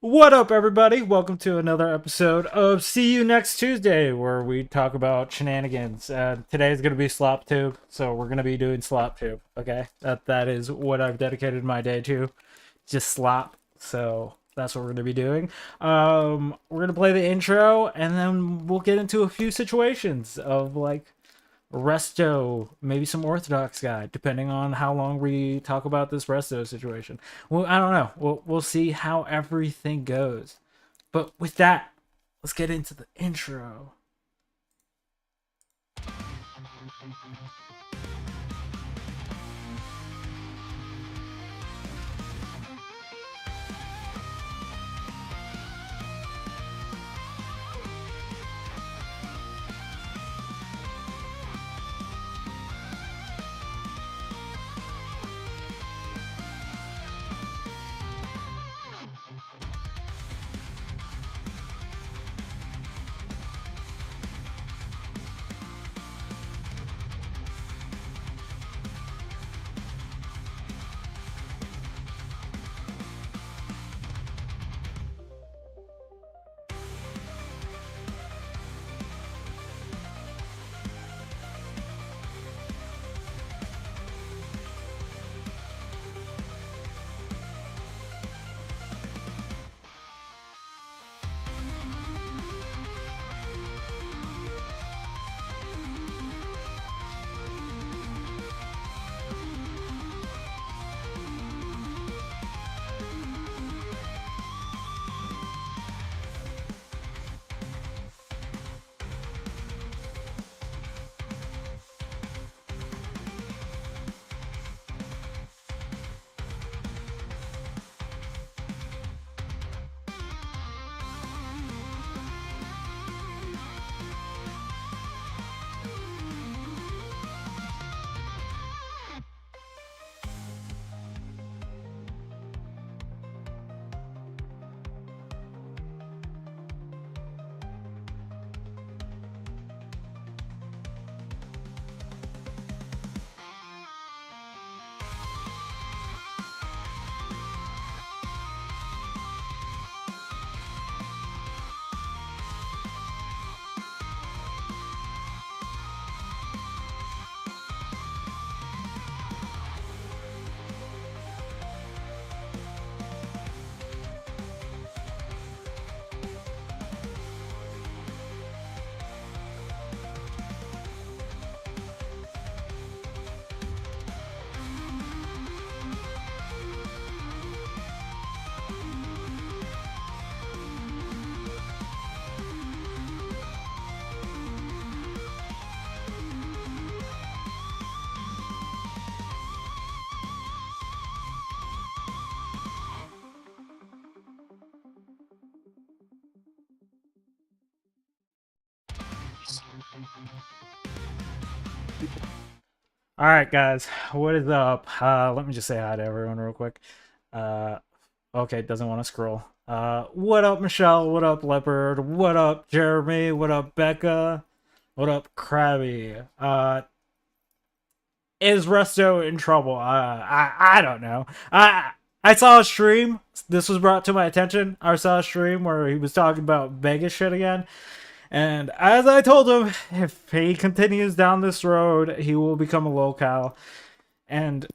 What up, everybody? Welcome to another episode of See You Next Tuesday, where we talk about shenanigans. Today is going to be Slop Tube, so we're going to be doing Slop Tube. Okay, that is what I've dedicated my day to, just slop. So that's what we're going to be doing. We're going to play the intro, and then we'll get into a few situations of like Resto, maybe some Orthodox guy, depending on how long we talk about this Resto situation. Well, I don't know. We'll see how everything goes. But with that, let's get into the intro. All right, guys, what is up? Let me just say hi to everyone real quick. Uh, okay, doesn't want to scroll. What up, Michelle? What up, Leopard? What up, Jeremy? What up, Becca? What up, Krabby? Is Resto in trouble? I don't know. I saw a stream. This was brought to my attention. I saw a stream where he was talking about Vegas shit again. And as I told him, if he continues down this road, he will become a locale. And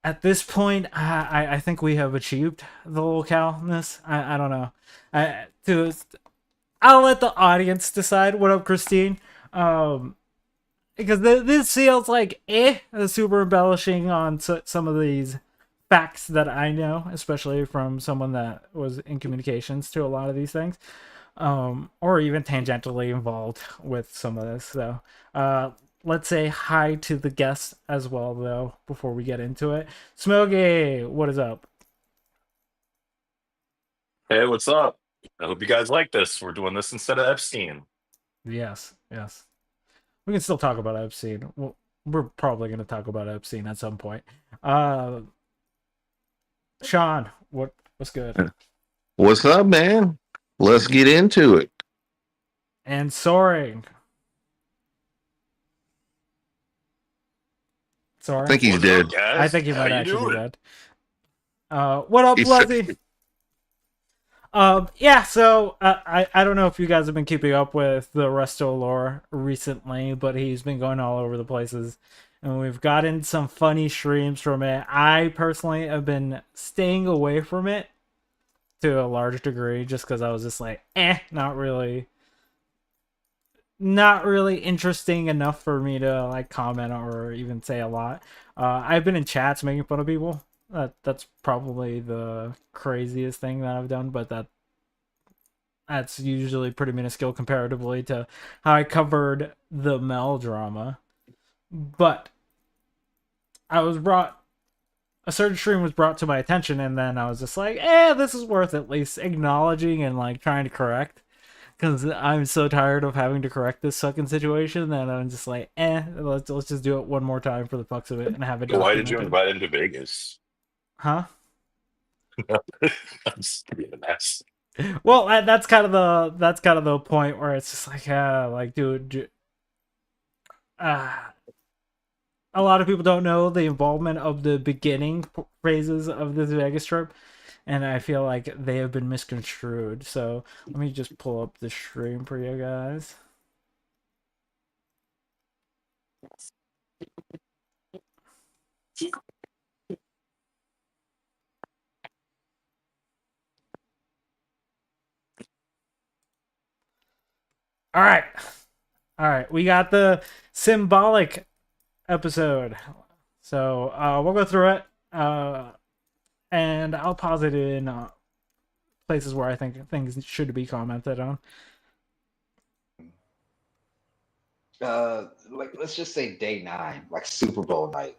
at this point, I think we have achieved the localness. I don't know. To I'll let the audience decide. What up, Christine? Um, because this feels like super embellishing on some of these facts that I know, especially from someone that was in communications to a lot of these things, or even tangentially involved with some of this. So, let's say hi to the guests as well, though, before we get into it. Smokey, what is up? Hey, what's up? I hope you guys like this. We're doing this instead of Epstein. Yes, yes. We can still talk about Epstein. We're probably going to talk about Epstein at some point. Uh, Sean, what's good? What's up, man? Let's get into it. And Soaring. I think Soaring. he's What's up, dead. I guys? think he How might you actually be doing? dead. What up, He's Luzzy? Yeah, so I don't know if you guys have been keeping up with the Resto lore recently, but he's been going all over the places, and we've gotten some funny streams from it. I personally have been staying away from it to a large degree, just because I was just like, not really interesting enough for me to like comment or even say a lot. I've been in chats making fun of people. That's probably the craziest thing that I've done, but that's usually pretty minuscule comparatively to how I covered the Mel drama. But I was brought a certain stream was brought to my attention, and then I was just like, this is worth at least acknowledging and like trying to correct. Because I'm so tired of having to correct this sucking situation that I'm just like, let's just do it one more time for the fucks of it and have it Why did you documented. invite him to Vegas? Huh? I'm just being a mess. Well, that's kind of the point where it's just like, dude, a lot of people don't know the involvement of the beginning phases of this Vegas trip, and I feel like they have been misconstrued. So let me just pull up the stream for you guys. All right, we got the symbolic episode. So we'll go through it, and I'll pause it in places where I think things should be commented on. Like let's just say day 9, like Super Bowl night.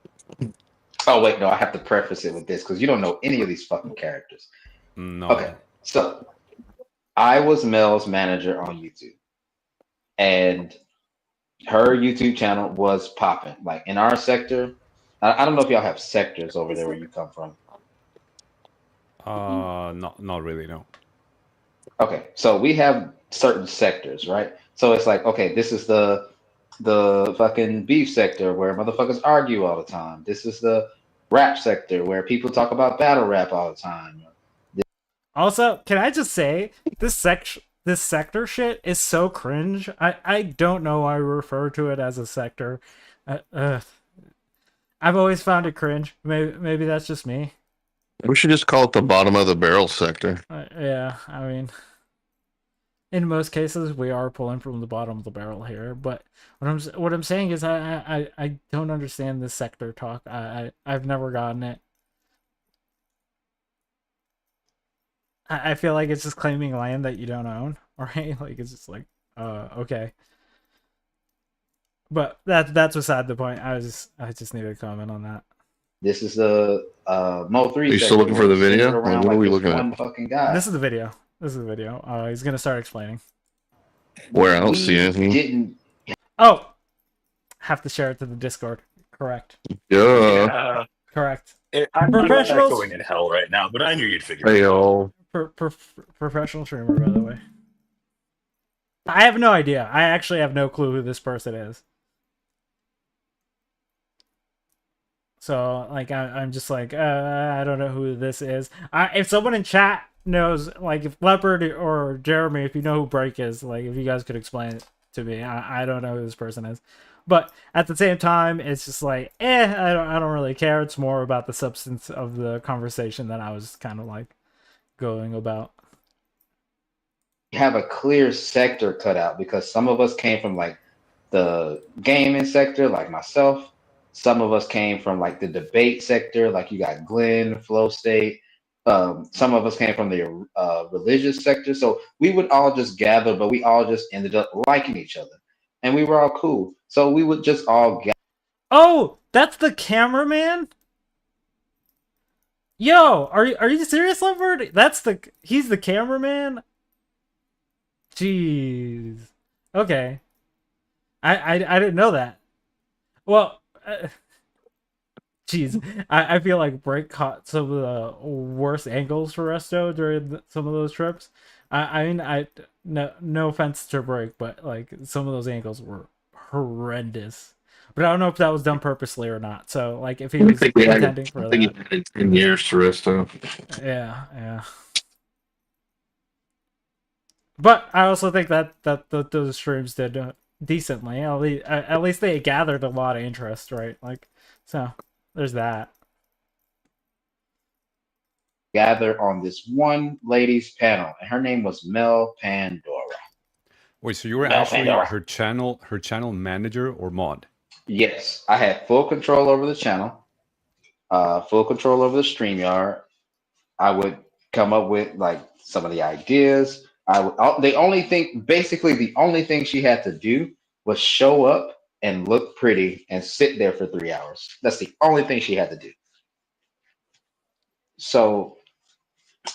Oh wait, no, I have to preface it with this because you don't know any of these fucking characters. No. Okay, so I was Mel's manager on YouTube, and her YouTube channel was popping. Like in our sector, I don't know if y'all have sectors over there where you come from. Not really, no. Okay, so we have certain sectors, right? So it's like, okay, this is the fucking beef sector where motherfuckers argue all the time. This is the rap sector where people talk about battle rap all the time. Also, can I just say this sector shit is so cringe. I don't know why we refer to it as a sector. I've always found it cringe. Maybe that's just me. We should just call it the bottom of the barrel sector. Yeah, I mean, in most cases we are pulling from the bottom of the barrel here, but what I'm saying is I don't understand this sector talk. I've never gotten it. I feel like it's just claiming land that you don't own, right? Like it's just like, okay. But that's beside the point. I just needed to comment on that. This is the Mo 3 Are you still looking for the video? Like, what are we looking at? Fucking guy. This is the video. He's gonna start explaining. Where I don't see anything. Didn't Oh, have to share it to the Discord. Correct. Yeah. Correct. I'm Professionals- going in hell right now, but I knew you'd figure Hey, it out. y'all. Professional streamer, by the way. I have no idea. I actually have no clue who this person is. So, like, I'm just like, I don't know who this is. If someone in chat knows, like, if Leopard or Jeremy, if you know who Break is, like, if you guys could explain it to me, I don't know who this person is. But at the same time, it's just like, I don't really care. It's more about the substance of the conversation that I was kind of like going about. have a clear sector cut out because some of us came from like the gaming sector, like myself. Some of us came from like the debate sector, like you got Glenn, Flow State. Some of us came from the religious sector. So we would all just gather, but we all just ended up liking each other. And we were all cool. So we would just all gather. Oh, that's the cameraman? Yo, are you serious, Leopard? He's the cameraman? Jeez. Okay. I didn't know that. Well, jeez. I feel like Break caught some of the worst angles for Resto during some of those trips. I mean, no offense to Break, but like some of those angles were horrendous. But I don't know if that was done purposely or not. So like if he I was think we had intending I for think that. he had 10 years to Resto. Yeah. But I also think that those streams did decently. At least they gathered a lot of interest, right? Like, so there's that. Gather on this one lady's panel, and her name was Mel Pandora. Wait, so you were Mel actually Pandora. her channel manager or mod? Yes, I had full control over the channel, full control over the StreamYard. I would come up with like some of the ideas. The only thing, basically, the only thing she had to do was show up and look pretty and sit there for 3 hours. That's the only thing she had to do. So,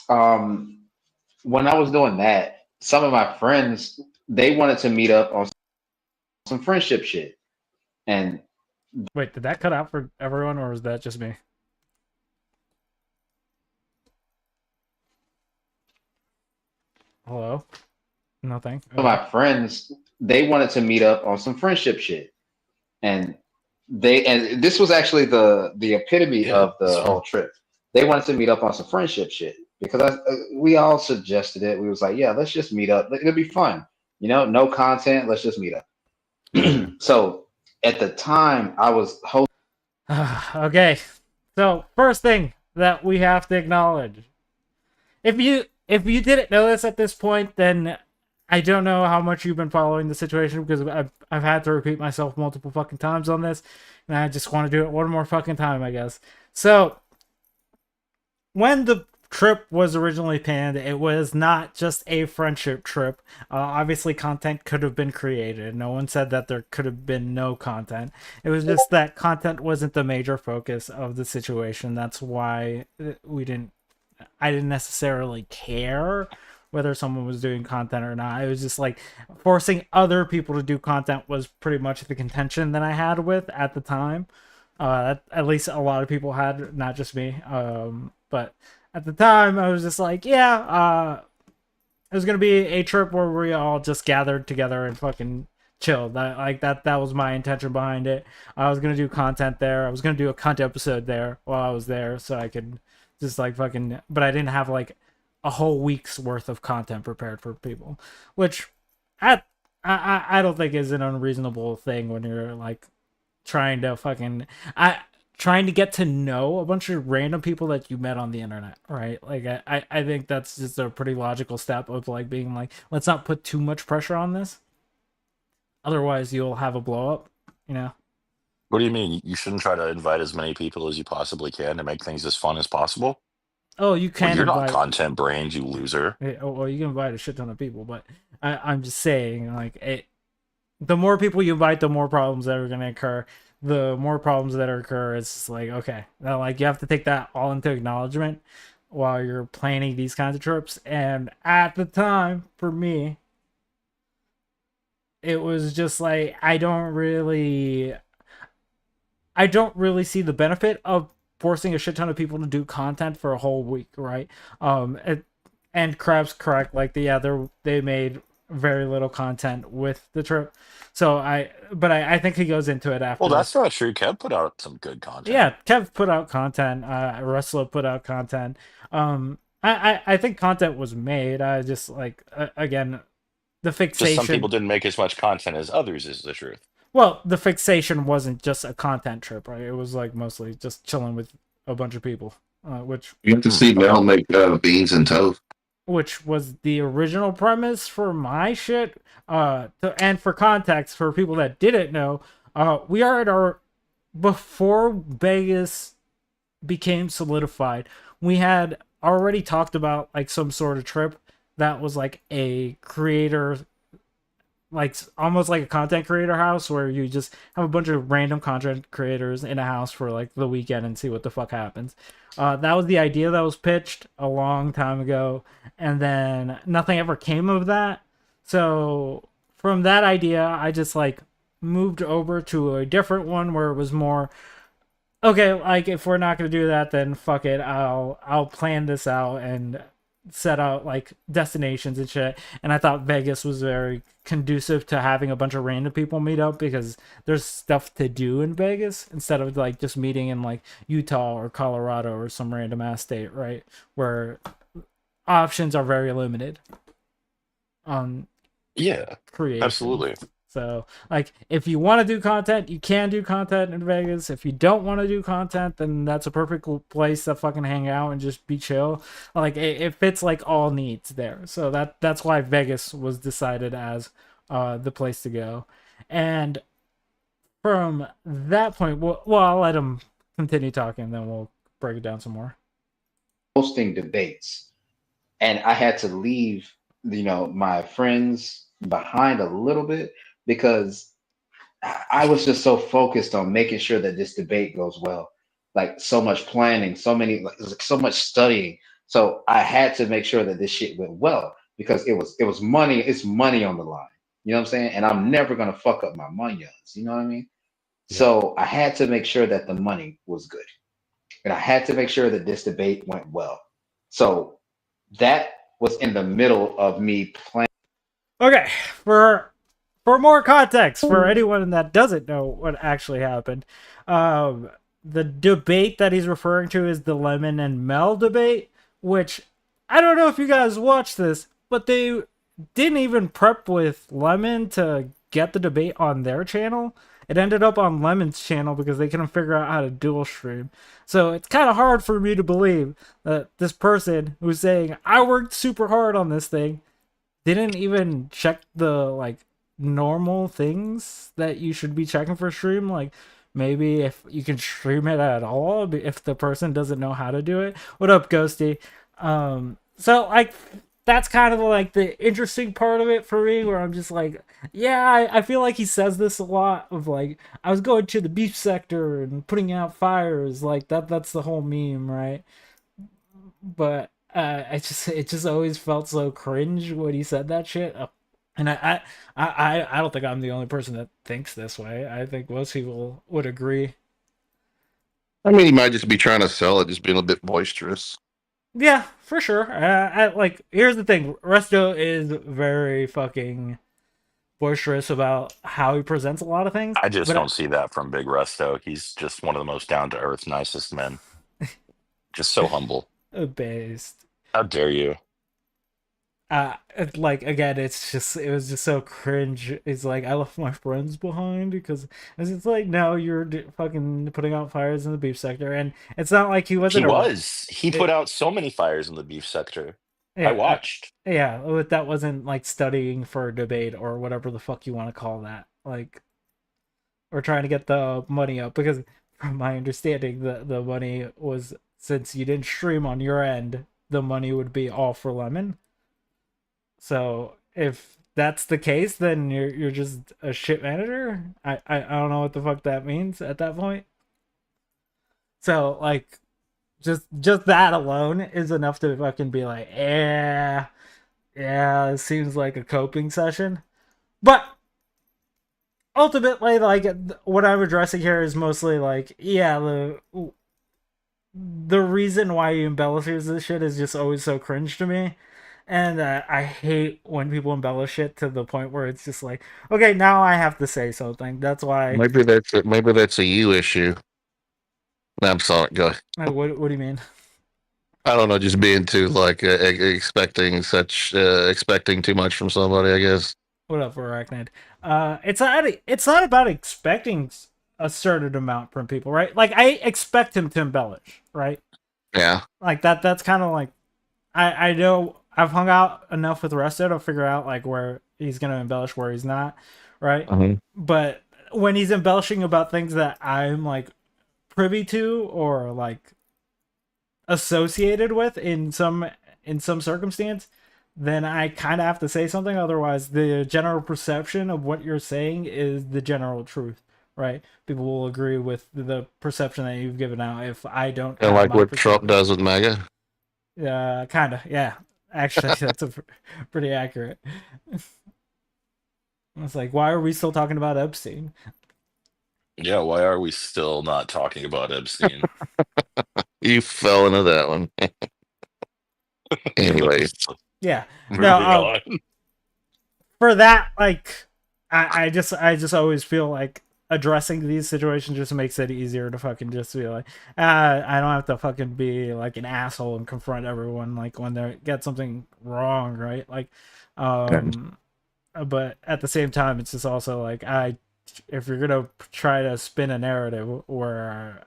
when I was doing that, some of my friends they wanted to meet up on some friendship shit, and Wait, did that cut out for everyone, or was that just me? Hello? Nothing. some of my friends they wanted to meet up on some friendship shit, and this was actually the epitome Yeah, of the that's fine. whole trip. They wanted to meet up on some friendship shit because we all suggested it. We was like, yeah, let's just meet up. It'll be fun, no content. Let's just meet up. So at the time, I was hosting. Okay, so first thing that we have to acknowledge, if you didn't know this at this point, then I don't know how much you've been following the situation, because I've had to repeat myself multiple fucking times on this, and I just want to do it one more fucking time, I guess. So when the trip was originally planned, it was not just a friendship trip. Obviously, content could have been created. No one said that there could have been no content. It was just that content wasn't the major focus of the situation. That's why I didn't necessarily care whether someone was doing content or not. It was just like forcing other people to do content was pretty much the contention that I had with at the time. At least a lot of people had, not just me. But at the time, I was just like, yeah, it was gonna be a trip where we all just gathered together and fucking chilled. That was my intention behind it. I was gonna do content there. I was gonna do a content episode there while I was there, so I could just like fucking. But I didn't have like a whole week's worth of content prepared for people, which I don't think is an unreasonable thing when you're like trying to get to know a bunch of random people that you met on the internet, right? Like I think that's just a pretty logical step of like being like, let's not put too much pressure on this, otherwise you'll have a blow up, you know. What do you mean? You shouldn't try to invite as many people as you possibly can to make things as fun as possible? Oh, you Well, can you're not invite. content brains, you loser. Well, you can invite a shit ton of people, but I'm just saying, like, the more people you invite, the more problems that are going to occur. The more problems that occur, it's just like, okay, now, like, you have to take that all into acknowledgement while you're planning these kinds of trips. And at the time, for me, it was just like, I don't really see the benefit of forcing a shit ton of people to do content for a whole week, right? And Crab's correct. Like, they made very little content with the trip. So I think he goes into it after. Well, that's not true. Kev put out some good content. Yeah, Kev put out content. Resto put out content. I think content was made. I just like again, the fixation. Just some people didn't make as much content as others, is the truth. Well, the fixation wasn't just a content trip, right? It was like mostly just chilling with a bunch of people, which You have to see Mel make beans and toast. which was the original premise for my shit. And for context, for people that didn't know, we are at our before Vegas became solidified. We had already talked about like some sort of trip that was like a creator, like almost like a content creator house, where you just have a bunch of random content creators in a house for like the weekend and see what the fuck happens. That was the idea that was pitched a long time ago, and then nothing ever came of that. So from that idea, I just like moved over to a different one where it was more, okay, like if we're not gonna do that, then fuck it, I'll plan this out and set out like destinations and shit. And I thought Vegas was very conducive to having a bunch of random people meet up because there's stuff to do in Vegas instead of like just meeting in like Utah or Colorado or some random ass state, right? Where options are very limited on Yeah, creation. absolutely. So, like, if you want to do content, you can do content in Vegas. If you don't want to do content, then that's a perfect place to fucking hang out and just be chill. Like, it fits like all needs there. So that's why Vegas was decided as the place to go. And from that point, well, I'll let him continue talking, then we'll break it down some more. hosting debates, and I had to leave, my friends behind a little bit because I was just so focused on making sure that this debate goes well. Like so much planning, so many, like so much studying. So I had to make sure that this shit went well because it was money. It's money on the line. You know what I'm saying? And I'm never gonna fuck up my money. You know what I mean? Yeah. So I had to make sure that the money was good, and I had to make sure that this debate went well. So that was in the middle of me planning. Okay, for more context, for anyone that doesn't know what actually happened, the debate that he's referring to is the Lemon and Mel debate, which I don't know if you guys watched this, but they didn't even prep with Lemon to get the debate on their channel. It ended up on Lemon's channel because they couldn't figure out how to dual stream. So it's kind of hard for me to believe that this person who's saying, I worked super hard on this thing, didn't even check the like normal things that you should be checking for stream, like maybe if you can stream it at all if the person doesn't know how to do it. What up, Ghosty? So like that's kind of like the interesting part of it for me, where I'm just like, yeah, I feel like he says this a lot of like, I was going to the beef sector and putting out fires, like that's the whole meme, right? But it just always felt so cringe when he said that shit. And I don't think I'm the only person that thinks this way. I think most people would agree. I mean, he might just be trying to sell it, just being a bit boisterous. Yeah, for sure. Like, here's the thing: Resto is very fucking boisterous about how he presents a lot of things. I just But don't see that from Big Resto. He's just one of the most down to earth, nicest men. Just so humble. based. How dare you? Like again, it was just so cringe. It's like, I left my friends behind because it's like, no, you're fucking putting out fires in the beef sector, and it's not like he He wasn't was. He put out so many fires in the beef sector. I watched. yeah, that wasn't like studying for a debate or whatever the fuck you want to call that, like, or trying to get the money up, because from my understanding, the money was, since you didn't stream on your end, the money would be all for Lemon. So if that's the case, then you're just a shit manager. I don't know what the fuck that means at that point. So like, just that alone is enough to fucking be like, yeah, it seems like a coping session. But ultimately, like, what I'm addressing here is mostly like, yeah, the reason why he embellishes this shit is just always so cringe to me. And I hate when people embellish it to the point where it's just like, okay, now I have to say something. That's why. Maybe that's a you issue. No, I'm sorry. Go. What do you mean? I don't know. Just being too like expecting too much from somebody. I guess. What up, Arachnid? It's not about expecting a certain amount from people, right? Like, I expect him to embellish, right? Yeah. Like that's kind of like, I know I've hung out enough with Resto to figure out like where he's gonna embellish, where he's not, right? But when he's embellishing about things that I'm like privy to or like associated with in some circumstance, then I kind of have to say something. Otherwise, the general perception of what you're saying is the general truth, right? People will agree with the perception that you've given out. If I don't, And like what Trump does with MAGA. Yeah, kind of. Yeah, actually, that's pretty accurate. It's like, why are we still talking about Epstein? Yeah, why are we still not talking about Epstein? You fell into that one. Anyway, Yeah. Moving No, on. for that, like, I just always feel like addressing these situations just makes it easier to fucking just be like, I don't have to fucking be like an asshole and confront everyone like when they get something wrong, right? Like, but at the same time, it's just also like if you're gonna try to spin a narrative where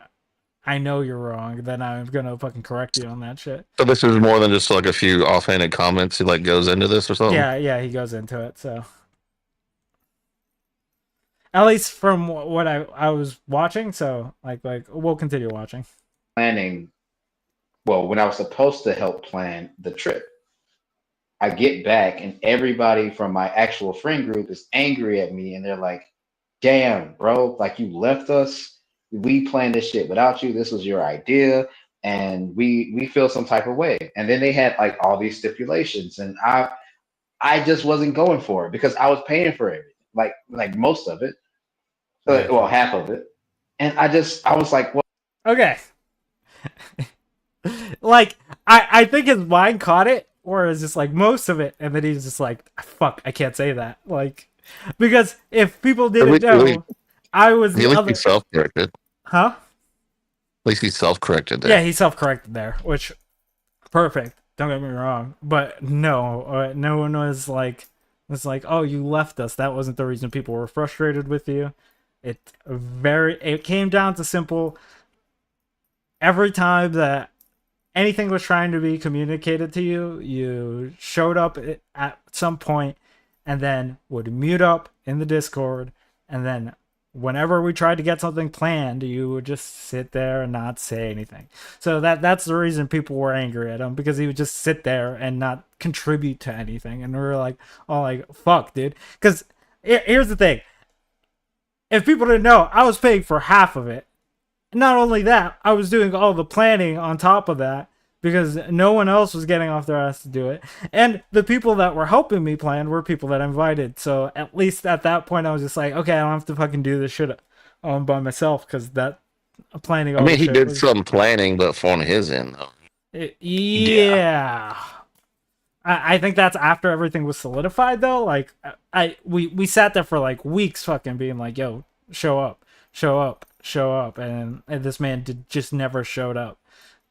I know you're wrong, then I'm gonna fucking correct you on that shit. so this is more than just like a few offhanded comments. He like goes into this or something. Yeah, he goes into it. So at least from what I was watching, so like we'll continue watching. Planning. Well, when I was supposed to help plan the trip, I get back and everybody from my actual friend group is angry at me and they're like, damn, bro, like you left us. We planned this shit without you. This was your idea. And we feel some type of way. And then they had like all these stipulations. And I just wasn't going for it because I was paying for everything. Like most of it. Well, half of it. And I was like, well, Okay. Like I think his mind caught it, or is just like most of it, and then he's just like, fuck, I can't say that. Like, because if people didn't know, I was At the least other. he self-corrected. Huh? At least he self-corrected there. Yeah, he self-corrected there, which perfect. Don't get me wrong, but no, no one was like, oh, you left us. That wasn't the reason people were frustrated with you. It came down to simple. Every time that anything was trying to be communicated to you, you showed up at some point and then would mute up in the Discord, and then whenever we tried to get something planned, you would just sit there and not say anything. So that's the reason people were angry at him, because he would just sit there and not contribute to anything. And we were like, oh, like, fuck, dude. Because here's the thing. If people didn't know, I was paying for half of it. Not only that, I was doing all the planning on top of that because no one else was getting off their ass to do it. And the people that were helping me plan were people that I invited. So at least at that point, I was just like, okay, I don't have to fucking do this shit by myself, because that planning all I mean, the he shit did was, some planning, but on his end, though. yeah. I think that's after everything was solidified, though. Like, we sat there for like weeks fucking being like, yo, show up, show up, show up, and this man just never showed up.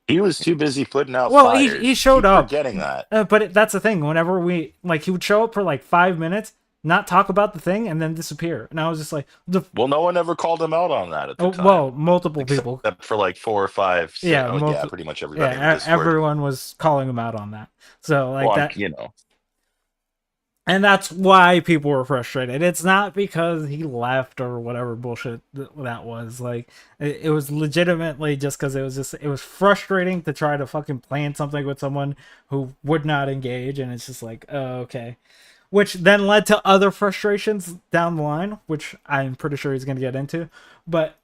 He was too busy putting out Well, fires. he showed Keep up. Forgetting that. But that's the thing. Whenever he would show up for like 5 minutes, not talk about the thing, and then disappear. And I was just like, Well, no one ever called him out on that at the time. well, multiple people. Except for like 4 or 5. Yeah, Pretty much everybody. Yeah, in Discord. everyone was calling him out on that. So like Well, that, you know. and that's why people were frustrated. It's not because he left or whatever bullshit that was. Like, it was legitimately just because it was frustrating to try to fucking plan something with someone who would not engage, and it's just like, oh, okay. Which then led to other frustrations down the line, which I'm pretty sure he's gonna get into. But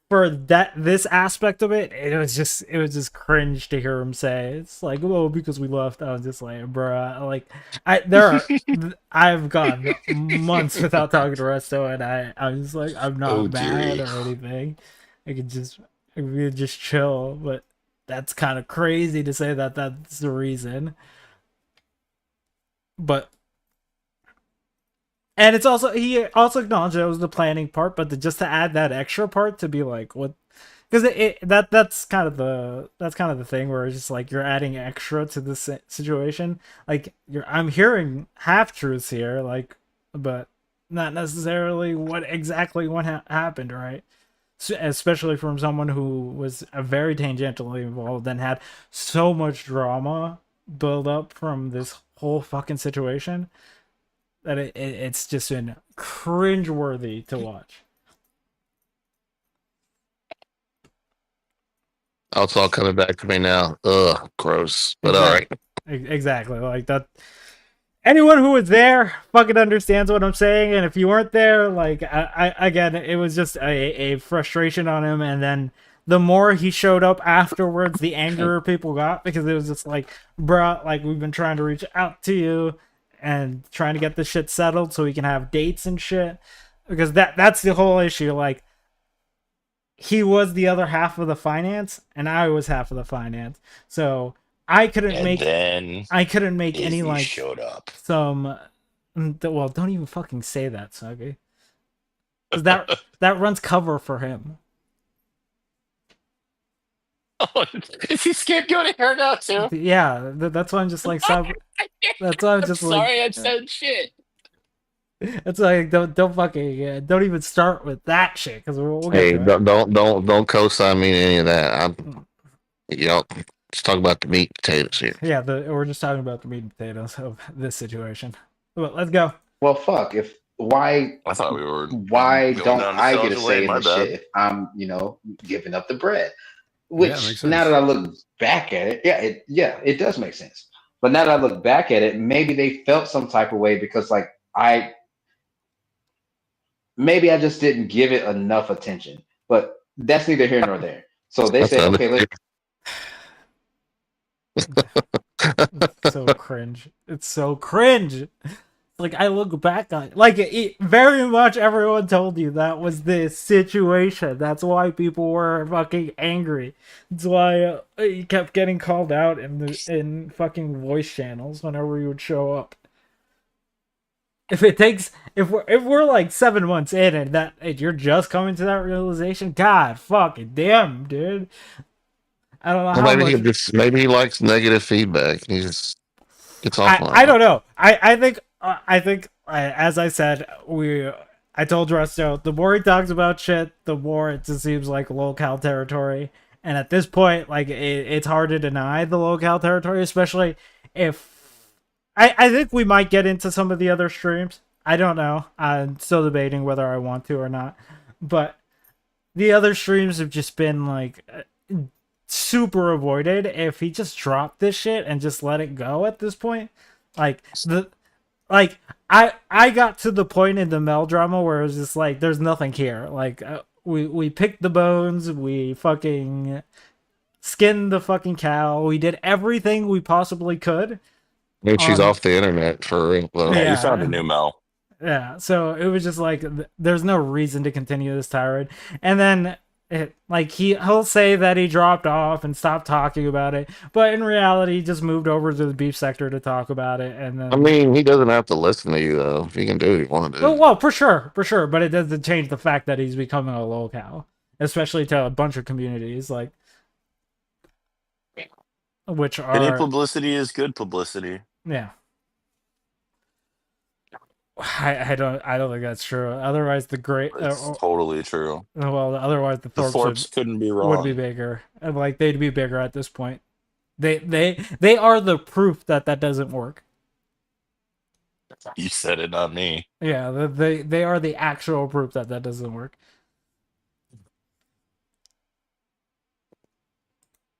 for this aspect of it, it was just cringe to hear him say it's like, oh, because we left. I was just like, bruh, like I've gone months without talking to Resto, and I'm just like, I'm not mad or anything. I could just chill, but that's kind of crazy to say that that's the reason. But and it's also, he also acknowledged that it was the planning part, but just to add that extra part to be like, what? Because that's kind of the thing where it's just like you're adding extra to this situation. Like, I'm hearing half truths here, like, but not necessarily what happened, right? So, especially from someone who was very tangentially involved and had so much drama build up from this whole fucking situation, that it's just been cringeworthy to watch. Oh, it's all coming back to me now. Ugh, gross. But all right. Exactly. Like that. Anyone who was there fucking understands what I'm saying, and if you weren't there, like, I again, it was just a frustration on him, and then the more he showed up afterwards, the angrier people got, because it was just like, bruh, like, we've been trying to reach out to you and trying to get this shit settled so we can have dates and shit, because that's the whole issue. Like, he was the other half of the finance and I was half of the finance, so I couldn't And make then any Izzy like showed up. some. Well, don't even fucking say that, Sagi. Because that runs cover for him. Oh, is he scapegoating her now too? Yeah, that's why I'm just like stop. That's why I'm I'm just like. sorry I said shit. That's why don't fucking don't even start with that shit because we'll get Hey, to it. don't co-sign me to any of that. You know, let's talk about the meat and potatoes here. Yeah, we're just talking about the meat and potatoes of this situation. Well, let's go. Well, fuck. If why I thought we were why going don't down I get a nostalgia say lane. in My this shit bad. if I'm, giving up the bread? Yeah, it makes Which sense. now that I look back at it, it does make sense. But now that I look back at it, maybe they felt some type of way because like maybe I just didn't give it enough attention. But that's neither here nor there. So they That's said, okay, let's It's so cringe. It's so cringe. Like I look back on like very much everyone told you that was the situation. That's why people were fucking angry. That's why you kept getting called out in fucking voice channels whenever you would show up. If we're like 7 months in and you're just coming to that realization, God fucking damn, dude. I don't know Well, how much. maybe he likes negative feedback. He just gets off on I it. don't know. I think as I said, I told Resto, the more he talks about shit, the more it just seems like locale territory. And at this point, like it's hard to deny the locale territory, especially if I think we might get into some of the other streams. I don't know. I'm still debating whether I want to or not. But the other streams have just been like super avoided. If he just dropped this shit and just let it go at this point, like I got to the point in the melodrama where it was just like there's nothing here. Like we picked the bones, we fucking skinned the fucking cow, we did everything we possibly could. Maybe she's on off the internet for real. Though. Yeah, Yeah. you found a new Mel. Yeah, so it was just like there's no reason to continue this tirade. And then like he'll say that he dropped off and stopped talking about it, but in reality he just moved over to the beef sector to talk about it. And then I mean, he doesn't have to listen to you though. If he can do what he want to do. well, for sure, but it doesn't change the fact that he's becoming a locale, especially to a bunch of communities like which Any are publicity is good publicity. yeah. I don't think that's true. Otherwise, the great It's totally true. well, otherwise the The Thorpes Thorpes couldn't be would be wrong. bigger. And like they'd be bigger at this point. They are the proof that doesn't work. You said it, not me. Yeah, they are the actual proof that doesn't work.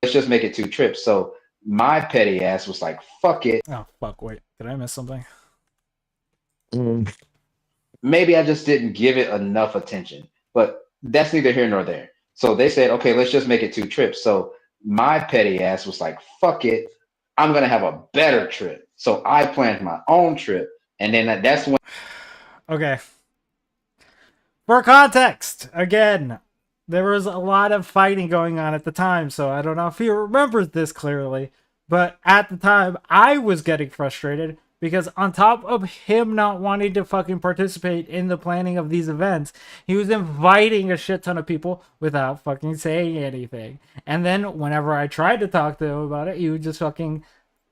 just make it 2 trips. So my petty ass was like, fuck it. Oh fuck! Wait, did I miss something? Mm. Maybe I just didn't give it enough attention. But that's neither here nor there. So they said, okay, let's just make it 2 trips. So my petty ass was like, fuck it. I'm going to have a better trip. So I planned my own trip. And then that's when. Okay. For context, again, there was a lot of fighting going on at the time, so I don't know if he remembers this clearly, but at the time, I was getting frustrated because on top of him not wanting to fucking participate in the planning of these events, he was inviting a shit ton of people without fucking saying anything. And then whenever I tried to talk to him about it, he would just fucking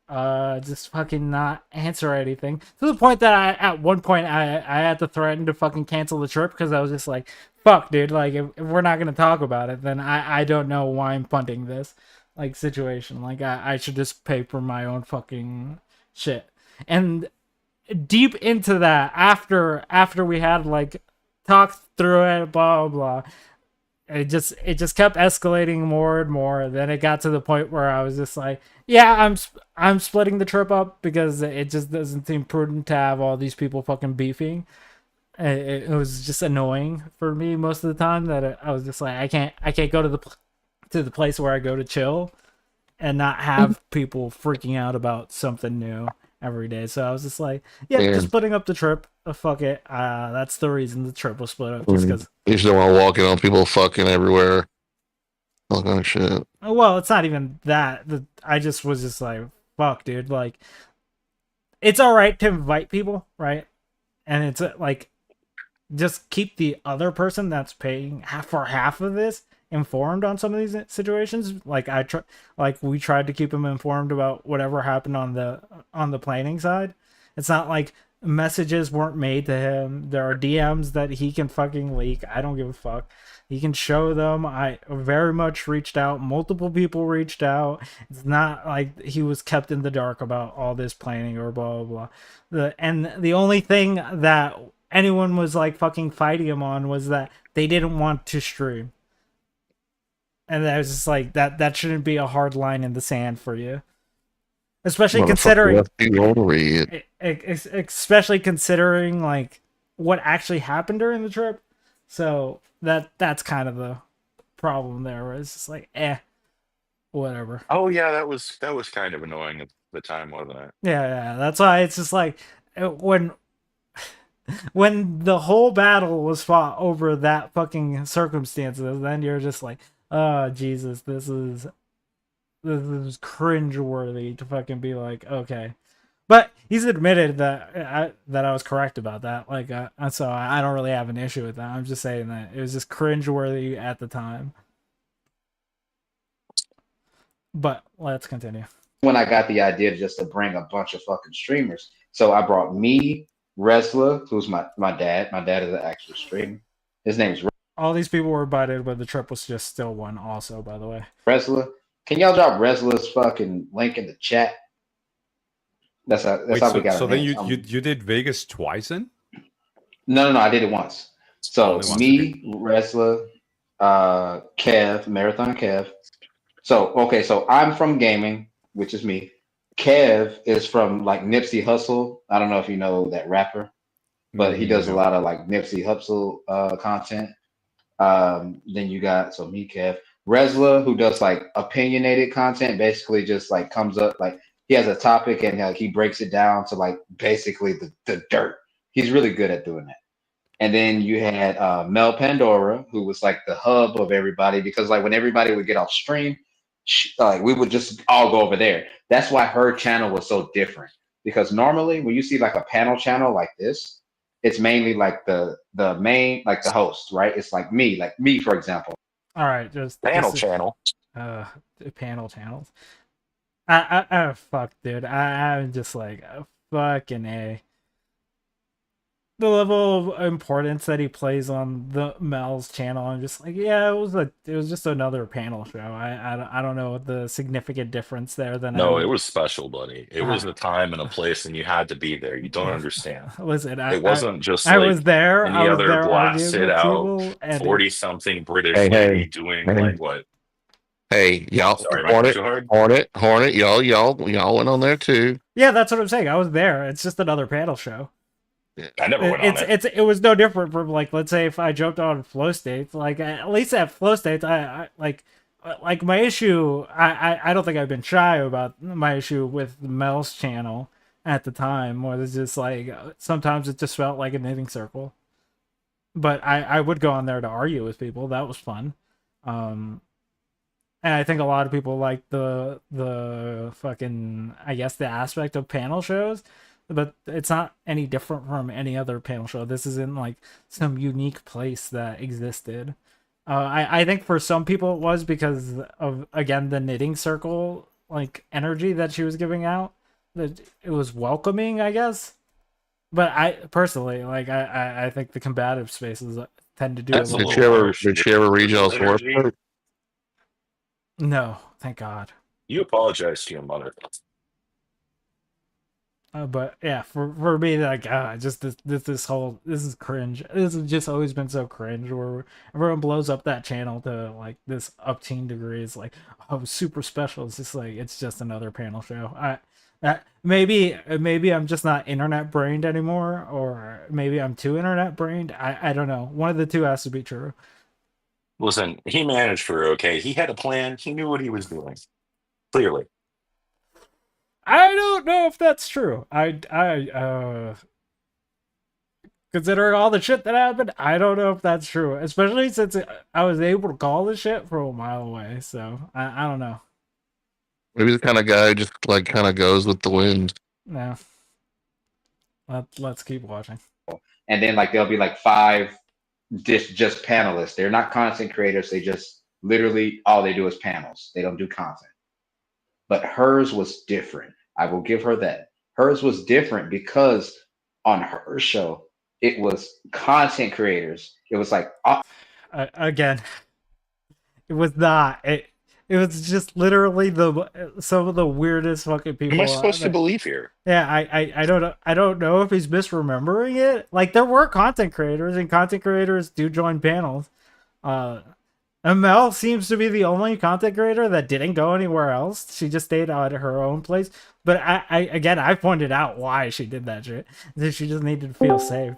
not answer anything, to the point that at one point I had to threaten to fucking cancel the trip because I was just like, fuck dude, like if we're not gonna talk about it, then I don't know why I'm funding this like situation. Like I should just pay for my own fucking shit. And deep into that, after we had like talked through it, blah blah blah, it just kept escalating more and more. Then it got to the point where I was just like, yeah, I'm splitting the trip up because it just doesn't seem prudent to have all these people fucking beefing. It was just annoying for me most of the time that I was just like, I can't go to the place where I go to chill and not have people freaking out about something new every day. So I was just like, yeah. Just splitting up the trip. Fuck it. That's the reason the trip was split up. Just because you just don't want to walk in on people fucking everywhere. All kind of shit. Well, it's not even that. I just was just like, fuck, dude. Like, it's all right to invite people, right? And it's like, just keep the other person that's paying for half of this informed on some of these situations. Like like we tried to keep him informed about whatever happened on the planning side. It's not like messages weren't made to him. There are DMs that he can fucking leak. I don't give a fuck. He can show them. I very much reached out. Multiple people reached out. It's not like he was kept in the dark about all this planning or blah blah blah. And the only thing that anyone was like fucking fighting him on was that they didn't want to stream. And that was just like that shouldn't be a hard line in the sand for you. Especially considering especially considering like what actually happened during the trip. So that's kind of the problem there, where it's just like whatever. Oh yeah, that was kind of annoying at the time, wasn't it? Yeah, that's why it's just like when the whole battle was fought over that fucking circumstances, then you're just like, oh Jesus, this is cringeworthy to fucking be like, okay. But he's admitted that I was correct about that. Like, so I don't really have an issue with that. I'm just saying that it was just cringeworthy at the time. But let's continue. When I got the idea just to bring a bunch of fucking streamers, so I brought me, Wrestler, who's my dad. My dad is an actual streamer. His name is All these people were invited, but the trip was just still one. Also, by the way, Wrestler. Can y'all drop Wrestler's fucking link in the chat? That's how we got. So then you did Vegas twice then? No, I did it once. So me, Wrestler, Kev, Marathon Kev. So okay, so I'm from gaming, which is me. Kev is from like Nipsey Hussle. I don't know if you know that rapper, but he does a lot of like Nipsey Hussle content. Then you got so me, Kev, Resla, who does like opinionated content, basically just like comes up like he has a topic and like he breaks it down to like basically the dirt. He's really good at doing that. And then you had Mel Pandora, who was like the hub of everybody because like when everybody would get off stream, like we would just all go over there. That's why her channel was so different because normally when you see like a panel channel like this, it's mainly like the main like the host, right? It's like me for example. All right, just panel channel. Panel channels. Fuck, dude. I'm just like fucking A. The level of importance that he plays on the Mel's channel, I'm just like, yeah, it was just another panel show. I don't know the significant difference there. No, it was special, buddy. It was a time and a place, and you had to be there. You don't understand. Listen, it wasn't just I like was there. any I was other there blasted out 40-something British lady doing like what? Hey, y'all, Sorry, Hornet, y'all went on there too. Yeah, that's what I'm saying. I was there. It's just another panel show. I never went on it. It was no different from like, let's say if I jumped on Flow States, like at least at Flow States, I like my issue. I don't think I've been shy about my issue with Mel's channel at the time, where it's just like sometimes it just felt like a knitting circle. But I would go on there to argue with people. That was fun. And I think a lot of people like the fucking, I guess, the aspect of panel shows. But it's not any different from any other panel show. This isn't like some unique place that existed. I think for some people it was because of, again, the knitting circle like energy that she was giving out. That it was welcoming, I guess. But I personally like I think the combative spaces tend to do. Did she ever read y'all's work? No, thank God. You apologize to your mother. But yeah, for me, like, just this is cringe. This has just always been so cringe. Where everyone blows up that channel to like this upteen degree. It's like, oh, super special. It's just like it's just another panel show. Maybe I'm just not internet brained anymore, or maybe I'm too internet brained. I don't know. One of the two has to be true. Listen, he managed for okay. He had a plan. He knew what he was doing. Clearly. I don't know if that's true. Considering all the shit that happened, I don't know if that's true. Especially since I was able to call the shit from a mile away. So I don't know. Maybe the kind of guy who just like kind of goes with the wind. No. Let's keep watching. And then like there'll be like five just panelists. They're not content creators. They just literally all they do is panels. They don't do content. But hers was different. I will give her that. Hers was different because on her show, it was content creators. It was like Again, it was not. It was just literally some of the weirdest fucking What people. am I supposed to believe here? Yeah, I don't know. I don't know if he's misremembering it. Like there were content creators, and content creators do join panels. Mel seems to be the only content creator that didn't go anywhere else. She just stayed at her own place. But I pointed out why she did that shit. She just needed to feel safe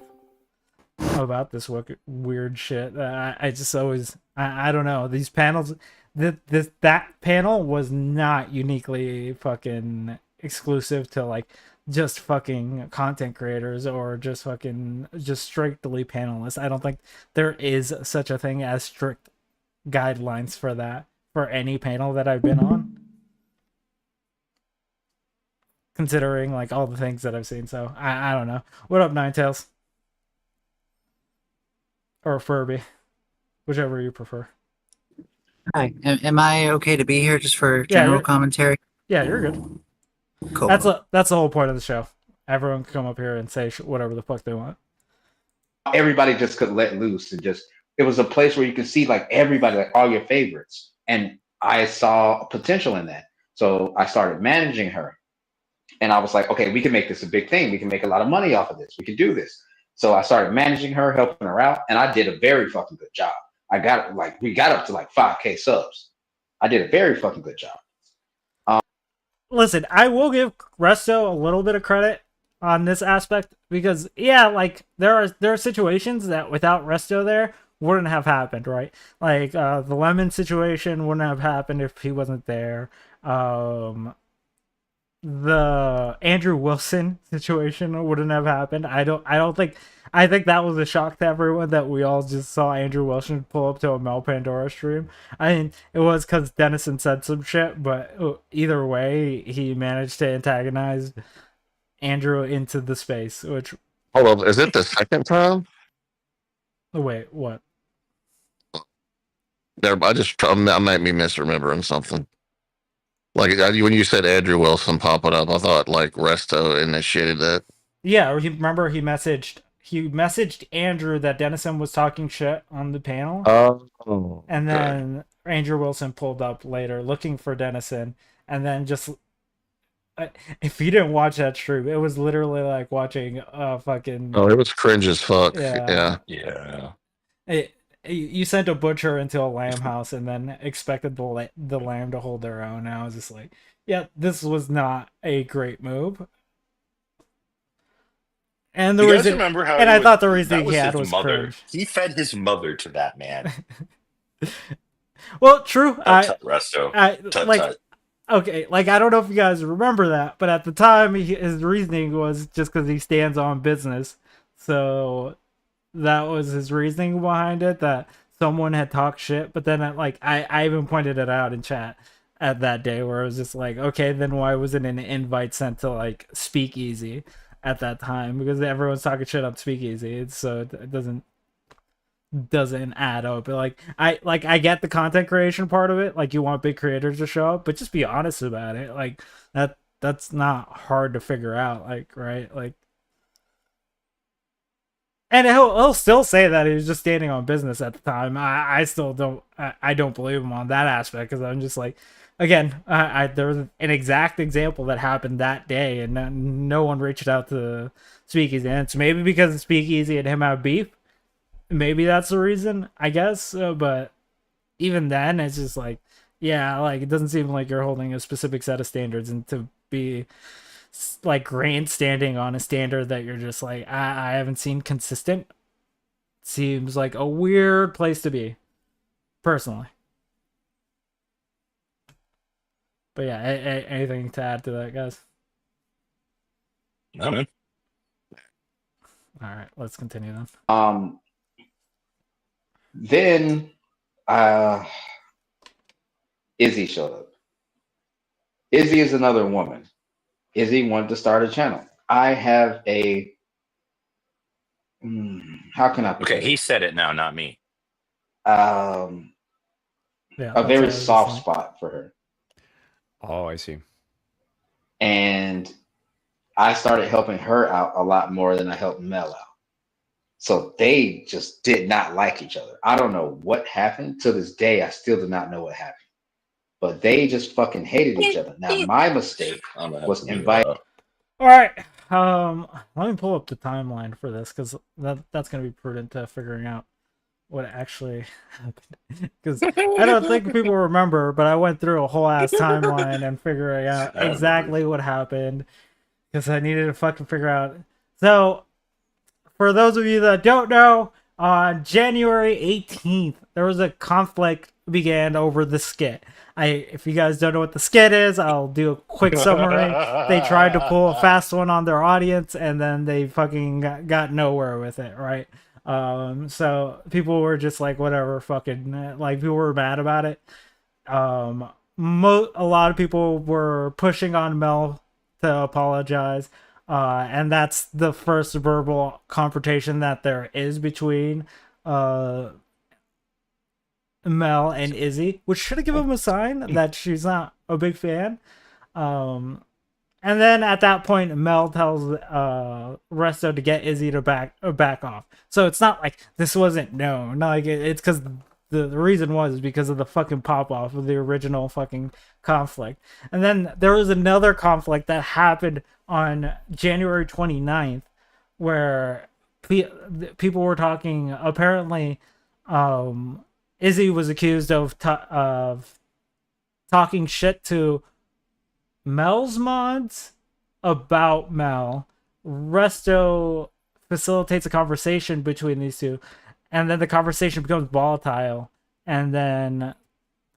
about this weird shit. I just always I don't know these panels. That panel was not uniquely fucking exclusive to like just fucking content creators or just strictly panelists. I don't think there is such a thing as strict guidelines for that for any panel that I've been on, considering like all the things that I've seen. So I don't know. What up, Ninetales? Or Furby, whichever you prefer. Hi, am I okay to be here just for Yeah, general commentary? Yeah, you're good. Cool. That's the whole point of the show. Everyone can come up here and say whatever the fuck they want. everybody just could let loose and just it was a place where you can see like everybody, like all your favorites. And I saw potential in that. So I started managing her. And I was like, okay, we can make this a big thing. We can make a lot of money off of this. We can do this. So I started managing her, helping her out, and I did a very fucking good job. We got up to like 5K subs. I did a very fucking good job. Listen, I will give Resto a little bit of credit on this aspect because yeah, like there are situations that without Resto there wouldn't have happened, right? Like the lemon situation wouldn't have happened if he wasn't there. The Andrew Wilson situation wouldn't have happened. I think that was a shock to everyone that we all just saw Andrew Wilson pull up to a Mel Pandora stream. I mean, it was because Dennison said some shit, but either way, he managed to antagonize Andrew into the space. Which Hold up, is it the second time? wait, what? There, I might be misremembering something. Like when you said Andrew Wilson popping up, I thought like Resto initiated that. Yeah, or remember he messaged Andrew that Dennison was talking shit on the panel. Oh, and then Andrew Wilson pulled up later looking for Dennison, and then just if you didn't watch that stream, it was literally like watching fucking. Oh, it was cringe as fuck. Yeah. Yeah. You sent a butcher into a lamb house and then expected the lamb to hold their own. And I was just like, yeah, this was not a great move. And the You guys reason, remember how and he I would- thought the reason that was he had his was mother. cringe. He fed his mother to that man. Well, true. Resto. Tut. Okay, like I don't know if you guys remember that, but at the time his reasoning was just because he stands on business. So that was his reasoning behind it, that someone had talked shit. But then I even pointed it out in chat at that day where it was just like, okay, then why wasn't an invite sent to like Speakeasy at that time? Because everyone's talking shit on Speakeasy, so it doesn't add up. But I get the content creation part of it. Like you want big creators to show up, but just be honest about it. Like that's not hard to figure out. Like right, like. And he'll still say that he was just standing on business at the time. I still don't believe him on that aspect because I'm just like, again, there was an exact example that happened that day, and no one reached out to Speakeasy. And it's maybe because Speakeasy and him have beef. Maybe that's the reason, I guess. But even then, it's just like, yeah, like it doesn't seem like you're holding a specific set of standards, and to be like grandstanding on a standard that you're just like I haven't seen consistent seems like a weird place to be personally. But yeah, anything to add to that, guys? No, man. All right, let's continue then. Then Izzy showed up. Izzy is another woman. Izzy wanted to start a channel. I have a how can I put Okay, it? he said it now, not me. Um, Yeah, a that's very what I was soft like. spot for her, Oh, I see. and I started helping her out a lot more than I helped Mel out. So they just did not like each other. I don't know what happened. To this day, I still do not know what happened. But they just fucking hated each other. Now, my mistake I'm gonna have was to mute inviting. up. All right. Let me pull up the timeline for this because that's gonna be prudent to figuring out what actually happened. Because I don't think people remember, but I went through a whole ass timeline and figuring out I remember. exactly what happened because I needed to fucking figure out. So, for those of you that don't know, on January 18th, there was a conflict began over the skit. If you guys don't know what the skit is, I'll do a quick summary. They tried to pull a fast one on their audience, and then they fucking got nowhere with it, right? So people were just like, whatever, fucking, like, people were mad about it. A lot of people were pushing on Mel to apologize. And that's the first verbal confrontation that there is between Mel and Izzy, which should have given him a sign that she's not a big fan. And then at that point, Mel tells Resto to get Izzy to back off. So it's not like this wasn't known. Not like it's because the reason was because of the fucking pop off of the original fucking conflict. And then there was another conflict that happened on January 29th where people were talking. Apparently, Izzy was accused of talking shit to Mel's mods about Mel. Resto facilitates a conversation between these two, and then the conversation becomes volatile. And then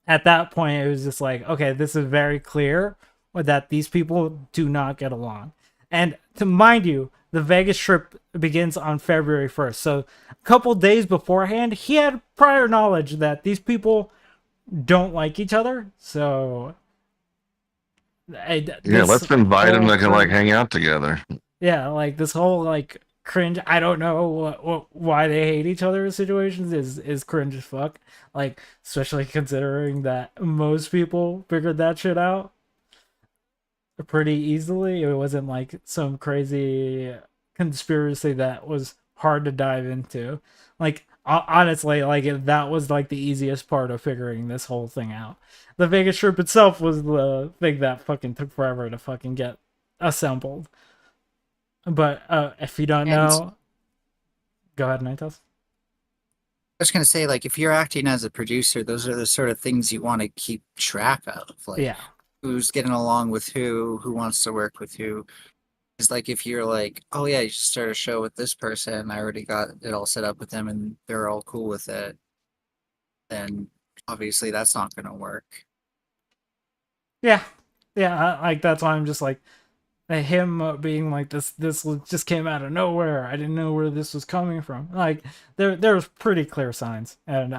at that point, it was just like, okay, this is very clear that these people do not get along. And to mind you, the Vegas trip begins on February 1st. So a couple days beforehand, he had prior knowledge that these people don't like each other. So let's invite them. They can like hang out together. Yeah, like this whole like cringe. I don't know why they hate each other in situations is cringe as fuck. Like, especially considering that most people figured that shit out pretty easily. It wasn't like some crazy conspiracy that was hard to dive into. Like, honestly, like that was like the easiest part of figuring this whole thing out. The Vegas trip itself was the thing that fucking took forever to fucking get assembled. But if you don't know, go ahead, Nightos. I was gonna say, like, if you're acting as a producer, those are the sort of things you want to keep track of. Like, Yeah. who's getting along with who wants to work with who. It's like if you're like, oh yeah, you should start a show with this person. I already got it all set up with them, and they're all cool with it. Then obviously that's not gonna work. Yeah, like that's why I'm just like him being like this just came out of nowhere. I didn't know where this was coming from. Like there was pretty clear signs, and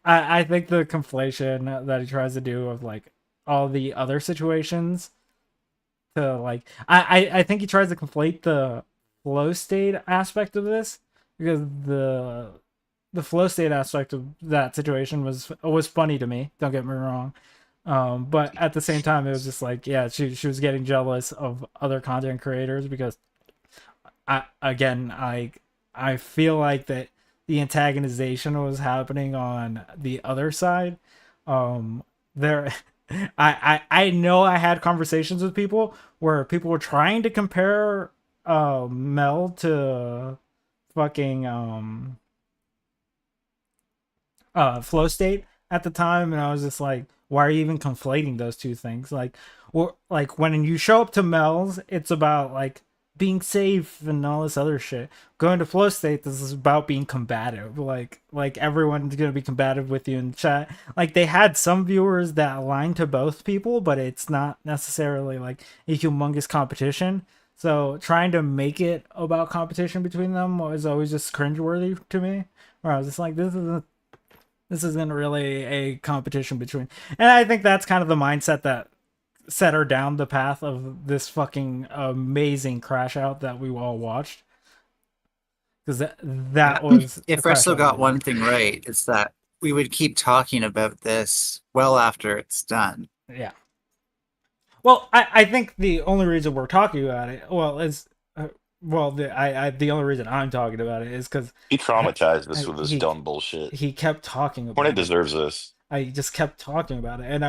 I think the conflation that he tries to do of like all the other situations to like I think he tries to conflate the flow state aspect of this, because the flow state aspect of that situation was funny to me, don't get me wrong. But at the same time, it was just like, yeah, she was getting jealous of other content creators because I feel like that the antagonization was happening on the other side. There, I know I had conversations with people where people were trying to compare Mel to fucking flow state at the time, and I was just like, why are you even conflating those two things? Like, or like when you show up to Mel's, it's about like being safe and all this other shit. Going to flow state, this is about being combative. Like everyone's gonna be combative with you in chat. Like they had some viewers that align to both people, but it's not necessarily like a humongous competition. So trying to make it about competition between them was always just cringeworthy to me. Where I was just like, this isn't really a competition between. And I think that's kind of the mindset that set her down the path of this fucking amazing crash out that we all watched. Because that was If a crash Resto out got movie. one thing right, it's that we would keep talking about this well after it's done. Yeah. Well, I think the only reason we're talking about it, the only reason I'm talking about it is because He traumatized us with this he dumb bullshit. he kept talking about Hornet it. deserves this. I just kept talking about it, and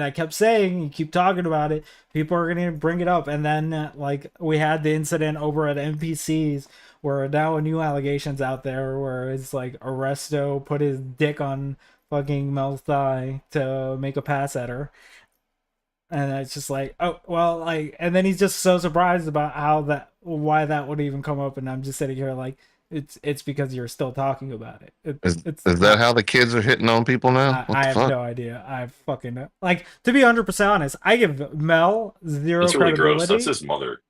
I kept saying, you keep talking about it, people are gonna bring it up, and then like we had the incident over at NPCs where now a new allegations out there where it's like Resto put his dick on fucking Mel's thigh to make a pass at her, and it's just like, oh well, like, and then he's just so surprised about why that would even come up, and I'm just sitting here like, it's because you're still talking about it. Is It's that how the kids are hitting on people now? What I the have fuck? no idea. I fucking like, to be 100% honest, I give Mel zero It's really gross. credibility. That's his mother.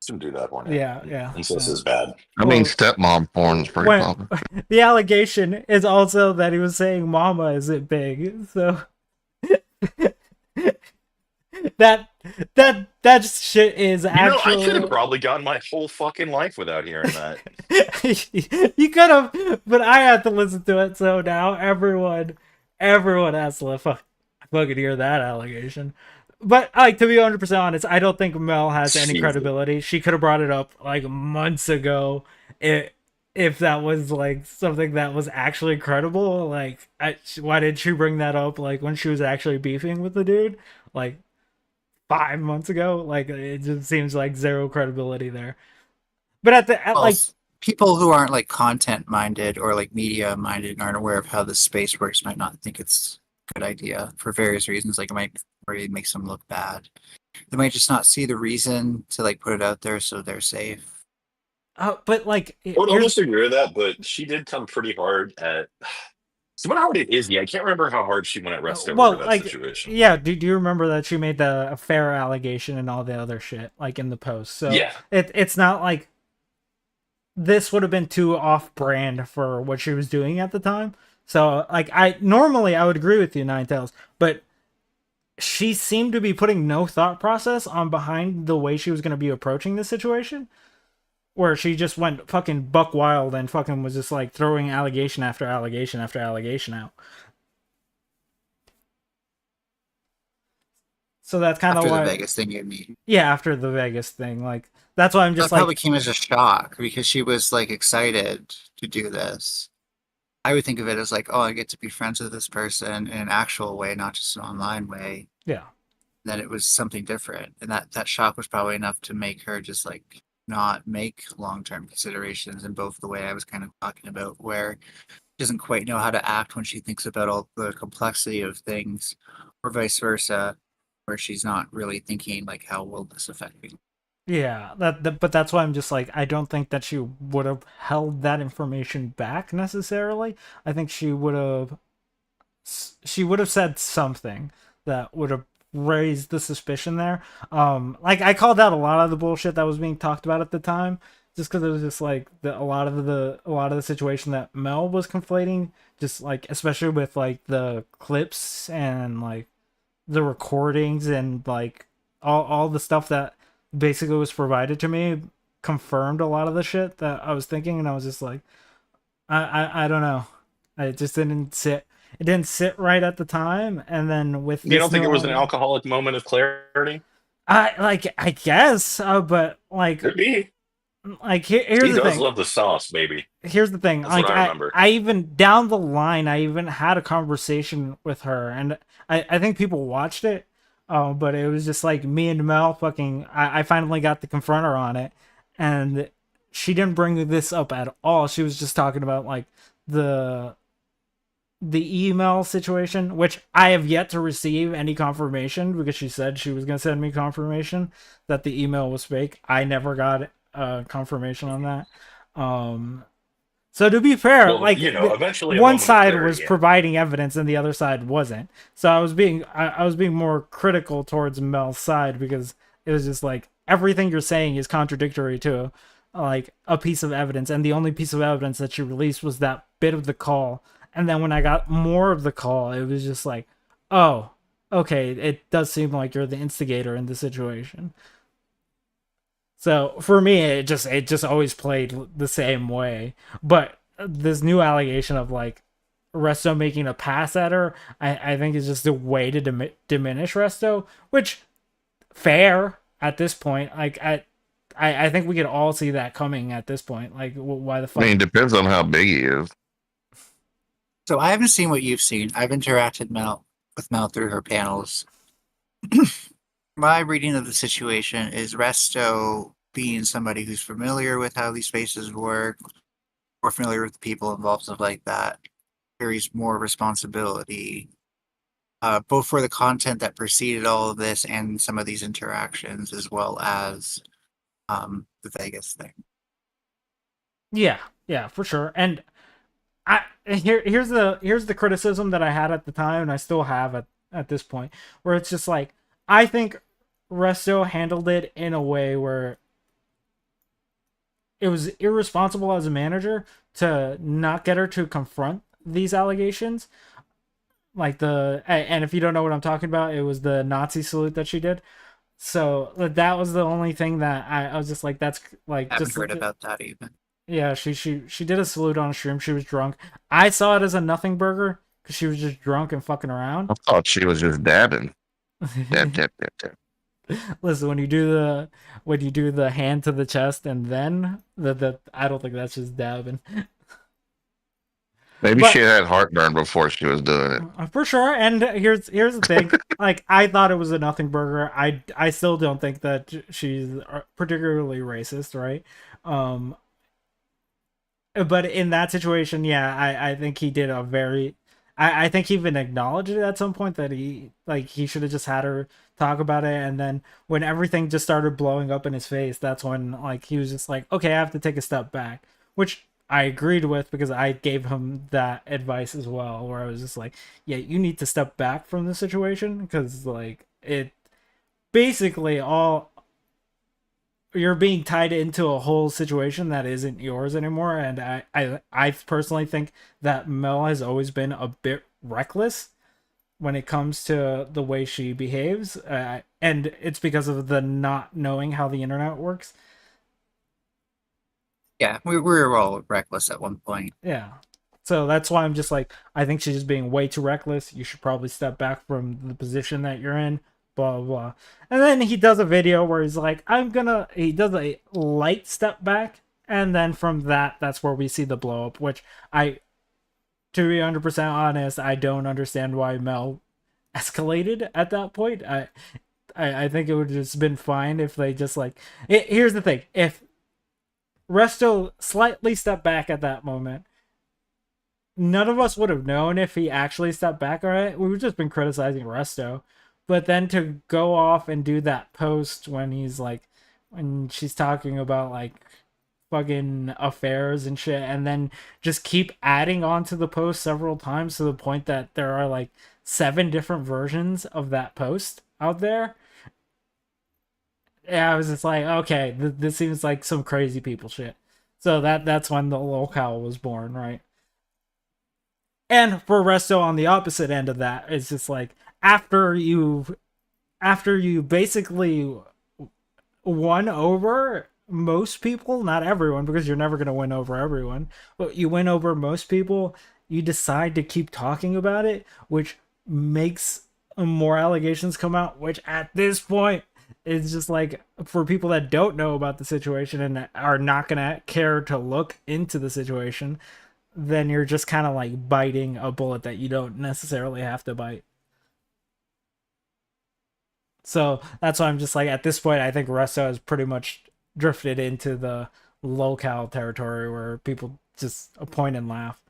Shouldn't do that, Hornet. Yeah. Incest So, is bad. I mean, well, stepmom porn is pretty when popular. the allegation is also that he was saying "Mama isn't big," so that shit is You know, I could actual. have probably gone my whole fucking life without hearing that. You could have, but I had to listen to it, so now everyone has to fucking hear that allegation. But like, to be 100% honest, I don't think Mel has any Jesus. credibility. She could have brought it up like months ago if that was like something that was actually credible. Like, why did she bring that up like when she was actually beefing with the dude like 5 months ago? Like, it just seems like zero credibility there. But Well, people who aren't like content minded or like media minded and aren't aware of how the space works might not think it's a good idea for various reasons. Like it might really make them look bad. They might just not see the reason to like put it out there so they're safe. but like, I would almost agree with that, but she did come pretty hard at. So what hard it is, yeah. I can't remember how hard she went at Resto over that like, situation. yeah. Do you remember that she made the affair allegation and all the other shit like in the post? So Yeah. it's not like this would have been too off brand for what she was doing at the time. So like, I would agree with you, Ninetales, but she seemed to be putting no thought process on behind the way she was going to be approaching this situation, where she just went fucking buck wild and fucking was just like throwing allegation after allegation after allegation out. So that's kind of After why the Vegas thing, you mean? Yeah, after the Vegas thing, like that's why I'm just That like, probably came as a shock because she was like excited to do this. I would think of it as like, oh, I get to be friends with this person in an actual way, not just an online way. yeah. Then it was something different, and that shock was probably enough to make her just like not make long-term considerations in both the way I was kind of talking about, where she doesn't quite know how to act when she thinks about all the complexity of things, or vice versa, where she's not really thinking like, how will this affect me? Yeah, but that's why I'm just like, I don't think that she would have held that information back necessarily. I think she would have said something that would have raised the suspicion there. Like, I called out a lot of the bullshit that was being talked about at the time, just because it was just like a lot of the situation that Mel was conflating, just like, especially with like the clips and like the recordings and like all the stuff that basically was provided to me confirmed a lot of the shit that I was thinking, and I was just like, I don't know. It just didn't sit. It didn't sit right at the time, and then with You don't this think it was an new- alcoholic moment of clarity? I guess, but like Could be. here's He the does thing. love the sauce, baby. Here's the thing. That's Like, what I remember. I even down the line, I even had a conversation with her, and I think people watched it. But it was just like me and Mel fucking. I finally got to confront her on it, and she didn't bring this up at all. She was just talking about like the email situation, which I have yet to receive any confirmation, because she said she was gonna send me confirmation that the email was fake. I never got confirmation on that. So to be fair, Well, like, you know, eventually a one moment of side clarity, was yeah. providing evidence and the other side wasn't. So I was being more critical towards Mel's side, because it was just like, everything you're saying is contradictory to like a piece of evidence, and the only piece of evidence that you released was that bit of the call. And then when I got more of the call, it was just like, oh, okay, it does seem like you're the instigator in the situation. So for me, it just always played the same way. But this new allegation of like Resto making a pass at her, I think is just a way to diminish Resto, which fair at this point. Like I think we could all see that coming at this point. Like why the I fuck? mean, it depends on how big he is. So I haven't seen what you've seen. I've interacted with Mel through her panels. My reading of the situation is Resto, being somebody who's familiar with how these spaces work, or familiar with the people involved, stuff like that, carries more responsibility, both for the content that preceded all of this and some of these interactions, as well as the Vegas thing. Yeah, for sure. And here's the criticism that I had at the time, and I still have at this point, where it's just like, I think Resto handled it in a way where it was irresponsible as a manager to not get her to confront these allegations. Like and if you don't know what I'm talking about, it was the Nazi salute that she did. So that was the only thing that I was just like, that's like, I haven't just heard about that even. yeah, she did a salute on a stream. She was drunk. I saw it as a nothing burger because she was just drunk and fucking around. I thought she was just dabbing. Dab, dab, dab, dab. Listen, when you do the hand to the chest and then the I don't think that's just dabbing. Maybe But- she had heartburn before she was doing it. For sure. And here's the thing. Like, I thought it was a nothing burger. I still don't think that she's particularly racist, right? But in that situation, yeah, I think he did a very I think he even acknowledged it at some point that he should have just had her talk about it. And then when everything just started blowing up in his face, that's when like he was just like, okay, I have to take a step back, which I agreed with because I gave him that advice as well, where I was just like, yeah, you need to step back from the situation because like it basically all you're being tied into a whole situation that isn't yours anymore. And I personally think that Mel has always been a bit reckless when it comes to the way she behaves, and it's because of the not knowing how the internet works. Yeah, we were all reckless at one point. Yeah. So that's why I'm just like, I think she's just being way too reckless. You should probably step back from the position that you're in, blah, blah, blah. And then he does a video where he's like, he does a light step back. And then from that's where we see the blow up, which to be 100% honest, I don't understand why Mel escalated at that point. I think it would have just been fine if they just like, here's the thing. If Resto slightly stepped back at that moment, none of us would have known if he actually stepped back. All right, we would just been criticizing Resto, but then to go off and do that post when she's talking about like fucking affairs and shit, and then just keep adding on to the post several times to the point that there are like 7 different versions of that post out there. Yeah, I was just like, okay, this seems like some crazy people shit. So that's when the locale was born, right? And for Resto on the opposite end of that, it's just like after you basically won over most people, not everyone, because you're never gonna win over everyone, but you win over most people, you decide to keep talking about it, which makes more allegations come out, which at this point is just like, for people that don't know about the situation and are not gonna care to look into the situation, then you're just kind of like biting a bullet that you don't necessarily have to bite. So that's why I'm just like, at this point, I think Resto has pretty much drifted into the locale territory where people just point and laugh.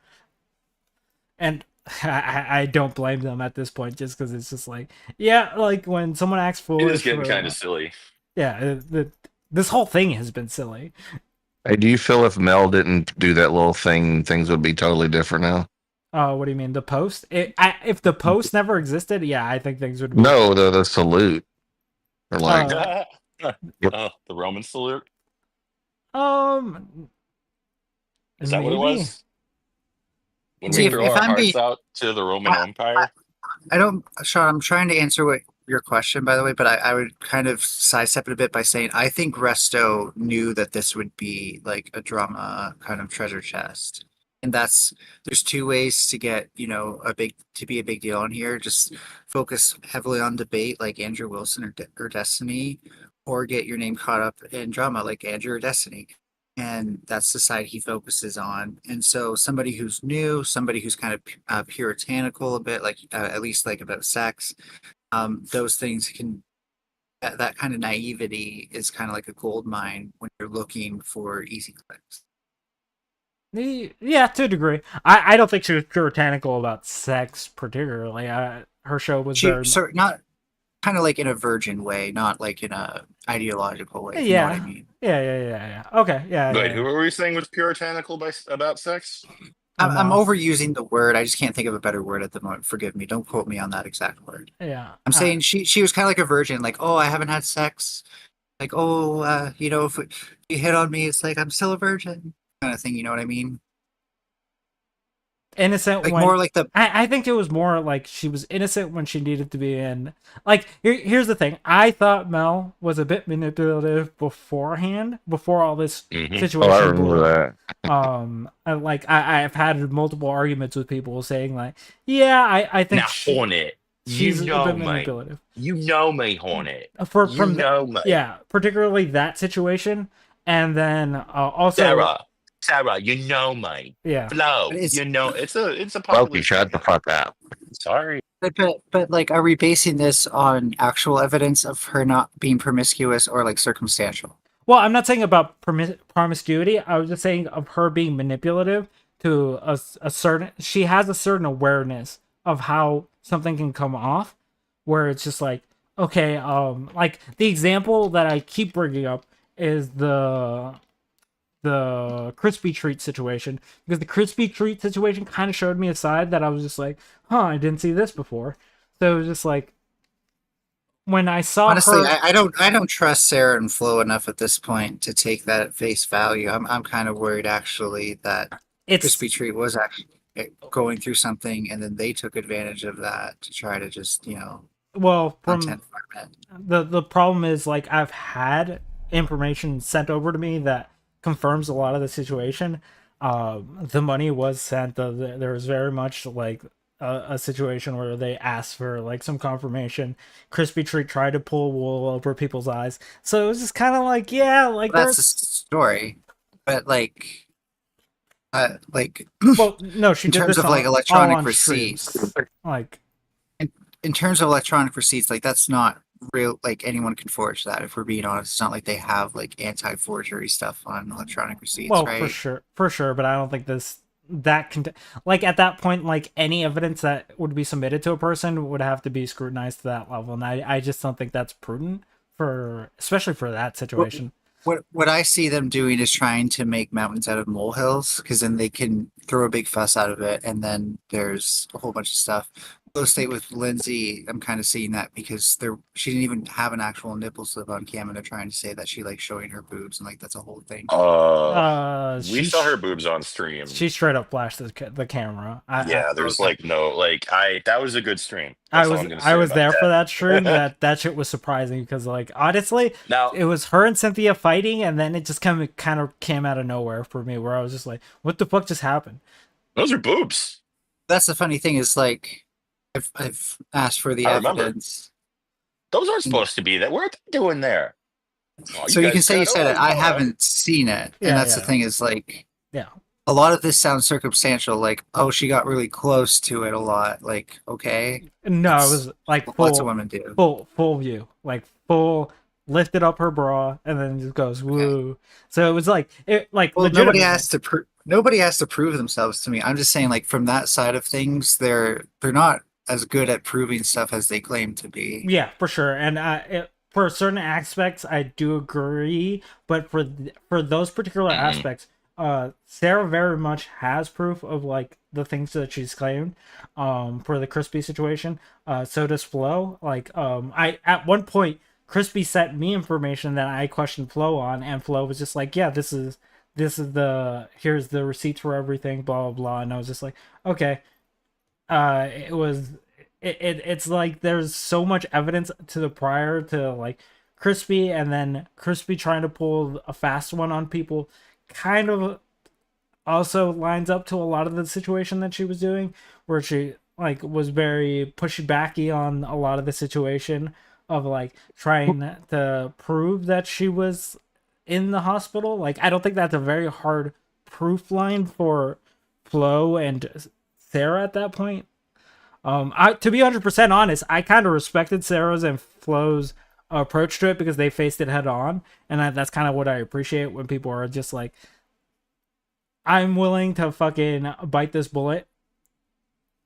And I don't blame them at this point, just because it's just like, yeah, like when someone acts foolish. It is getting kind of silly. Yeah, this whole thing has been silly. Hey, do you feel if Mel didn't do that little thing, things would be totally different now? What do you mean, the post? If the post never existed, yeah, I think things would be... No, the salute. Or like, The Roman salute. Um, Is that what it maybe. was? When we See, throw Maybe. if our I'm hearts being, out to the Roman I, I Empire. I don't, Sean, I'm trying to answer what your question, by the way, but I would kind of sidestep it a bit by saying I think Resto knew that this would be like a drama kind of treasure chest. And there's two ways to get, to be a big deal on here. Just focus heavily on debate like Andrew Wilson or Destiny, or get your name caught up in drama like Andrew or Destiny. And that's the side he focuses on. And so somebody who's new, somebody who's kind of puritanical a bit, like at least like about sex, those things can that kind of naivety is kind of like a gold mine when you're looking for easy clicks. Yeah, to a degree. I don't think she was puritanical about sex particularly. Her show was She very so not kind of like in a virgin way, not like in a ideological way, if you know what I yeah. mean. Yeah. Okay, Wait, who are we saying was puritanical about sex? I'm Mel. overusing the word. I just can't think of a better word at the moment. Forgive me. Don't quote me on that exact word. Yeah. I'm saying she was kind of like a virgin, like, oh, I haven't had sex. Like, oh, if you hit on me, it's like I'm still a virgin, kind of thing. You know what I mean? Innocent Like when more like the I think it was more like she was innocent when she needed to be in. Like here's the thing. I thought Mel was a bit manipulative beforehand, before all this Mm-hmm. Oh, I situation blew up. remember that. I've had multiple arguments with people saying like, yeah, I think Now, Hornet, you she's a know bit me. manipulative. You know me, Hornet. For You from the know me. yeah, particularly that situation, and then also Sarah, you know me. yeah. Flo, but it's you know it's a Loki, popular shut the statement. fuck up. Sorry. but like, are we basing this on actual evidence of her not being promiscuous or like circumstantial? Well, I'm not saying about promiscuity. I was just saying of her being manipulative to a certain. She has a certain awareness of how something can come off, where it's just like, okay, like the example that I keep bringing up is the crispy treat situation, because the crispy treat situation kind of showed me a side that I was just like, huh, I didn't see this before. So it was just like when I saw Honestly, her. I don't trust Sarah and Flo enough at this point to take that at face value. I'm kind of worried actually that It's Crispy Treat was actually going through something, and then they took advantage of that to try to just well from content farm it. the problem is like I've had information sent over to me that confirms a lot of the situation. The money was sent. There was very much like a situation where they asked for like some confirmation. Crispy Treat tried to pull wool over people's eyes, so it was just kind of like, yeah, like Well, that's the there's. story, but like Well, no, she in did terms this of like all electronic on streams. receipts, Like, in terms of electronic receipts, like that's not real. Like anyone can forge that. If we're being honest, it's not like they have like anti-forgery stuff on electronic receipts, well, for right? sure, for sure, but I don't think that can like at that point, like any evidence that would be submitted to a person would have to be scrutinized to that level, and I just don't think that's prudent for, especially for that What situation. what I see them doing is trying to make mountains out of molehills, because then they can throw a big fuss out of it, and then there's a whole bunch of stuff. Flow State with Lindsay, I'm kind of seeing that because she didn't even have an actual nipple slip on cam, and they're trying to say that she likes showing her boobs, and like that's a whole thing. We saw her boobs on stream. She straight up flashed the camera. Yeah, there's Okay. like no like that was a good stream. That's all I'm gonna say I was about there for that stream. that. That shit was surprising because like honestly, Now, it was her and Cynthia fighting, and then it just kind of came out of nowhere for me, where I was just like, what the fuck just happened? those are boobs. That's the funny thing is like I've asked for the I remember. evidence. Those aren't supposed to be that. What are they doing there? Oh, So you can guys say you got said it. over I it. haven't seen it, Yeah, and that's yeah. the thing is like Yeah. a lot of this sounds circumstantial. Like, oh, she got really close to it a lot. Like, okay, No, it That's was like what lots of full women do. full view, like full lifted up her bra and then just goes woo. So it was like it like Well, legitimately. nobody has to prove themselves to me. I'm just saying, like from that side of things, they're not as good at proving stuff as they claim to be. Yeah, for sure. And for certain aspects, I do agree. But for those particular Mhm. aspects, Sarah very much has proof of like the things that she's claimed. For the crispy situation, so does Flo. Like, I at one point Crispy sent me information that I questioned Flo on, and Flo was just like, yeah, this is the here's the receipts for everything, blah blah blah. And I was just like, okay. It was it's like there's so much evidence to the prior to like Crispy, and then Crispy trying to pull a fast one on people kind of also lines up to a lot of the situation that she was doing, where she like was very pushy backy on a lot of the situation of like trying to prove that she was in the hospital. Like I don't think that's a very hard proof line for Flo and Sarah at that point. I to be 100% honest, I kind of respected Sarah's and Flo's approach to it because they faced it head on, and that's kind of what I appreciate when people are just like, I'm willing to fucking bite this bullet,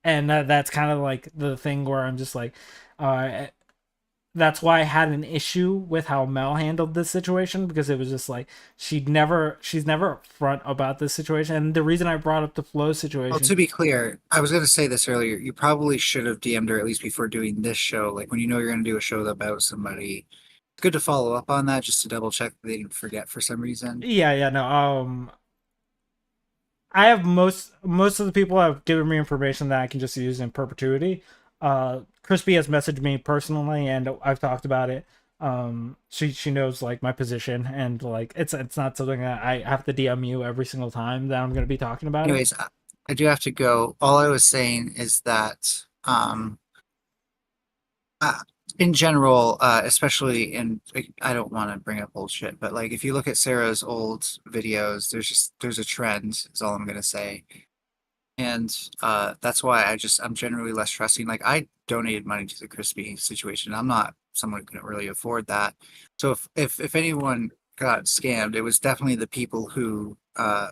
and that's kind of like the thing where I'm just like, uh, that's why I had an issue with how Mel handled this situation, because it was just like she's never upfront about this situation. And the reason I brought up the Flo situation, Well, to be clear, I was going to say this earlier. You probably should have DM'd her at least before doing this show. Like when you know you're going to do a show about somebody, it's good to follow up on that just to double check that they didn't forget for some reason. yeah, no, I have most of the people have given me information that I can just use in perpetuity. Crispy has messaged me personally, and I've talked about it. She knows like my position, and like it's not something that I have to DM you every single time that I'm going to be talking about it. Anyways, I do have to go. All I was saying is that in general, especially in I don't want to bring up old shit, but like if you look at Sarah's old videos, there's a trend, is all I'm gonna say. And that's why I'm generally less trusting. Like I donated money to the Crispy situation. I'm not someone who couldn't really afford that. So if anyone got scammed, it was definitely the people who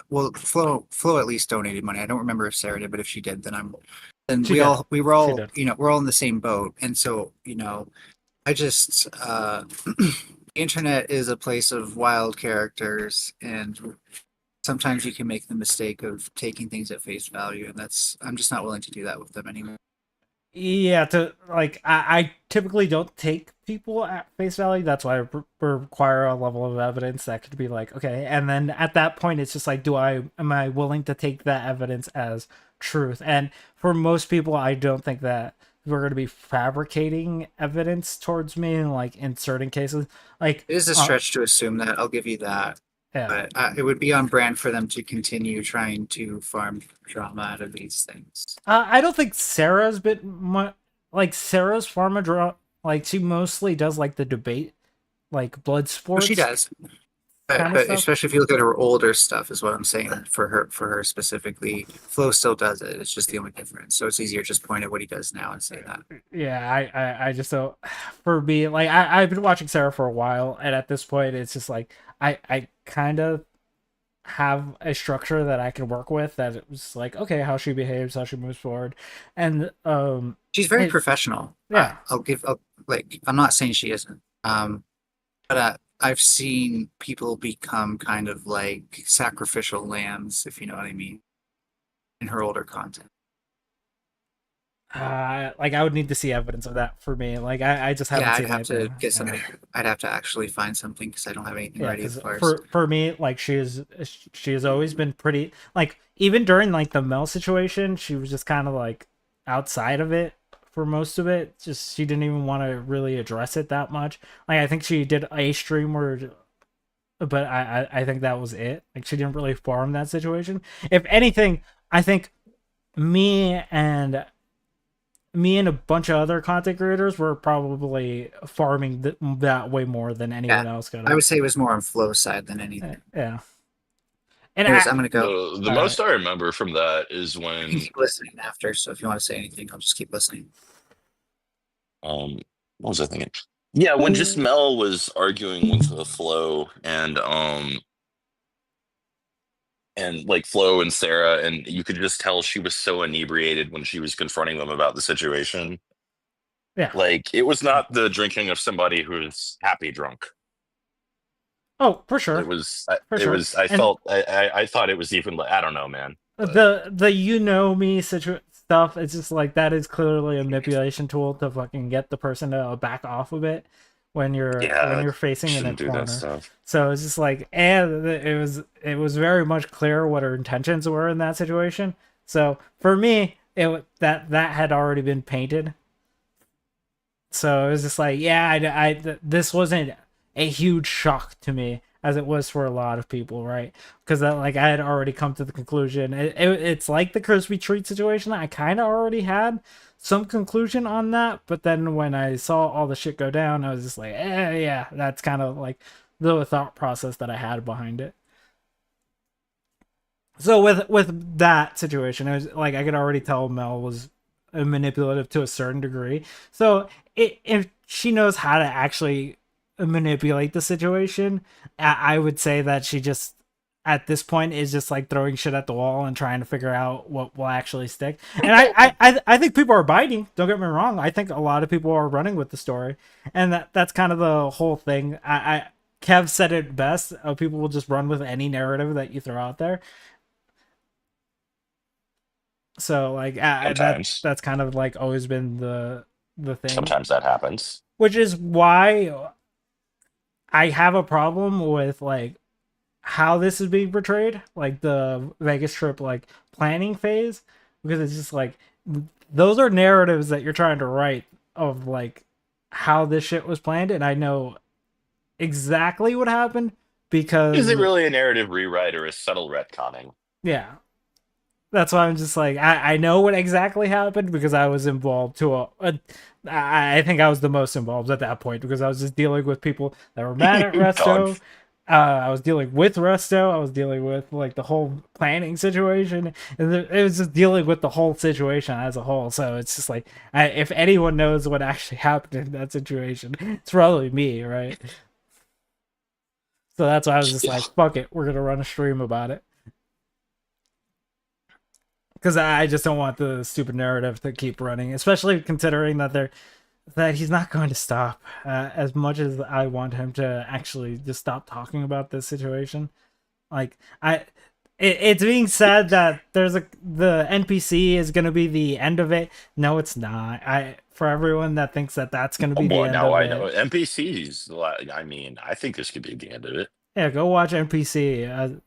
well Flo at least donated money. I don't remember if Sarah did, but if she did, then She we did. were all did. we're all in the same boat. And so, I just the internet is a place of wild characters, and sometimes you can make the mistake of taking things at face value, and I'm just not willing to do that with them anymore. Yeah, to like I typically don't take people at face value. That's why I require a level of evidence that could be like, okay, and then at that point it's just like, am I willing to take that evidence as truth? And for most people, I don't think that we're going to be fabricating evidence towards me and like in certain cases. Like It is a stretch to assume that, I'll give you that. yeah. But it would be on brand for them to continue trying to farm drama out of these things. I don't think Sarah's been like Sarah's pharma draw. Like she mostly does like the debate, like blood Well, sports. she does. Kind of But stuff. especially if you look at her older stuff, is what I'm saying for her specifically. Flo still does it. It's just the only difference. So it's easier to just point at what he does now and say that. Yeah, I just don't. For me, like I've been watching Sarah for a while, and at this point, it's just like I kind of have a structure that I can work with. That it was like, okay, how she behaves, how she moves forward, and She's very it- professional. yeah. I'm not saying she isn't. But I've seen people become kind of like sacrificial lambs, if you know what I mean, in her older content. Like I would need to see evidence of that for me. Like I just haven't Yeah, seen I'd have to anything. get something. I'd have to actually find something because I don't have anything Yeah, ready as 'cause far as. for me, like she has always been pretty, like even during like the Mel situation, she was just kind of like outside of it for most of it. Just she didn't even want to really address it that much. Like I think she did a stream where, but I think that was it. Like she didn't really farm that situation. If anything, I think me and a bunch of other content creators were probably farming that way more than anyone else got. I would say it was more on Flo's side than anything. Yeah. And Anyways, I'm gonna go. The most I remember from that is You when can keep listening after. So if you want to say anything, I'll just keep listening. what was I thinking? Yeah, when just Mel was arguing with the Flo and like Flo and Sarah, and you could just tell she was so inebriated when she was confronting them about the situation. Yeah. Like it was not the drinking of somebody who's happy drunk. oh, for sure. It was. For It sure. was. I And- felt. I thought it was even. I don't know, man. The me stuff, it's just like that is clearly a manipulation tool to fucking get the person to back off of it, when Yeah, you're facing in a shouldn't do that corner. stuff. So it's just like, and it was very much clear what her intentions were in that situation. So for me, that had already been painted. So it was just like, yeah, this wasn't a huge shock to me as it was for a lot of people, right? Because like I had already come to the conclusion. It's like the crispy treat situation. I kind of already had some conclusion on that, but then when I saw all the shit go down, I was just like, yeah, that's kind of like the thought process that I had behind it. So with that situation, it was like I could already tell Mel was manipulative to a certain degree. So if she knows how to actually manipulate the situation, I would say that she just at this point is just like throwing shit at the wall and trying to figure out what will actually stick. And I think people are biting. Don't get me wrong. I think a lot of people are running with the story, and that's kind of the whole thing. Kev said it best. People will just run with any narrative that you throw out there. So like Sometimes, that's kind of like always been the thing, sometimes that happens. which is why I have a problem with like how this is being portrayed, like the Vegas trip like planning phase, because it's just like those are narratives that you're trying to write of like how this shit was planned, and I know exactly what happened because Is it really a narrative rewrite or a subtle retconning? yeah. That's why I'm just like I know what exactly happened because I was involved I think I was the most involved at that point because I was just dealing with people that were mad at Dog. Resto. I was dealing with Resto. I was dealing with like the whole planning situation, and it was just dealing with the whole situation as a whole. So it's just like if anyone knows what actually happened in that situation, it's probably me, right? So that's why I was just like, fuck it, we're gonna run a stream about it. Because I just don't want the stupid narrative to keep running, especially considering that he's not going to stop. As much as I want him to actually just stop talking about this situation, like it's being said that the NPC is going to be the end of it. No, it's not. For everyone that thinks that that's going to Oh be the boy, end now of I it. know NPCs. I mean, I think this could be the end of it. Yeah, go watch NPC.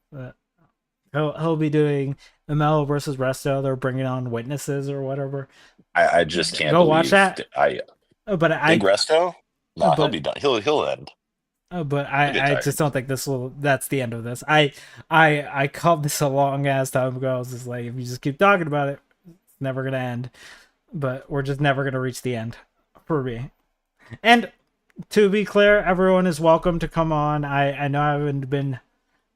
He'll be doing ML versus Resto. They're bringing on witnesses or whatever. I just can't Go watch believe that. I But think Resto. No, he'll but be done. He'll end. but He'll get I tired. just don't think that's the end of this. I called this a long ass time ago. I was just like, if you just keep talking about it, it's never gonna end. But we're just never gonna reach the end for me. And to be clear, everyone is welcome to come on. I know I haven't been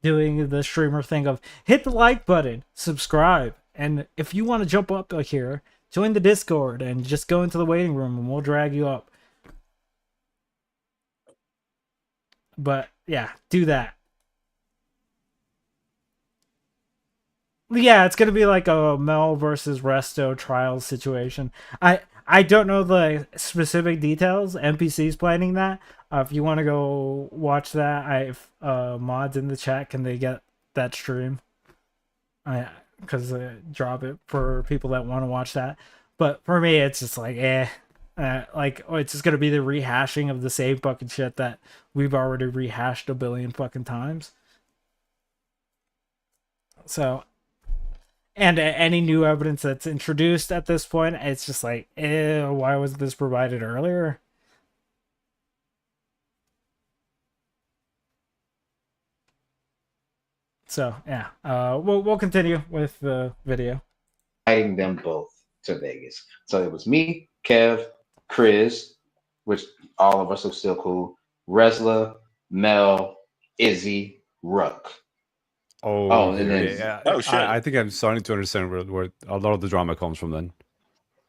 doing the streamer thing of hit the like button, subscribe, and if you want to jump up here, join the Discord and just go into the waiting room and we'll drag you up. But yeah, do that. Yeah, it's gonna be like a Mel versus Resto trial situation. I don't know the specific details. NPC's planning that. If you want to go watch that, I've mods in the chat. Can they get that stream? Because drop it for people that want to watch that. But for me, it's just like it's just gonna be the rehashing of the same fucking shit that we've already rehashed a billion fucking times. So. And any new evidence that's introduced at this point, it's just like, why was this provided earlier? So yeah, we'll continue with the video. Inviting them both to Vegas. So it was me, Kev, Chris, which all of us are still cool, Resla, Mel, Izzy, Ruck. Oh, and then yeah. Oh, shit. I think I'm starting to understand where a lot of the drama comes from then.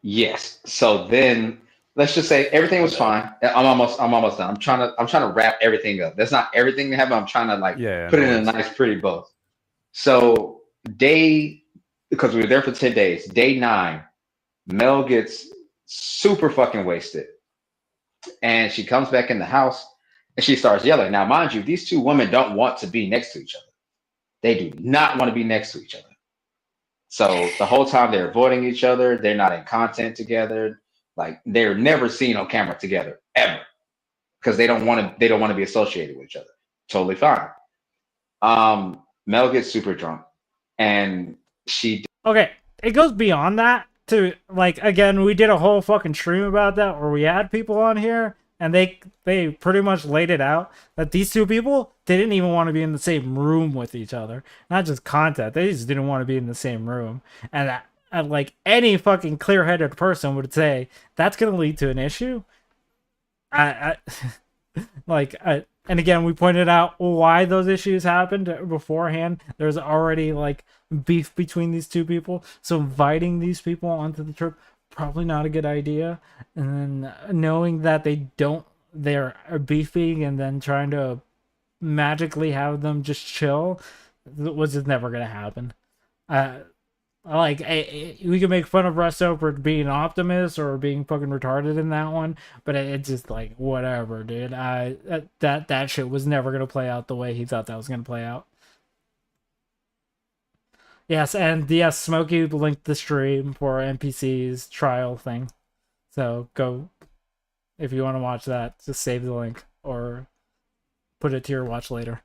yes. So then let's just say everything was fine. I'm almost done. I'm trying to wrap everything up. That's not everything that happened. I'm trying to like Yeah, put no it in a worries. nice, pretty bow. So because we were there for 10 days, day 9, Mel gets super fucking wasted. And she comes back in the house and she starts yelling. Now, mind you, these two women don't want to be next to each other. They do not want to be next to each other. So the whole time they're avoiding each other. They're not in content together. Like they're never seen on camera together ever. because they don't want to be associated with each other. Totally fine. Mel gets super drunk, and she Okay, it goes beyond that to like again, we did a whole fucking stream about that where we had people on here and they pretty much laid it out that these two people didn't even want to be in the same room with each other. Not just content, they just didn't want to be in the same room. And like any fucking clear-headed person would say that's going to lead to an issue. And again, we pointed out why those issues happened beforehand. There's already like beef between these two people, so inviting these people onto the trip probably not a good idea. And then knowing that they're beefing, and then trying to magically have them just chill was just never gonna happen. We can make fun of Resto for being an optimist or being fucking retarded in that one, but it's just like whatever, dude. That shit was never gonna play out the way he thought that was gonna play out. Yes, and yes, Smokey linked the stream for NPC's trial thing, so go if you want to watch that. Just save the link or put it to your watch later.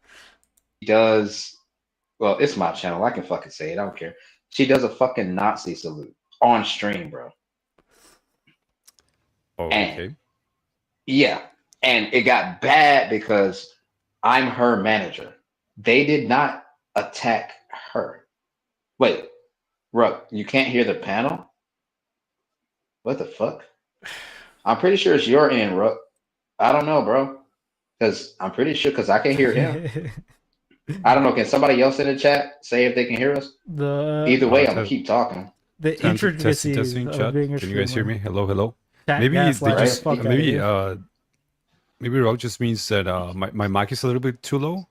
does. Well, it's my channel. I can fucking say it. I don't care. She does a fucking Nazi salute on stream, bro. Oh, And- okay. Yeah. And it got bad because I'm her manager. They did not attack her. Wait, Rook, you can't hear the panel? What the fuck? I'm pretty sure it's your end, Rook. I don't know, bro. Because I'm pretty sure, because I can hear him. I don't know. Can somebody else in the chat say if they can hear us? Either way, I'm going to keep talking. The intricacies of chat. being a Can you guys hear streamer. me? Hello, hello. Chat Maybe they gaslight the just fuck out of you. maybe Rogue just means that my mic is a little bit too low.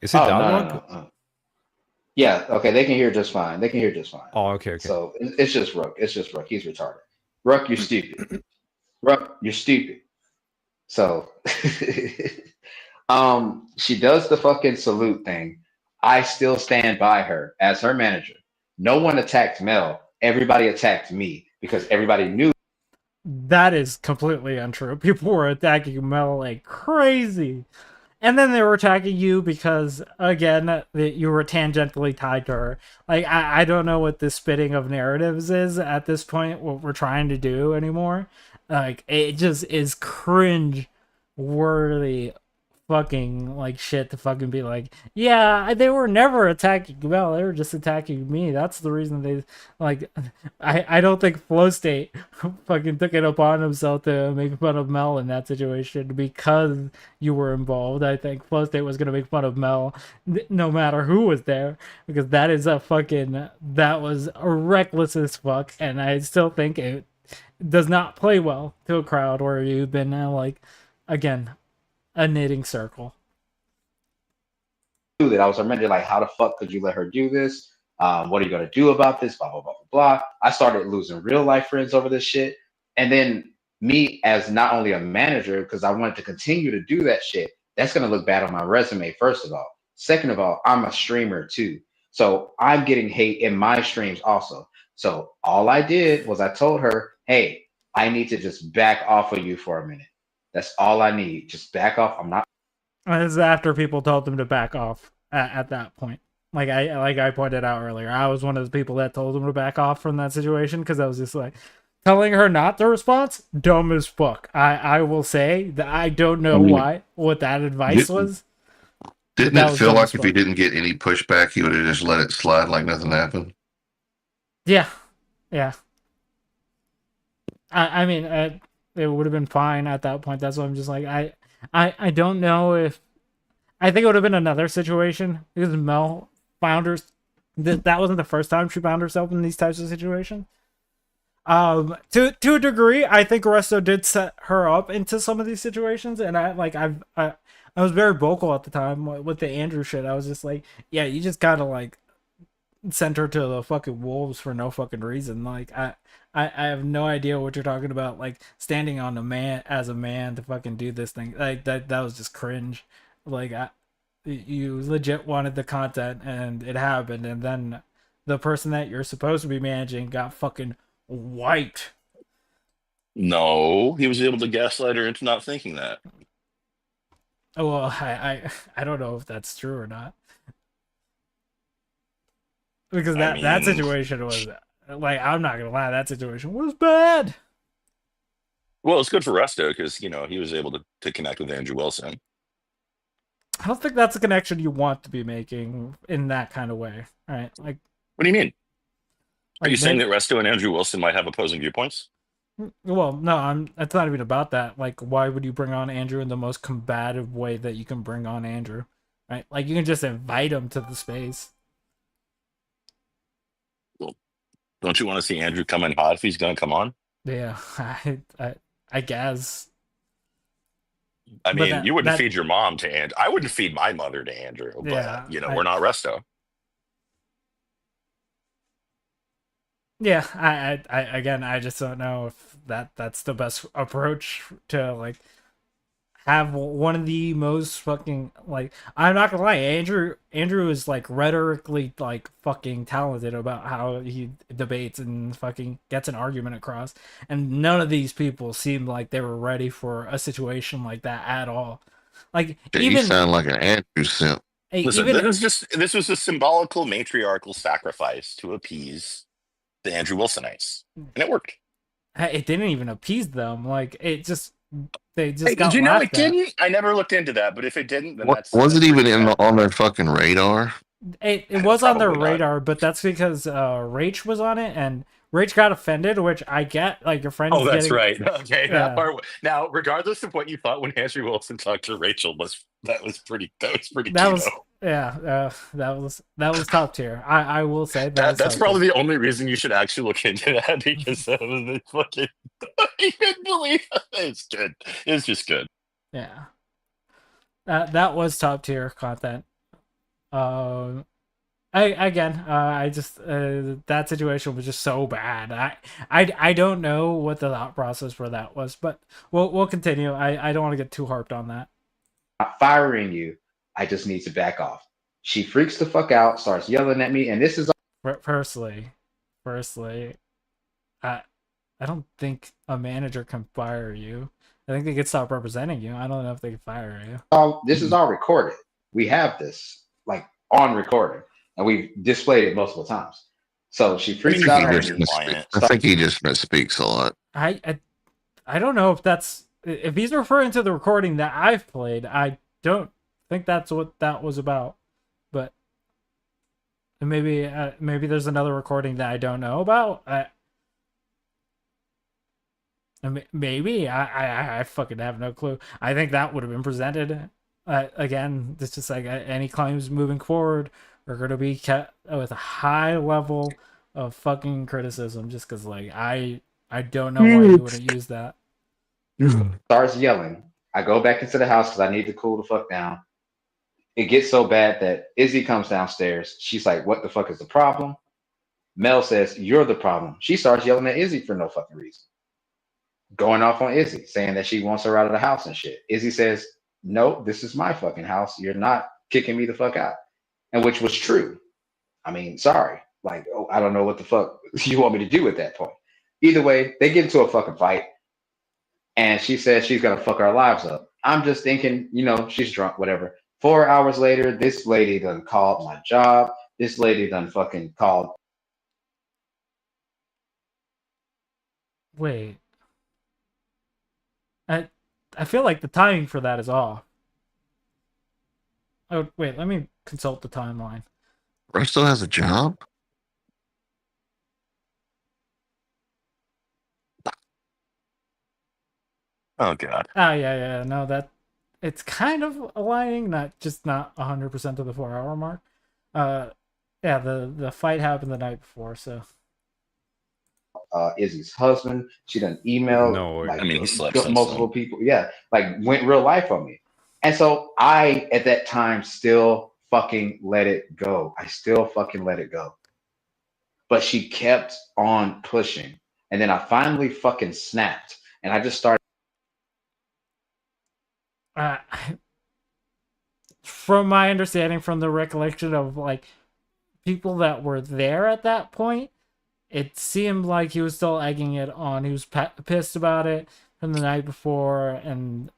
Is it Oh, that, no, Rogue? no. Yeah, okay. They can hear just fine. They can hear just fine. Oh, okay, okay. So it's just Rook. It's just Rook. He's retarded. Rook, you're stupid. Rook, you're stupid. So she does the fucking salute thing. I still stand by her as her manager. No one attacked Mel. Everybody attacked me because everybody knew. That is completely untrue. People were attacking Mel like crazy. And then they were attacking you because, again, that you were tangentially tied to her. Like, I don't know what this spitting of narratives is at this point, what we're trying to do anymore. Like, it just is cringe worthy fucking, like, shit to fucking be like, yeah, they were never attacking Mel, they were just attacking me. That's the reason they, like, I don't think Flow State fucking took it upon himself to make fun of Mel in that situation because you were involved. I think Flow State was gonna make fun of Mel no matter who was there, because that was reckless as fuck, and I still think it does not play well to a crowd where you've been like, again, a knitting circle. That I was her manager. Like, how the fuck could you let her do this? What are you gonna do about this? Blah blah blah blah blah. I started losing real life friends over this shit, and then me as not only a manager because I wanted to continue to do that shit. That's gonna look bad on my resume. First of all, second of all, I'm a streamer too, so I'm getting hate in my streams also. So all I did was I told her, hey, I need to just back off of you for a minute. That's all I need. Just back off. I'm not. This is after people told them to back off at that point. Like I pointed out earlier, I was one of the people that told them to back off from that situation because I was just like telling her not the response. Dumb as fuck. I will say that I don't know what that advice was. Didn't that it was feel dumb like as if he fuck. didn't get any pushback, he would have just let it slide like nothing happened? Yeah. I mean, it would have been fine at that point. That's why I'm just like, I don't know if, I think it would have been another situation because Mel found her, that wasn't the first time she found herself in these types of situations. To a degree, I think Resto did set her up into some of these situations, and I was very vocal at the time with the Andrew shit. I was just like, yeah, you just gotta like send her to the fucking wolves for no fucking reason. Like I have no idea what you're talking about. Like standing on a man as a man to fucking do this thing. Like that was just cringe. Like you legit wanted the content and it happened, and then the person that you're supposed to be managing got fucking wiped. No, he was able to gaslight her into not thinking that. Oh, well, I don't know if that's true or not, because I that mean, situation was like, I'm not gonna lie, that situation was bad. well, it's good for Resto because he was able to connect with Andrew Wilson. I don't think that's a connection you want to be making in that kind of way, right? What do you mean? Are you saying Maybe. that Resto and Andrew Wilson might have opposing viewpoints? Well, no, it's not even about that. Like, why would you bring on Andrew in the most combative way that you can bring on Andrew, right? Like, you can just invite him to the space. Well, don't you want to see Andrew come in hot if he's going to come on? Yeah, I guess. I But mean, you wouldn't that feed your mom to Andrew. I wouldn't feed my mother to Andrew, but yeah, we're not Resto. yeah, again, I just don't know if that's the best approach to like have one of the most fucking like, I'm not gonna lie, Andrew is like rhetorically like fucking talented about how he debates and fucking gets an argument across, and none of these people seemed like they were ready for a situation like that at all. Like, Shit, you even sound like an Andrew simp. Listen, even this was a symbolical matriarchal sacrifice to appease the Andrew Wilsonites, and it worked. it didn't even appease them. Like, it just, they Hey, just did got you know it laughed at. didn't? I never looked into that, but if it didn't, then What that's was it pretty even sad. on their fucking radar? It was on their Probably not. radar, but that's because Rach was on it, and Rach got offended, which I get. Like, your Oh, friend's that's getting, right. Okay, that yeah, part. Now, regardless of what you thought when Andrew Wilson talked to Rachel, that was pretty that key was, though. yeah, that was top tier. I will say that was That's top tier. probably the only reason you should actually look into that because of the fucking. I couldn't believe it. It's good. It's just good. Yeah, that was top tier content. Um, I just that situation was just so bad. I don't know what the thought process for that was, but we'll continue. I don't want to get too harped on that. Not firing you. I just need to back off. She freaks the fuck out, starts yelling at me, and this is Firstly, I I don't think a manager can fire you. I think they could stop representing you. I don't know if they can fire you. all recorded. We have this like on recording, and we've displayed it multiple times. So she I mean, freaks you out can't on be Just me. compliant. I think he just misspeaks a lot. I don't know if that's, if he's referring to the recording that I've played. I don't think that's what that was about. But maybe there's another recording that I don't know about. Maybe I fucking have no clue. I think that would have been presented. Again, it's just like any claims moving forward are going to be kept with a high level of fucking criticism. Just because, like, I don't know why you wouldn't use that. Starts yelling. I go back into the house because I need to cool the fuck down. It gets so bad that Izzy comes downstairs. She's like, "What the fuck is the problem?" Mel says, "You're the problem." She starts yelling at Izzy for no fucking reason, going off on Izzy, saying that she wants her out of the house and shit. Izzy says, "No, this is my fucking house. You're not kicking me the fuck out," and which was true. I mean, sorry. Like, oh, I don't know what the fuck you want me to do at that point. Either way, they get into a fucking fight, and she says she's gonna fuck our lives up. I'm just thinking, she's drunk, whatever. 4 hours later, this lady done called my job. This lady done fucking called. Wait, I I feel like the timing for that is off. Oh wait, let me consult the timeline. Resto has a job. Oh God. Ah, yeah, no, that it's kind of aligning, not 100% to the 4 hour mark. Uh, yeah, the fight happened the night before, so Izzy's husband. She done emailed No I like mean, he slept since multiple then. people. Yeah, like went real life on me. And so I, at that time, still fucking let it go. I still fucking let it go. But she kept on pushing. And then I finally fucking snapped. And I just started. uh, from my understanding, from the recollection of like people that were there at that point, it seemed like he was still egging it on. He was pissed about it from the night before, and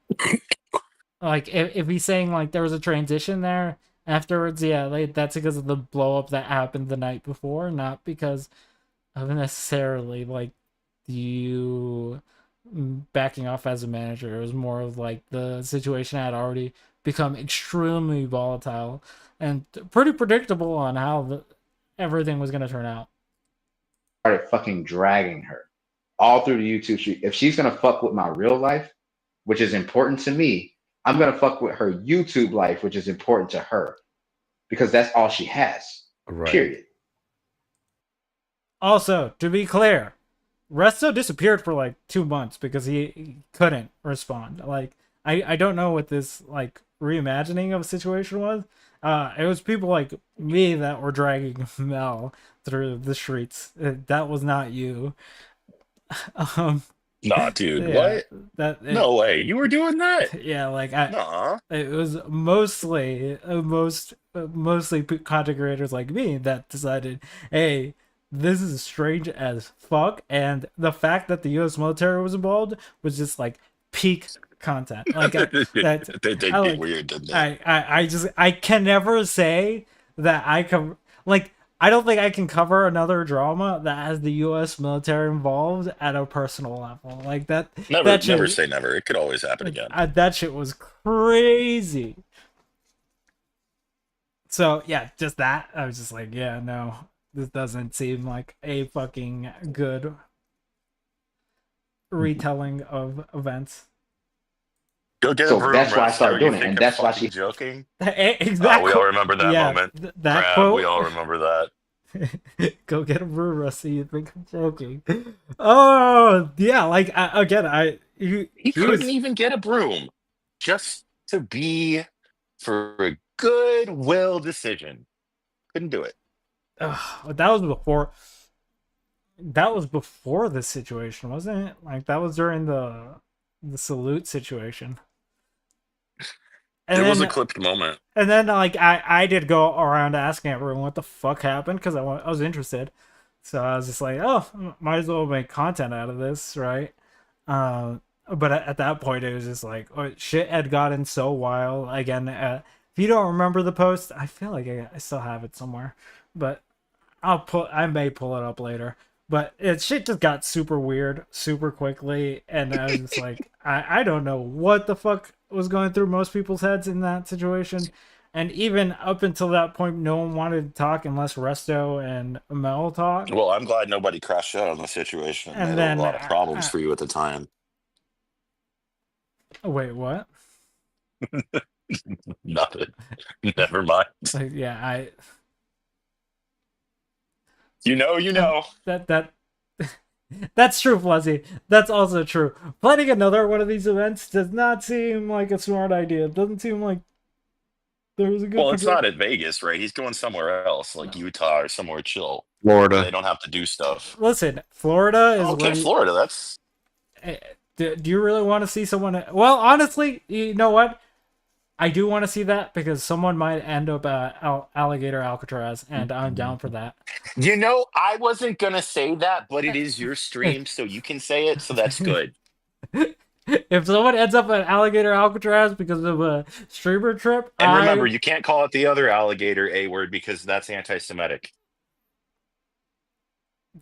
Like if he's saying like there was a transition there afterwards, yeah, like that's because of the blow up that happened the night before, not because of necessarily like you backing off as a manager. It was more of like the situation had already become extremely volatile and pretty predictable on how everything was going to turn out. Started fucking dragging her all through the YouTube shoot. If she's gonna fuck with my real life, which is important to me, I'm gonna fuck with her YouTube life, which is important to her, because that's all she has. Right. Period. Also, to be clear, Resto disappeared for like 2 months because he couldn't respond. Like, I don't know what this like reimagining of a situation was. It was people like me that were dragging Mel through the streets. That was not you. Nah, dude, Yeah, what? No way. You were doing that? Yeah, like Nah. it was mostly mostly content creators like me that decided, hey, this is strange as fuck, and the fact that the U.S. military was involved was just like peak content. Like that They did I, get like, weird, didn't they? I can never say that I can like. I don't think I can cover another drama that has the U.S. military involved at a personal level. Like that. Never, Shit, never say never. It could always happen again. that shit was crazy. So yeah, just that. I was just like, yeah, no, this doesn't seem like a fucking good retelling of events. Go get So a broom, that's why I Resto. started You doing it, think and I'm that's why fucking she. joking? Exactly. We all remember that moment. That Crap, quote. we all remember that. Go get a brew, Rusty. You think I'm joking? Oh yeah, like He he couldn't was. even get a broom just to be for a goodwill decision. Couldn't do it. That was before. That was before this situation, wasn't it? Like that was during the salute situation. And It was a then clipped moment. and then like I did go around asking everyone what the fuck happened because I was interested. So I was just like, oh, might as well make content out of this, right? But at that point, it was just like, oh, shit had gotten so wild. Again, if you don't remember the post, I feel like I still have it somewhere, but I may pull it up later. But shit just got super weird super quickly, and I was just like, I don't know what the fuck was going through most people's heads in that situation. And even up until that point, no one wanted to talk unless Resto and Mel talked. Well, I'm glad nobody crashed out on the situation. It And made then a lot of problems for you at the time. wait, what? Nothing. Never mind. Like, yeah, You know. that that's true, Fuzzy. That's also true. Planning another one of these events does not seem like a smart idea. It doesn't seem like there was a good. Well, it's not at Vegas, right? He's going somewhere else, like Utah or somewhere chill. Where they Florida. don't have to do stuff. Listen, Florida is Okay, Florida. That's Do you really want to see someone? Well, honestly, you know what? I do want to see that because someone might end up at Alligator Alcatraz, and I'm down for that. I wasn't gonna say that, but it is your stream, so you can say it, so that's good. If someone ends up at Alligator Alcatraz because of a streamer trip, And remember, you can't call it the other alligator A word because that's anti-Semitic.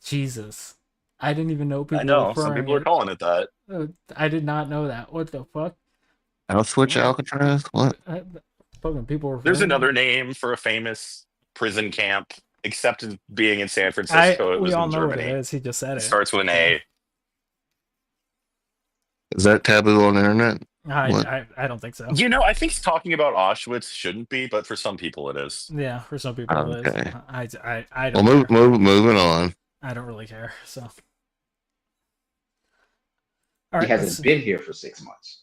Jesus, I didn't even know people. I know were some people are it. calling it that. I did not know that. What the fuck? Auschwitz Alcatraz? What? Fucking people were. There's another name for a famous prison camp, except being in San Francisco. It was we all in know Germany. what it is. He just said It it. starts with an A. Is that taboo on the internet? I don't think so. I think talking about Auschwitz shouldn't be, but for some people it is. Yeah, for some people it is. Okay. I Well, don't. moving on. I don't really care. So. He hasn't been here for 6 months.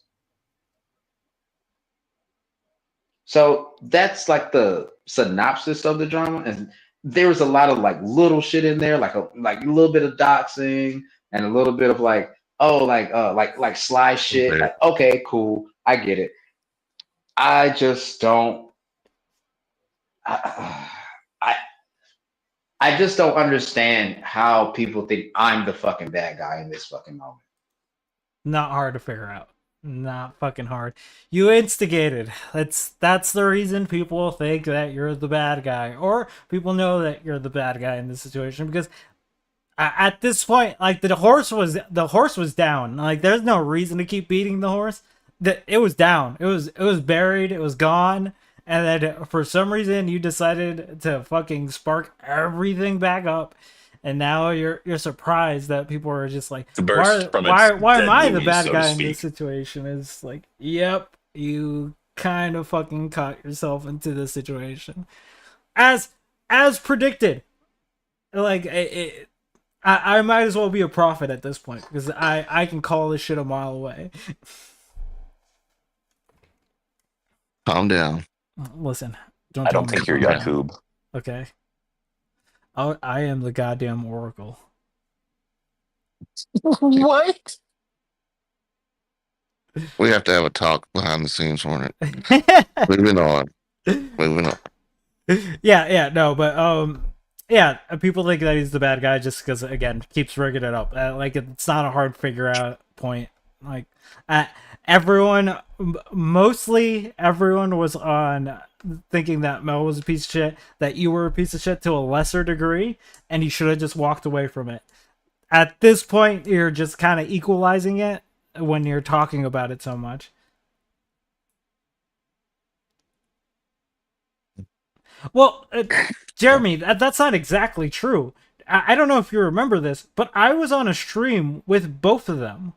So that's like the synopsis of the drama, and there was a lot of like little shit in there, like a little bit of doxing and a little bit of like sly shit. Okay. Like, okay, cool, I get it. I just don't. I just don't understand how people think I'm the fucking bad guy in this fucking moment. Not hard to figure out. Not fucking hard. You instigated. That's the reason people think that you're the bad guy, or people know that you're the bad guy in this situation because at this point, like the horse was down. Like there's no reason to keep beating the horse. It was down. It was buried. It was gone. And then for some reason you decided to fucking spark everything back up. And now you're surprised that people are just like, To burst from its why am dead I the knees, bad so to guy in this speak. situation? It's like, yep, you kind of fucking caught yourself into this situation, as predicted. Like I might as well be a prophet at this point because I can call this shit a mile away. Calm down. Listen, don't I tell don't me to think you're calm down. Yakub. Okay. I am the goddamn oracle. What? We have to have a talk behind the scenes on it. Moving on. Moving on. Yeah, no, but yeah, people think that he's the bad guy just because again keeps rigging it up. Like it's not a hard figure out point. Like mostly everyone was on thinking that Mel was a piece of shit, that you were a piece of shit to a lesser degree, and you should have just walked away from it. At this point, you're just kind of equalizing it when you're talking about it so much. Well, Jeremy, that's not exactly true. I don't know if you remember this, but I was on a stream with both of them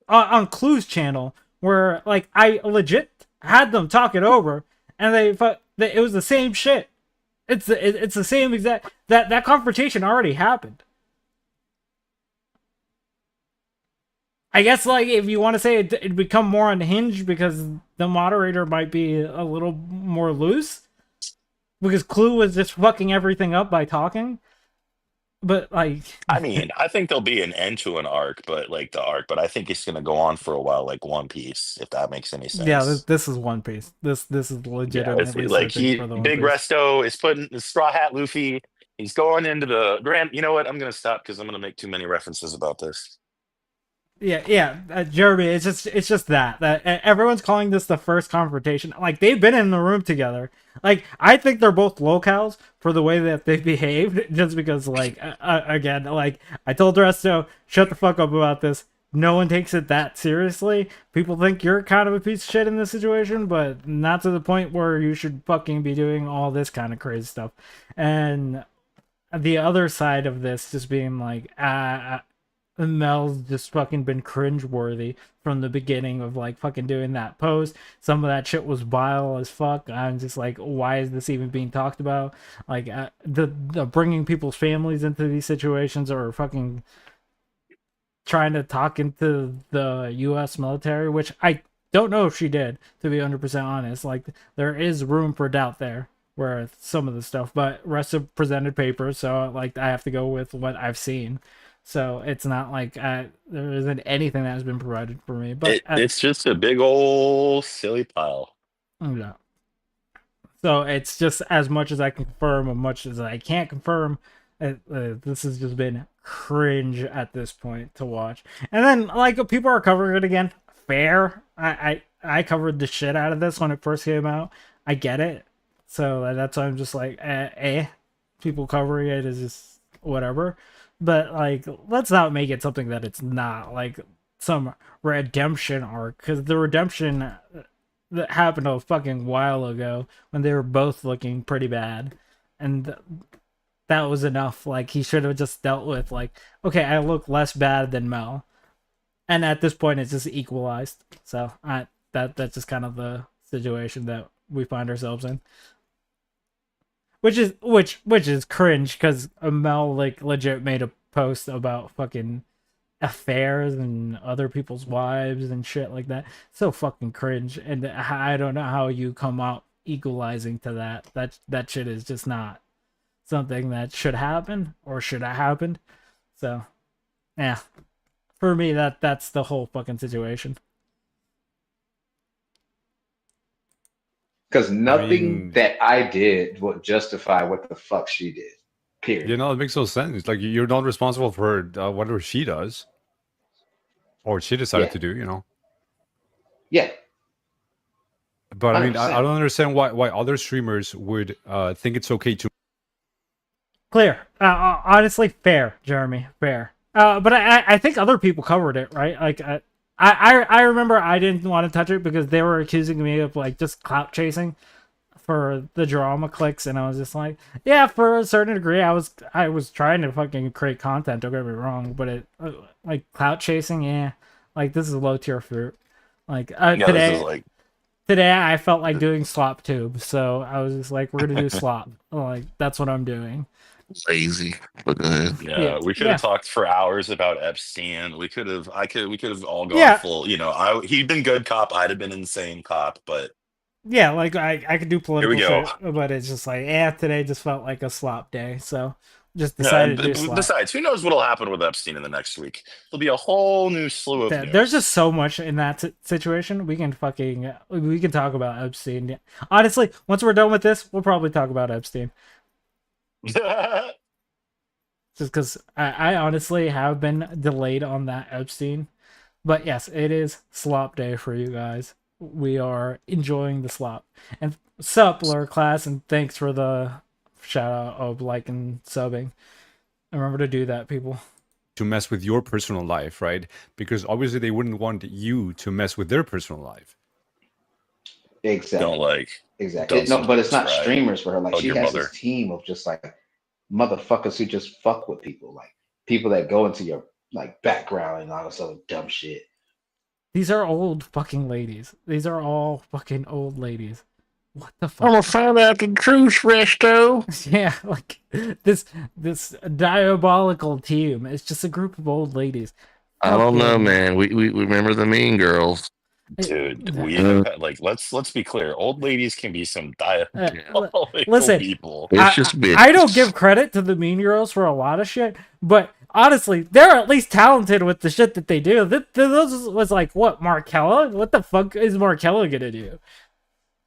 on Clue's channel, where like I legit had them talk it over, and it was the same shit. It's the same exact that confrontation already happened. I guess like if you want to say it'd become more unhinged because the moderator might be a little more loose because Clue was just fucking everything up by talking. But like, I mean, I think there'll be an end to an arc, but I think it's gonna go on for a while, like One Piece, if that makes any yeah, sense. this is One Piece. This is Yeah, it's legitimately like searching for the One Big Piece. Resto is putting the Straw Hat Luffy. He's going into the grand. You know what? I'm gonna stop because I'm gonna make too many references about this. Yeah, Jeremy. It's just that everyone's calling this the first confrontation. Like they've been in the room together. Like I think they're both locals for the way that they behaved. Just because, like, again, like I told Resto, shut the fuck up about this. No one takes it that seriously. People think you're kind of a piece of shit in this situation, but not to the point where you should fucking be doing all this kind of crazy stuff. And the other side of this just being like, Mel's just fucking been cringeworthy from the beginning of like fucking doing that post. Some of that shit was vile as fuck. I'm just like, why is this even being talked about? Like the bringing people's families into these situations or fucking trying to talk into the U.S. military, which I don't know if she did, to be 100% honest. Like there is room for doubt there where some of the stuff, but rest of presented papers, so like I have to go with what I've seen. So it's not like there isn't anything that has been provided for me. But It's just a big old silly pile. yeah. So it's just as much as I can confirm, as much as I can't confirm. This has just been cringe at this point to watch. And then like people are covering it again. Fair. I covered the shit out of this when it first came out. I get it. So that's why I'm just like, people covering it is just whatever. But like, let's not make it something that it's not, like some redemption arc, because the redemption that happened a fucking while ago when they were both looking pretty bad, and that was enough. Like he should have just dealt with like, okay, I look less bad than Mel, and at this point it's just equalized. So that's just kind of the situation that we find ourselves in. Which is cringe because Mel like legit made a post about fucking affairs and other people's wives and shit like that. So fucking cringe, and I don't know how you come out equalizing to that. That shit is just not something that should happen or should have happened. So, yeah, for me that's the whole fucking situation. Because nothing mean- that I did would justify what the fuck she did. Period. You know, it makes no sense. Like you're not responsible for whatever she does. or she decided Yeah. to do, you know. Yeah. But I mean, 100%. I don't understand why other streamers would think it's okay to. Clear. Honestly, fair, Jeremy. Fair. But I think other people covered it, right? Like, I remember I didn't want to touch it because they were accusing me of like just clout chasing for the drama clicks, and I was just like, yeah, for a certain degree, I was trying to fucking create content. Don't get me wrong, but it like clout chasing, yeah, like this is low tier fruit. Like Yeah, this is today, like today I felt like doing slop tube, so I was just like, we're gonna do slop. Like that's what I'm doing. Lazy. But go ahead. yeah, we could yeah. have talked for hours about Epstein. We could have we could have all gone Yeah. full, you know, he'd been good cop, I'd have been insane cop, but Yeah, like I could do here we political go. shit, but it's just like, today just felt like a slop day, so just Yeah, decided and to do slop. besides, who knows what'll happen with Epstein in the next week? There'll be a whole new slew of news. There's just so much in that situation. We can talk about Epstein. Honestly, once we're done with this, we'll probably talk about Epstein. Just because I honestly have been delayed on that Epstein. But yes, it is slop day for you guys. We are enjoying the slop. And sup, lower class, and thanks for the shout out of like and subbing. Remember to do that, people. To mess with your personal life, right? Because obviously they wouldn't want you to mess with their personal life. Exactly. Don't like Exactly. don't No, but it's not subscribe. streamers for her. Like Hug she your has mother. this team of just like motherfuckers who just fuck with people, like people that go into your like background and all this other dumb shit. These are old fucking ladies. These are all fucking old ladies. What the I'm fuck? gonna find out the truth, Resto. Yeah, like this diabolical team. It's just a group of old ladies. I don't know, Fucking- man. We remember the Mean Girls. Dude, we Uh, have like let's be clear. Old ladies can be some diabolical listen, people. It's just bitches. I don't give credit to the Mean Girls for a lot of shit, but honestly, they're at least talented with the shit that they do. This was like, what, Markella? What the fuck is Markella gonna do?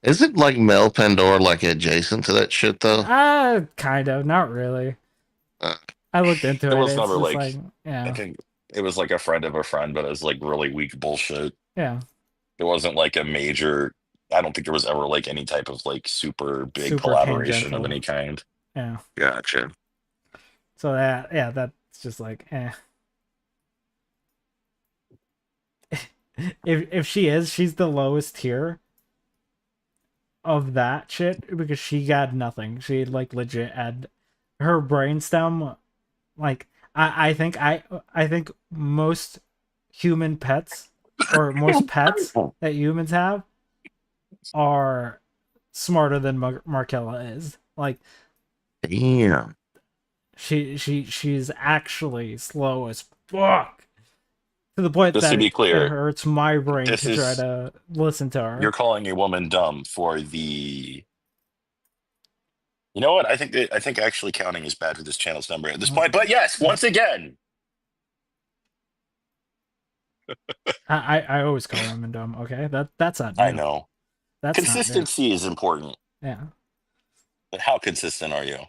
Isn't like Mel Pandora like adjacent to that shit though? Kind of, not really. Uh, I looked into it. It was It's never just like I yeah, think it was like a friend of a friend, but it was like really weak bullshit. yeah. It wasn't like a major. I don't think there was ever like any type of like super big Super collaboration of tangential. any kind. Yeah. Gotcha. So that's just like if she's the lowest tier of that shit because she got nothing. She like legit had her brainstem. Like I think most human pets or most pets that humans have are smarter than Markella is. Like Damn. she's actually slow as fuck to the point Just that to be clear, it hurts my brain this to try is- to listen to her. You're calling a woman dumb for the. You know what? I think actually counting is bad for this channel's number at this point. But yes, once again, I always call women dumb. Okay, that's not. I new. know That's not new. consistency is important. Yeah, But how consistent are you?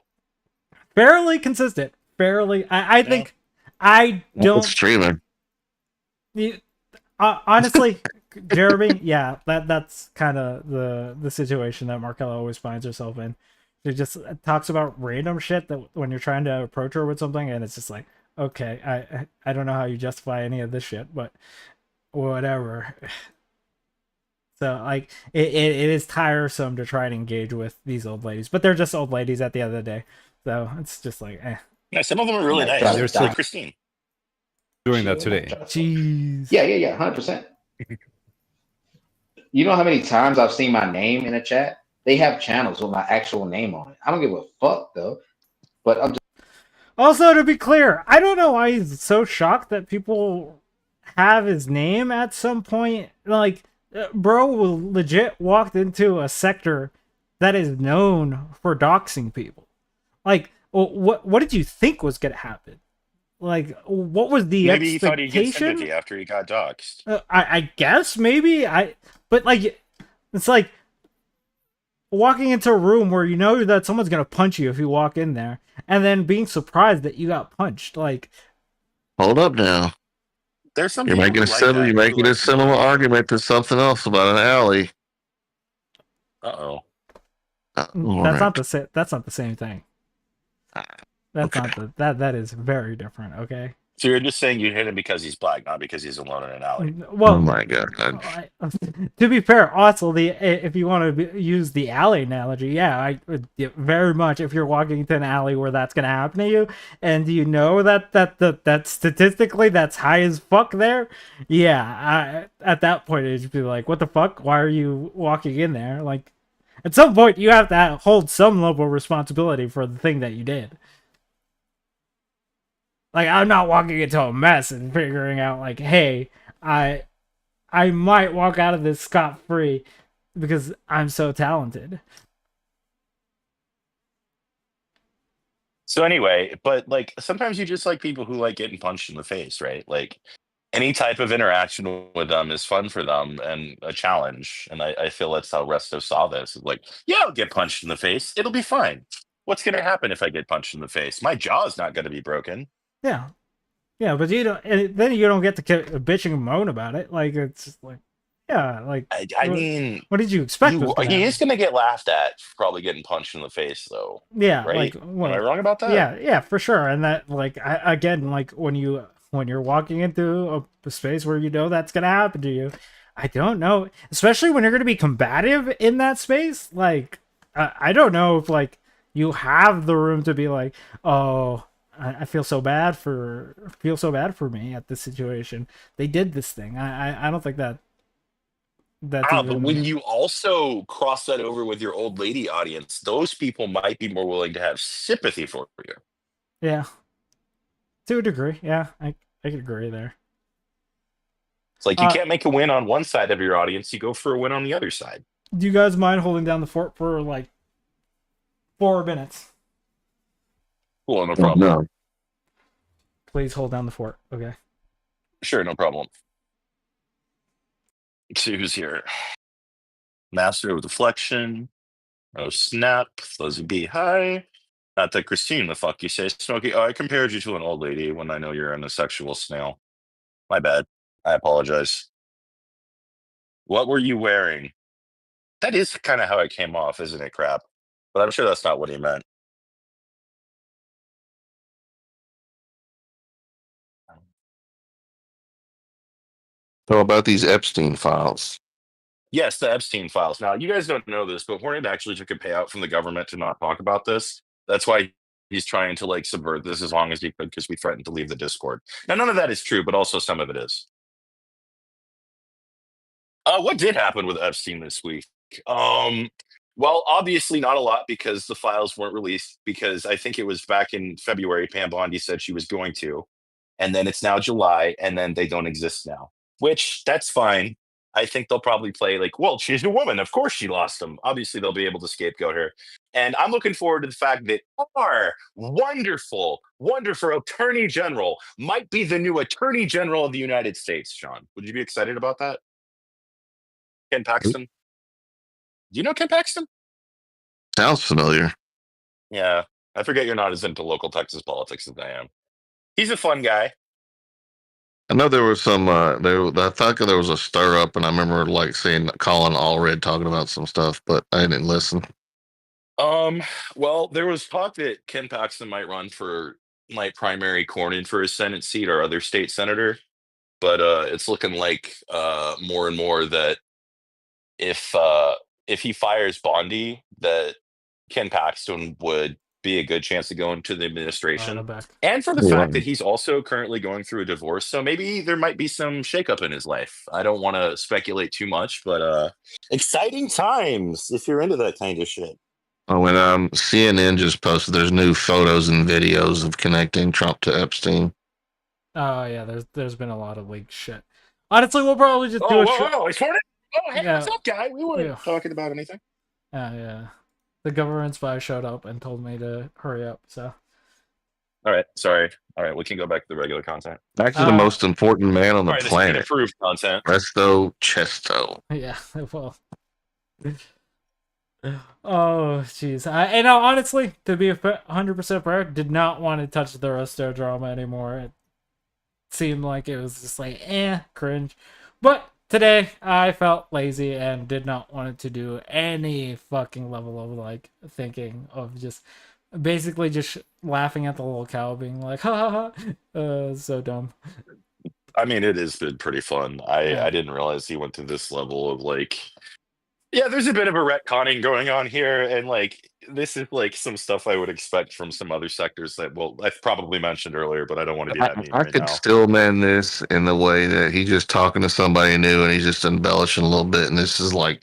fairly consistent. Fairly, I think I don't. Streaming. Honestly, Jeremy, yeah, that's kind of the situation that Markella always finds herself in. She just talks about random shit that when you're trying to approach her with something, and it's just like, okay, I don't know how you justify any of this shit, but whatever. So like it is tiresome to try and engage with these old ladies, but they're just old ladies at the end of the day. So it's just like, Yeah, some of them are really Yeah, nice. there's Like like- Christine. Doing that today. jeez. Yeah, 100%. You know how many times I've seen my name in a chat? They have channels with my actual name on it. I don't give a fuck though. But I'm just Also, to be clear, I don't know why he's so shocked that people have his name at some point. Like, bro legit walked into a sector that is known for doxing people. Like, what did you think was gonna happen? Like, what was the Maybe he thought he'd get expectation? sympathy after he got doxxed. I guess maybe but like, it's like walking into a room where you know that someone's gonna punch you if you walk in there, and then being surprised that you got punched. Like, Hold up now. There's some You're people making who a like that. you're Who making a like to go. similar, you're making a similar argument to something else about an alley. Uh-oh. That's not Alright. the same. That's not the same thing. That's Okay. not the that is very different. Okay. So you're just saying you hit him because he's black, not because he's alone in an alley. Oh Well, my god. to be fair, also if you want to use the alley analogy, yeah, very much. If you're walking into an alley where that's gonna happen to you, and you know that statistically that's high as fuck there, yeah, at that point it'd be like, what the fuck? Why are you walking in there? Like, at some point you have to hold some level of responsibility for the thing that you did. Like, I'm not walking into a mess and figuring out like, hey, I I might walk out of this scot free because I'm so talented. So anyway, but like sometimes you just like people who like getting punched in the face, right? Like any type of interaction with them is fun for them and a challenge. And I feel that's how Resto saw this. Like, yeah, I'll get punched in the face. It'll be fine. What's gonna happen if I get punched in the face? My jaw's not gonna be broken. Yeah, yeah, but you don't. And then you don't get to bitching and moan about it. Like, it's just like, yeah, like I mean, what did you expect was gonna he happen? is gonna get laughed at for probably getting punched in the face, though. Yeah, Right? like Am I what? wrong about that? Yeah, for sure. And that, like, again, like when you're walking into a space where you know that's gonna happen to you, I don't know, especially when you're gonna be combative in that space. Like, I don't know if like you have the room to be like, oh, I feel so bad for me at this situation. They did this thing. I don't think that's But even. when you also cross that over with your old lady audience, those people might be more willing to have sympathy for you. Yeah, to a degree. Yeah, I could agree there. It's like you can't make a win on one side of your audience, you go for a win on the other side. Do you guys mind holding down the fort for like 4 minutes? Cool, no problem. No. Please hold down the fort. Okay. Sure, no problem. Let's see who's here. Master of Deflection. Oh, snap. Fuzzy B, hi. Not that Christine, the fuck you say, Smokey. Oh, I compared you to an old lady when I know you're in a sexual snail. My bad. I apologize. What were you wearing? That is kind of how it came off, isn't it, crap? But I'm sure that's not what he meant. So about these Epstein files. Yes, the Epstein files. Now, you guys don't know this, but Hornet actually took a payout from the government to not talk about this. That's why he's trying to like subvert this as long as he could because we threatened to leave the Discord. Now, none of that is true, but also some of it is. What did happen with Epstein this week? Well, obviously not a lot because the files weren't released because I think it was back in February, Pam Bondi said she was going to, and then it's now July, and then they don't exist now, which that's fine. I think they'll probably play like, well, she's a woman. Of course she lost them. Obviously, they'll be able to scapegoat her. And I'm looking forward to the fact that our wonderful, wonderful Attorney General might be the new Attorney General of the United States, Sean. Would you be excited about that? Ken Paxton? Do you know Ken Paxton? Sounds familiar. Yeah. I forget you're not as into local Texas politics as I am. He's a fun guy. I know there was some. I thought there was a stir up, and I remember like seeing Colin Allred talking about some stuff, but I didn't listen. Well, there was talk that Ken Paxton might run for like primary Cornyn for his Senate seat or other state senator, but it's looking like more and more that if he fires Bondi, that Ken Paxton would be a good chance to go into the administration. I'm back. And for the Yeah. fact that he's also currently going through a divorce, so maybe there might be some shakeup in his life. I don't want to speculate too much, but exciting times if you're into that kind of shit. Oh, and CNN just posted there's new photos and videos of connecting Trump to Epstein. Oh yeah, there's been a lot of leaked shit. Honestly, we'll probably just do a show. Whoa, it's Hornet. Oh, hey, Yeah. what's up, guy? We weren't talking about anything. Yeah. The government spy showed up and told me to hurry up. So. All right, sorry. All right, we can go back to the regular content. Back to the most important man on the All right, this is planet, approved content. Resto Chesto. Yeah. Well. Oh jeez. And honestly, to be 100% fair, did not want to touch the Resto drama anymore. seemed like it was just like cringe. But today I felt lazy and did not want to do any fucking level of like thinking of just basically just laughing at the little cow being like ha ha ha, so dumb. I mean, it has been pretty fun. Yeah. I didn't realize he went to this level of like, yeah, there's a bit of a retconning going on here, and like this is like some stuff I would expect from some other sectors that, well, I've probably mentioned earlier, but I don't want to be that mean I right could now. still man this in the way that he's just talking to somebody new and he's just embellishing a little bit, and this is like,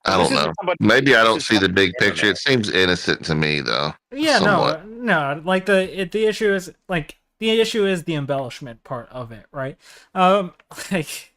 I This don't isn't know. somebody. Maybe I This don't is see the not big the picture. internet. It seems innocent to me, though. Yeah, somewhat. no, like the issue is like the issue is the embellishment part of it, right? Like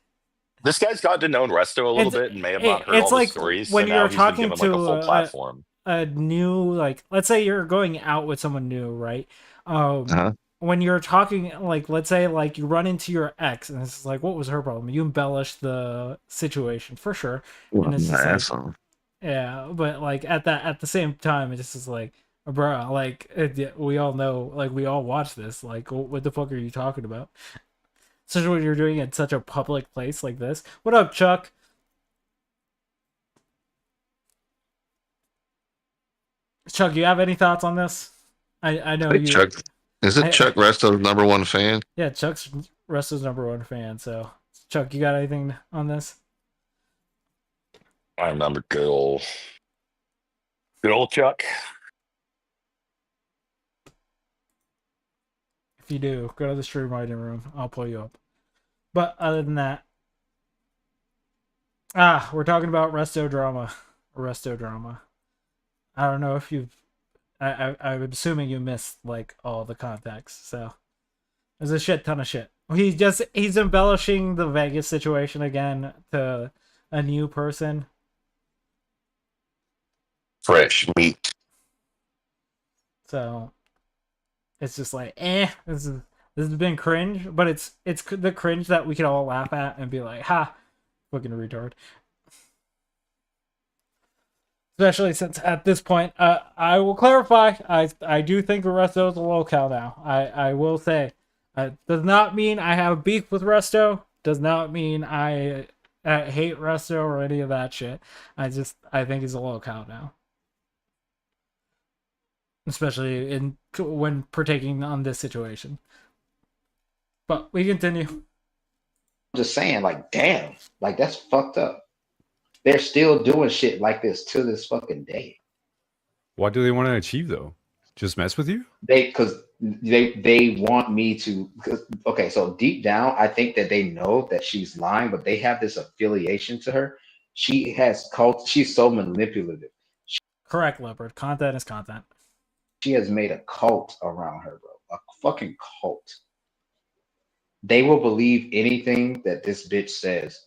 This guy's gotten to know Resto a little it's bit and may have not heard it's all the like stories, so when now you're he's been talking given like a to full platform. a new, like, let's say you're going out with someone new, right? Uh-huh. When you're talking, like, let's say like you run into your ex and it's like, what was her problem? You embellish the situation for sure, and it's just like, Asshole. yeah, but like at the same time, it's just like, bro, like we all know, like we all watch this, like what the fuck are you talking about? Especially when you're doing it in such a public place like this. What up, Chuck? Chuck, you have any thoughts on this? I know Hey, you. Chuck. Is it Chuck Resto's #1 fan? Yeah, Chuck's Resto's #1 fan. So, Chuck, you got anything on this? I remember good old Chuck. If you do, go to the stream writing room. I'll pull you up. But other than that, we're talking about Resto drama. Resto drama. I don't know if you've. I'm assuming you missed like all the context. So there's a shit ton of shit. He's embellishing the Vegas situation again to a new person. Fresh meat. So it's just like, this has been cringe, but it's the cringe that we can all laugh at and be like, ha, fucking retard. Especially since at this point, I will clarify, I do think Resto is a locale now. I will say, does not mean I have beef with Resto. Does not mean I hate Resto or any of that shit. I think he's a locale now. Especially when partaking on this situation. But we continue. I'm just saying, like, damn, like that's fucked up. They're still doing shit like this to this fucking day. What do they want to achieve though? Just mess with you? They want me to. Okay, so deep down, I think that they know that she's lying, but they have this affiliation to her. She has cult. She's so manipulative. Correct, Leopard. Content is content. She has made a cult around her, bro. A fucking cult. They will believe anything that this bitch says.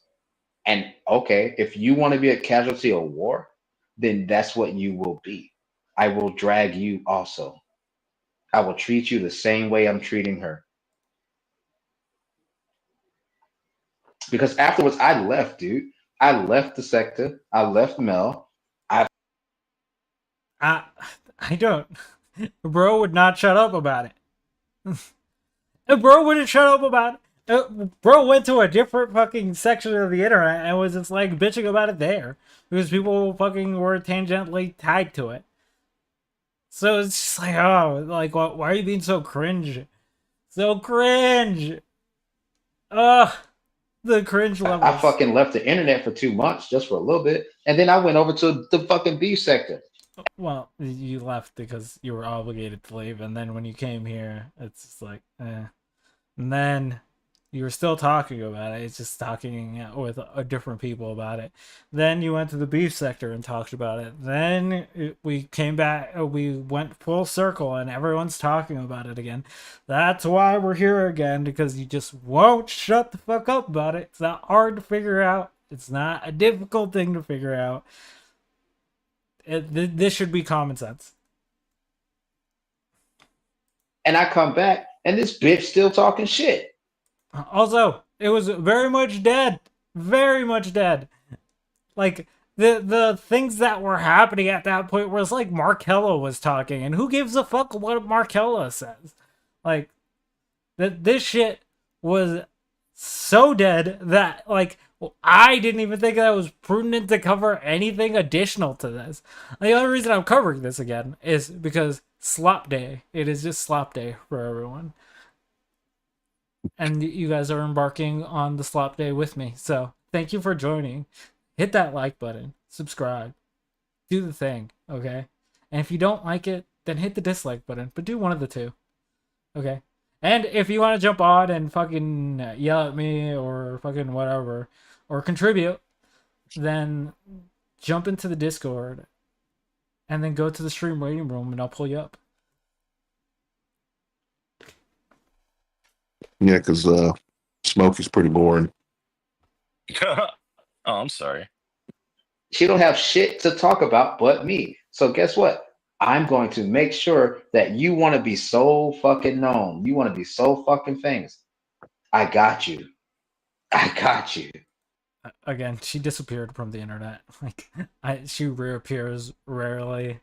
And okay, if you want to be a casualty of war, then that's what you will be. I will drag you also. I will treat you the same way I'm treating her. Because afterwards, I left, dude. I left the sector. I left Mel. I don't. Bro would not shut up about it. Bro wouldn't shut up about it. Bro went to a different fucking section of the internet and was just like bitching about it there because people fucking were tangentially tied to it. So it's just like, oh, like, why are you being so cringe? So cringe. Ugh, the cringe level. I fucking left the internet for 2 months just for a little bit, and then I went over to the fucking B sector. Well, you left because you were obligated to leave, and then when you came here, it's just like, eh. And then you were still talking about it. It's just talking with different people about it. Then you went to the beef sector and talked about it. Then we came back. We went full circle, and everyone's talking about it again. That's why we're here again, because you just won't shut the fuck up about it. It's not hard to figure out. It's not a difficult thing to figure out. This should be common sense. And I come back, and this bitch still talking shit. Also, it was very much dead. Very much dead. Like, the things that were happening at that point was like Markella was talking, and who gives a fuck what Markella says? Like, that this shit was so dead that like I didn't even think that was prudent to cover anything additional to this. The only reason I'm covering this again is because slop day. It is just slop day for everyone. And you guys are embarking on the slop day with me. So thank you for joining. Hit that like button, subscribe, do the thing, okay? And if you don't like it, then hit the dislike button, but do one of the two, okay? And if you want to jump on and fucking yell at me or fucking whatever, or contribute, then jump into the Discord and then go to the stream waiting room and I'll pull you up. Yeah, because Smokey's pretty boring. Oh, I'm sorry. She don't have shit to talk about but me. So guess what? I'm going to make sure that you want to be so fucking known. You want to be so fucking famous. I got you. I got you. Again, she disappeared from the internet. Like, she reappears rarely,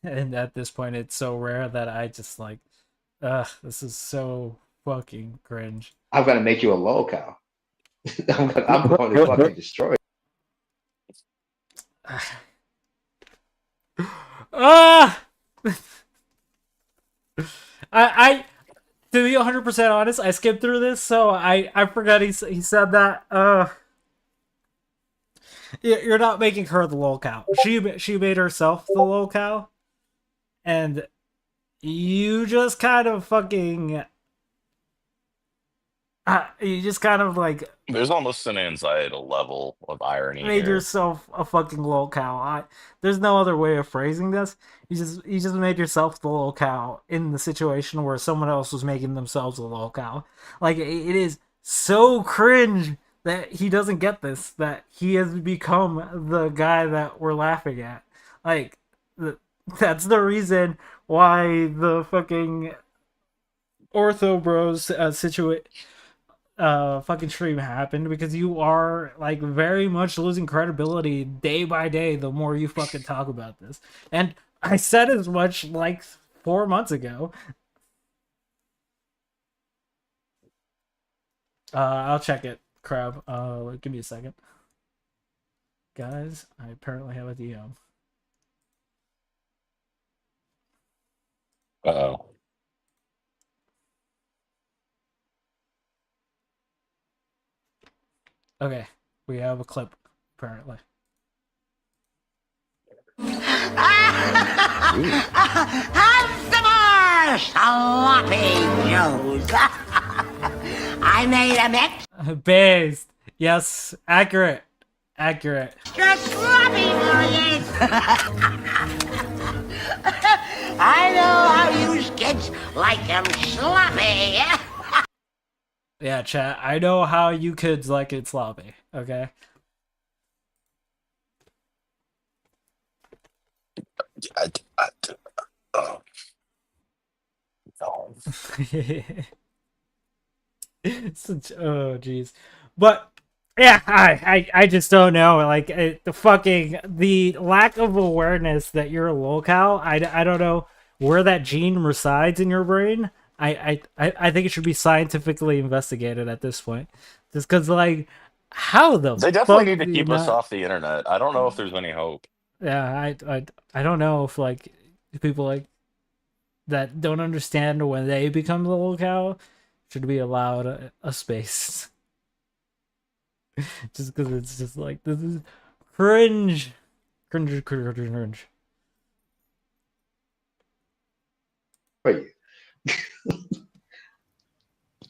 and at this point, it's so rare that I just like, this is so fucking cringe. I'm gonna make you a locale. I'm going to fucking destroy it. I to be 100% honest, I skipped through this, so I forgot he said that. You're not making her the locale. She made herself the locale, and you just kind of fucking. You just kind of like There's almost an anxiety level of irony made here. yourself a fucking locale. There's no other way of phrasing this. You just made yourself the locale in the situation where someone else was making themselves the locale. Like, it is so cringe that he doesn't get this, that he has become the guy that we're laughing at. Like, that's the reason why the fucking Ortho Bros fucking stream happened, because you are like very much losing credibility day by day the more you fucking talk about this. And I said as much like 4 months ago. I'll check it, Crab. Give me a second. Guys, I apparently have a DM. Uh-oh. Okay, we have a clip, apparently. Have some more sloppy Joes. I made a mix. Based. Yes, accurate. Accurate. Just sloppy for you. I know how you kids like them sloppy. Yeah, chat. I know how you kids like it sloppy, okay? Oh. Oh, jeez. But yeah, I just don't know. Like, the lack of awareness that you're a locale. I don't know where that gene resides in your brain. I think it should be scientifically investigated at this point. Just because, like, how the They definitely fuck need to do you keep us not- off the internet. I don't know if there's any hope. Yeah, I don't know if like people like that don't understand when they become the locale should be allowed a space. Just because it's just like, this is cringe. Cringe. For you.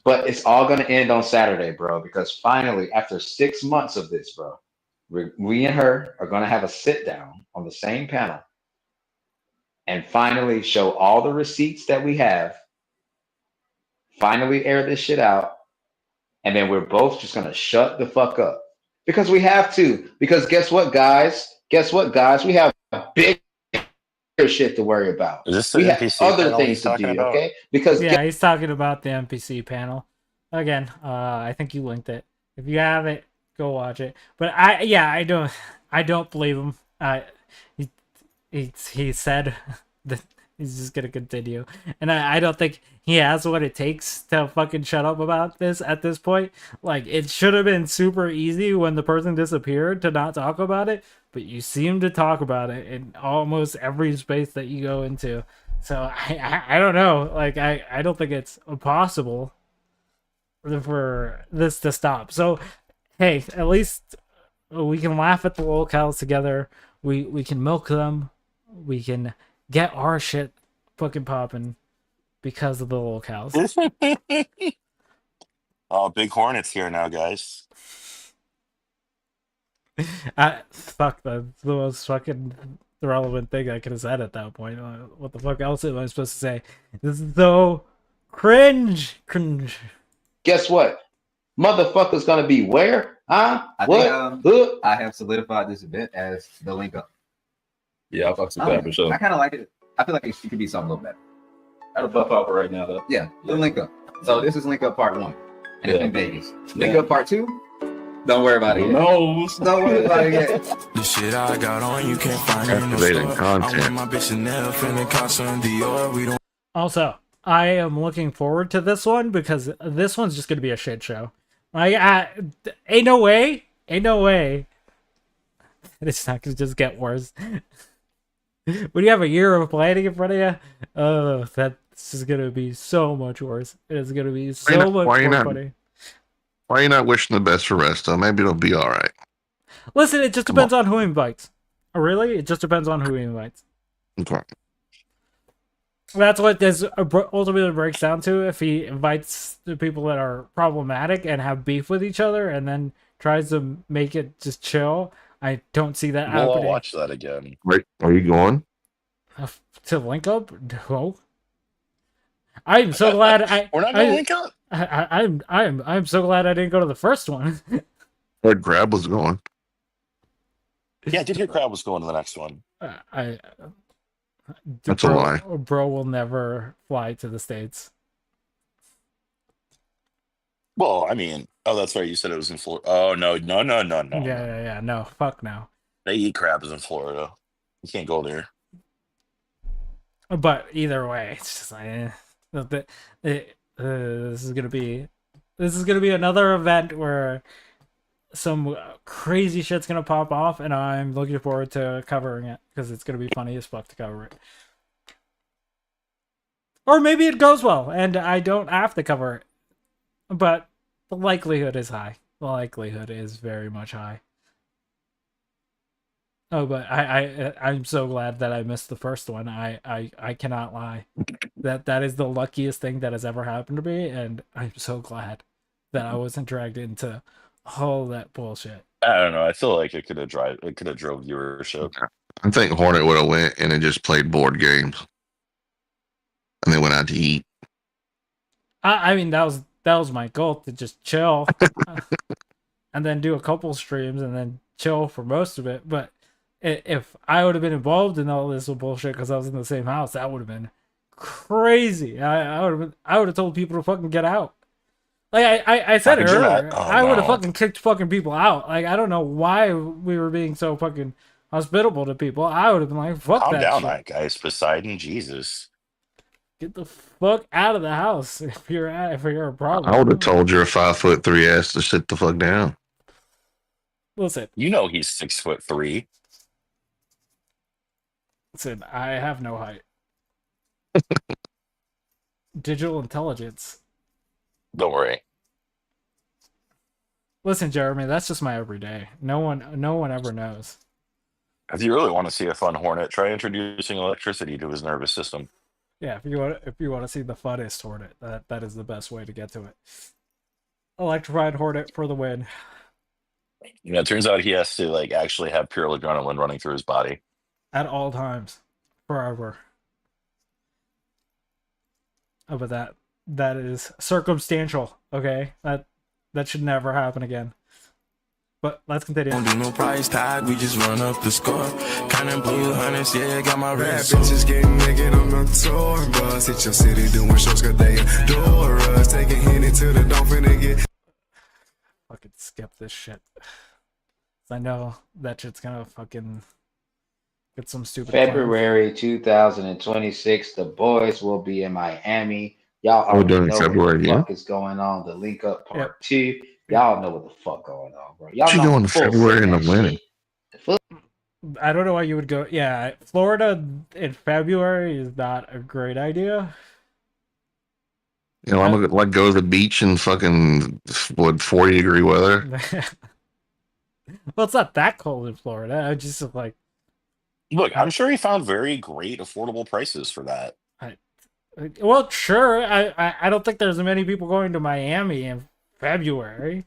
But it's all going to end on Saturday, bro, because finally, after 6 months of this, bro, we and her are going to have a sit down on the same panel and finally show all the receipts that we have, finally air this shit out, and then we're both just going to shut the fuck up. Because we have to. Because guess what, guys? We have bigger shit to worry about. Is this the We have NPC other panel things he's to talking do, about? okay? Because Yeah, he's talking about the NPC panel. Again, I think you linked it. If you have it, go watch it. But I don't believe him. He said that He's just gonna continue, and I don't think he has what it takes to fucking shut up about this at this point. Like, it should have been super easy when the person disappeared to not talk about it, but you seem to talk about it in almost every space that you go into. So I don't know. Like, I don't think it's possible for this to stop. So hey, at least we can laugh at the locals together. We can milk them. We can get our shit fucking popping because of the locals. Oh, Big Hornet's here now, guys. Fuck, that's the most fucking relevant thing I could have said at that point. What the fuck else am I supposed to say? This is so cringe. Guess what? Motherfucker's gonna be where? Huh? I What? think I have solidified this event as the link up. Yeah, I fucks with that for sure. I kind of like it. I feel like it could be something a little better. That'll buff out for right now, though. Yeah, the link up. So this is link up part 1, and it's in Vegas. Link Yeah. up part 2. Don't worry about it yet. No, Don't worry about it yet. The shit I got on, you can't find it in the Activating store. I content. want my bitch Chanel, feeling constant Dior. We don't. Also, I am looking forward to this one because this one's just gonna be a shit show. Like, ain't no way. It's not gonna just get worse. When you have a year of planning in front of you, that's just gonna be so much worse. It is gonna be so much why you more not- funny. Why are you not wishing the best for Resto? Maybe it'll be all right. Listen, it just depends on who he invites. Really, it just depends on who he invites. Okay. That's what this ultimately breaks down to. If he invites the people that are problematic and have beef with each other, and then tries to make it just chill, I don't see that We'll all happening. watch that again. Wait, are you going? To link up? No. I'm so glad We're not gonna link up. I'm so glad I didn't go to the first one. Heard Grab was going. Yeah, I did hear Crowd was going to the next one. That's a lie. Bro will never fly to the States. Well, I mean, oh, that's right. You said it was in Florida. Oh, no. Yeah. No, fuck no. They eat crabs in Florida. You can't go there. But either way, it's just like this is gonna be another event where some crazy shit's gonna pop off, and I'm looking forward to covering it because it's gonna be funny as fuck to cover it. Or maybe it goes well and I don't have to cover it, but the likelihood is high. The likelihood is very much high. Oh, but I'm so glad that I missed the first one. I cannot lie. That is the luckiest thing that has ever happened to me, and I'm so glad that I wasn't dragged into all that bullshit. I don't know. I feel like it could have drove viewership. I think Hornet would have went and then just played board games, and then went out to eat. I mean, that was my goal, to just chill, and then do a couple streams and then chill for most of it. But if I would have been involved in all this bullshit because I was in the same house, that would have been crazy. I would have told people to fucking get out. Like I said it earlier, I would have fucking kicked fucking people out. Like, I don't know why we were being so fucking hospitable to people. I would have been like, fuck Calm that down, shit. that guys. Poseidon, Jesus. Get the fuck out of the house if you're a problem. I would have told your 5'3" ass to sit the fuck down. Listen, You know he's 6'3". listen, I have no height. Digital intelligence. Don't worry. Listen, Jeremy, that's just my everyday. No one ever knows. If you really want to see a fun Hornet, try introducing electricity to his nervous system. Yeah, if you want to see the funnest Hornet, that is the best way to get to it. Electrified Hornet for the win. You know, it turns out he has to like actually have pure adrenaline running through his body. At all times. Forever. Oh, but that is circumstantial, okay? That should never happen again. But let's continue. Don't do no price tag, we just run up the score. Kinda blue hunters, yeah, got my red bitches getting naked on the tour bus. Hit your city doing shows cause they adore us. Take a hit into the dolphin and get. Fucking skip this shit. I know that shit's gonna fucking Get some stupid claim. February 2026, the boys will be in Miami. Y'all We're already doing know what February, the yeah. fuck is going on. The link up part Yep. 2. Y'all know what the fuck going on, bro. Y'all What you know I'm doing in full February send in the that winter? shit. The fuck? I don't know why you would go. Yeah, Florida in February is not a great idea. You know, I'm gonna like go to the beach in fucking 40-degree weather. Well, it's not that cold in Florida. I just like. Look, I'm sure he found very great, affordable prices for that. Well, sure. I don't think there's many people going to Miami in February.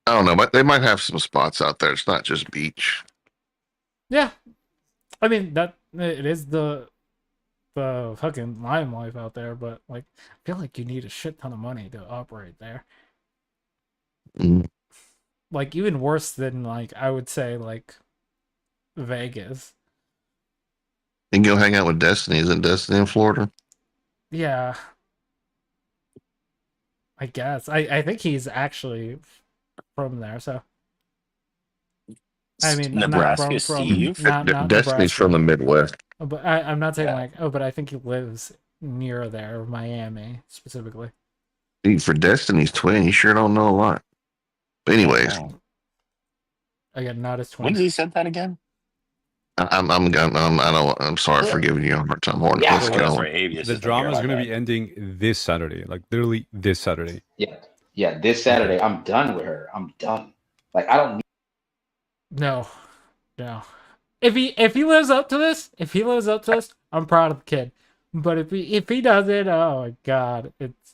I don't know, but they might have some spots out there. It's not just beach. Yeah, I mean that it is the fucking lime life out there, but like I feel like you need a shit ton of money to operate there. Mm. Like even worse than like I would say like Vegas. You can go hang out with Destiny. Isn't Destiny in Florida? Yeah. I guess. I think he's actually from there, so I mean Nebraska, not Steve. not Destiny's Nebraska. from the Midwest. But I'm not saying Yeah. like but I think he lives near there, Miami specifically. Dude, for Destiny's twin, you sure don't know a lot. But anyways, Oh. Again, not his twin. When did he said that again? I'm sorry for giving you a hard time. Yeah. Let's That's go. right. Avius The has been drama is here, going to my be bad. ending this Saturday, like literally this Saturday. Yeah, this Saturday. I'm done with her. I'm done. Like, I don't need. No. If he lives up to this, I'm proud of the kid. But if he doesn't, oh my god, it's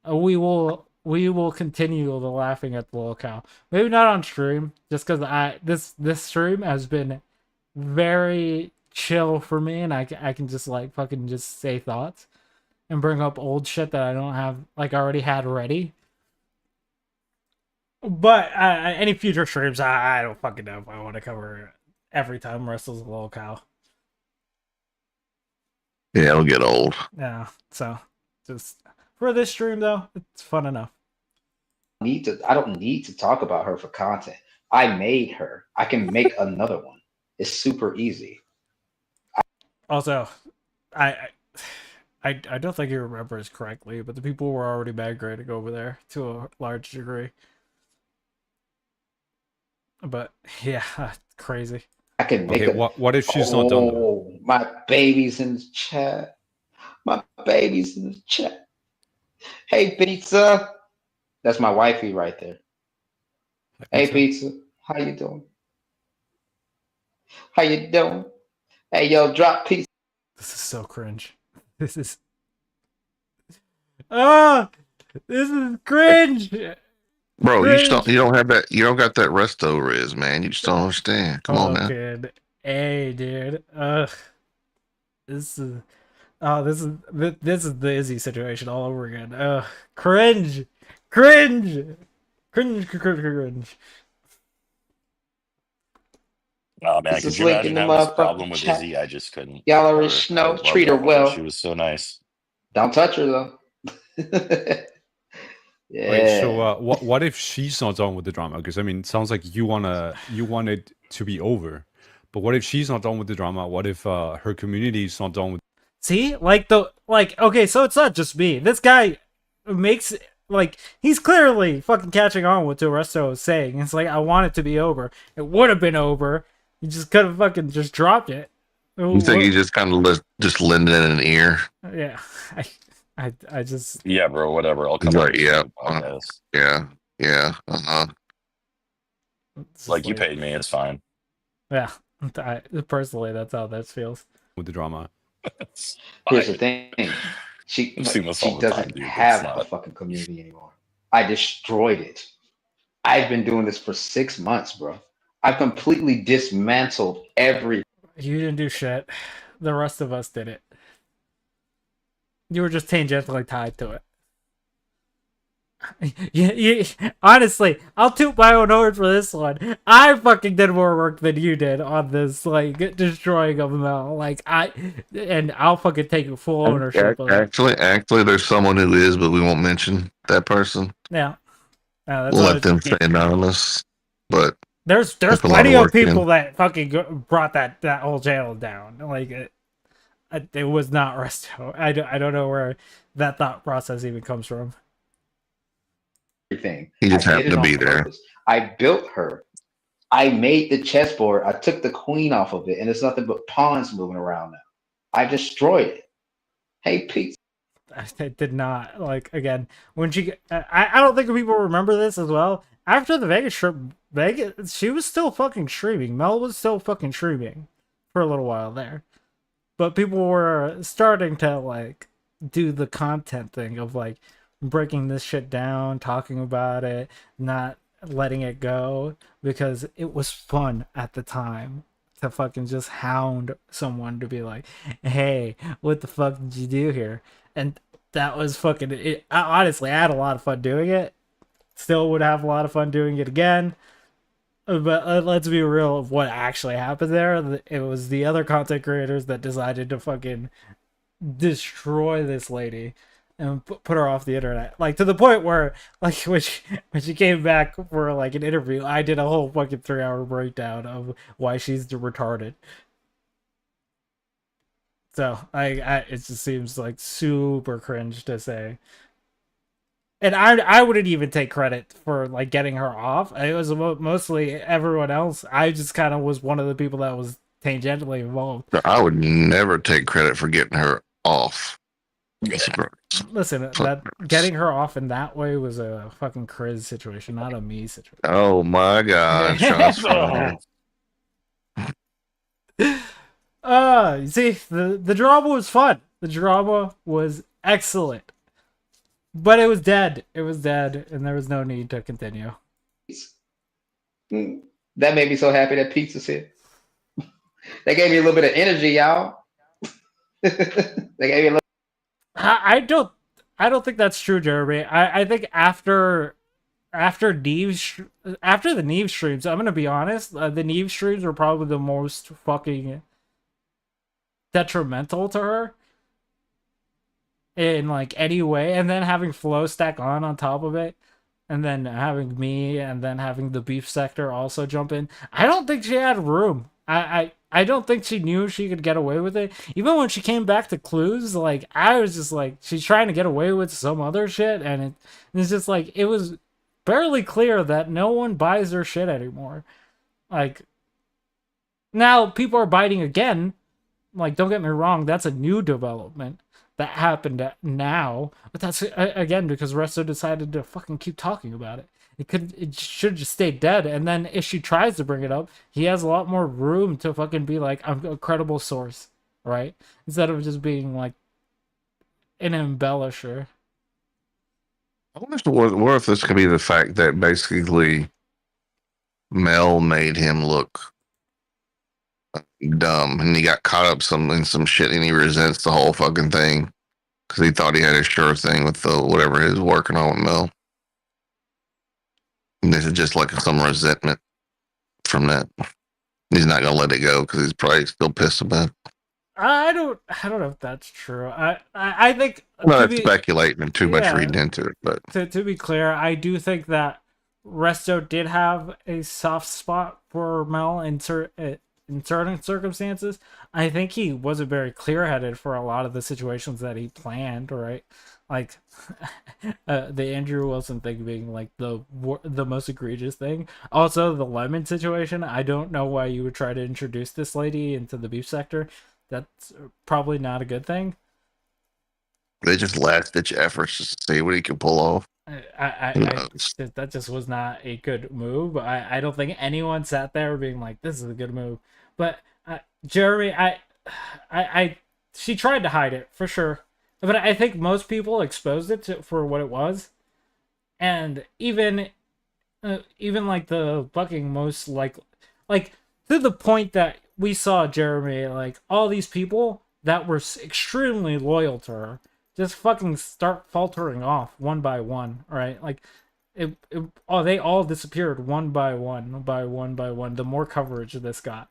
we will continue the laughing at the little cow. Maybe not on stream, just because this stream has been very chill for me, and I can just like fucking just say thoughts and bring up old shit that I don't have like already had ready. But any future streams, I don't fucking know if I want to cover every time wrestles a little cow. Yeah, it'll get old. Yeah, so just for this stream though, it's fun enough. I don't need to talk about her for content. I made her. I can make another one. It's super easy. Also, I don't think he remembers correctly, but the people were already migrating over there to a large degree. But yeah, crazy. I can make Okay, what if she's not done? Though? Oh, my baby's in the chat. My baby's in the chat. Hey, pizza. That's my wifey right there. Hey, pizza. How you doing? How you doing? Hey, yo, drop pizza. This is so cringe. This is this is cringe. Bro, Cringe. you don't have that. You don't got that resto riz, man. You just don't understand. Come on, man. Fucking A, dude. This is the Izzy situation all over again. Cringe. Oh man, This could is you link imagine in the having this motherfucking problem with chat. Izzy? I just couldn't. Y'all already know. I Treat her loved well. She was so nice. Don't touch her though. Yeah. Wait, so what if she's not done with the drama? Because I mean, it sounds like you want it to be over, but what if she's not done with the drama? What if her community is not done with? See, okay, so it's not just me. This guy makes he's clearly fucking catching on with what Resto is saying. It's like I want it to be over. It would have been over. You just could have fucking just dropped it. You think he just kind of just lended in an ear? Yeah, I just Yeah, bro. Whatever. I'll come. He's like, yeah, yeah. Like you paid me. It's fine. Yeah, personally, that's how that feels with the drama. Here's the thing. She doesn't have a fucking community anymore. I destroyed it. I've been doing this for 6 months, bro. I've completely dismantled every. You didn't do shit. The rest of us did it. You were just tangentially tied to it. Honestly, I'll toot my own horn for this one. I fucking did more work than you did on this, destroying of them all. And I'll fucking take full ownership of it. Actually, there's someone who is, but we won't mention that person. Yeah. We'll let them stay anonymous. But There's That's a lot of plenty of work, man. people that fucking brought that whole channel down. Like it was not Resto. I don't know where that thought process even comes from. Everything. He just I did happened it to be on there. purpose. I built her. I made the chessboard. I took the queen off of it, and it's nothing but pawns moving around now. I destroyed it. Hey, Pete. I did not like again when she. I don't think people remember this as well. After the Vegas trip, Vegas she was still fucking streaming. Mel was still fucking streaming for a little while there, but people were starting to like do the content thing of like breaking this shit down, talking about it, not letting it go because it was fun at the time to fucking just hound someone to be like, hey, what the fuck did you do here? And that was fucking it. Honestly, I had a lot of fun doing it. Still would have a lot of fun doing it again. But let's be real of what actually happened there. It was the other content creators that decided to fucking destroy this lady and put her off the internet, like to the point where like when she came back for like an interview, I did a whole fucking 3-hour breakdown of why she's retarded. So I it just seems like super cringe to say, and I wouldn't even take credit for like getting her off. It was mostly everyone else. I just kind of was one of the people that was tangentially involved. I would never take credit for getting her off. Listen, that getting her off in that way was a fucking Chris situation, not a me situation. Oh my god, shots fired. You see, the drama was fun. The drama was excellent. But it was dead. It was dead, and there was no need to continue. That made me so happy that Pizza's here. They gave me a little bit of energy, y'all. They gave me a little. I don't think that's true, Jeremy. I think after the Neve streams, I'm gonna be honest, the Neve streams were probably the most fucking detrimental to her in like any way, and then having Flow stack on top of it, and then having me, and then having the beef sector also jump in. I don't think she had room. I don't think she knew she could get away with it. Even when she came back to Clues, like I was just like, she's trying to get away with some other shit, and it's just like it was barely clear that no one buys her shit anymore. Like now people are biting again. Like don't get me wrong, that's a new development that happened now, but that's again because Resto decided to fucking keep talking about it. It should just stay dead, and then if she tries to bring it up, he has a lot more room to fucking be like, I'm a credible source, right? Instead of just being like an embellisher. I wonder what if this could be the fact that basically Mel made him look dumb, and he got caught up in some shit, and he resents the whole fucking thing because he thought he had a sure thing with the whatever he was working on with Mel. And this is just like some resentment from that. He's not gonna let it go because he's probably still pissed about it. I don't know if that's true. I think I'm not speculating and too much reading into it, but to be clear, I do think that Resto did have a soft spot for Mel in certain circumstances. I think he wasn't very clear-headed for a lot of the situations that he planned, right? Like the Andrew Wilson thing being like the most egregious thing. Also, the lemon situation. I don't know why you would try to introduce this lady into the beef sector. That's probably not a good thing. They just last-ditch efforts to see what he can pull off. That just was not a good move. I don't think anyone sat there being like, this is a good move. But Jeremy, she tried to hide it for sure. But I think most people exposed it for what it was. And even like the fucking most like to the point that we saw Jeremy, like all these people that were extremely loyal to her just fucking start faltering off one by one, right? Like they all disappeared one by one the more coverage this got.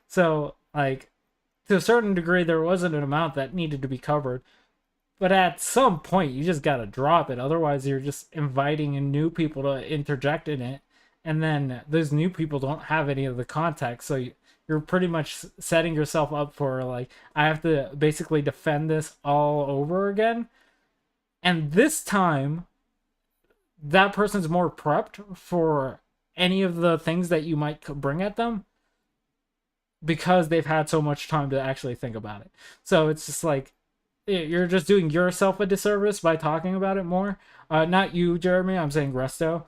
So like to a certain degree there wasn't an amount that needed to be covered, but at some point you just gotta drop it, otherwise you're just inviting in new people to interject in it, and then those new people don't have any of the context, so you're pretty much setting yourself up for like, I have to basically defend this all over again. And this time, that person's more prepped for any of the things that you might bring at them because they've had so much time to actually think about it. So it's just like, you're just doing yourself a disservice by talking about it more. Not you, Jeremy. I'm saying Resto.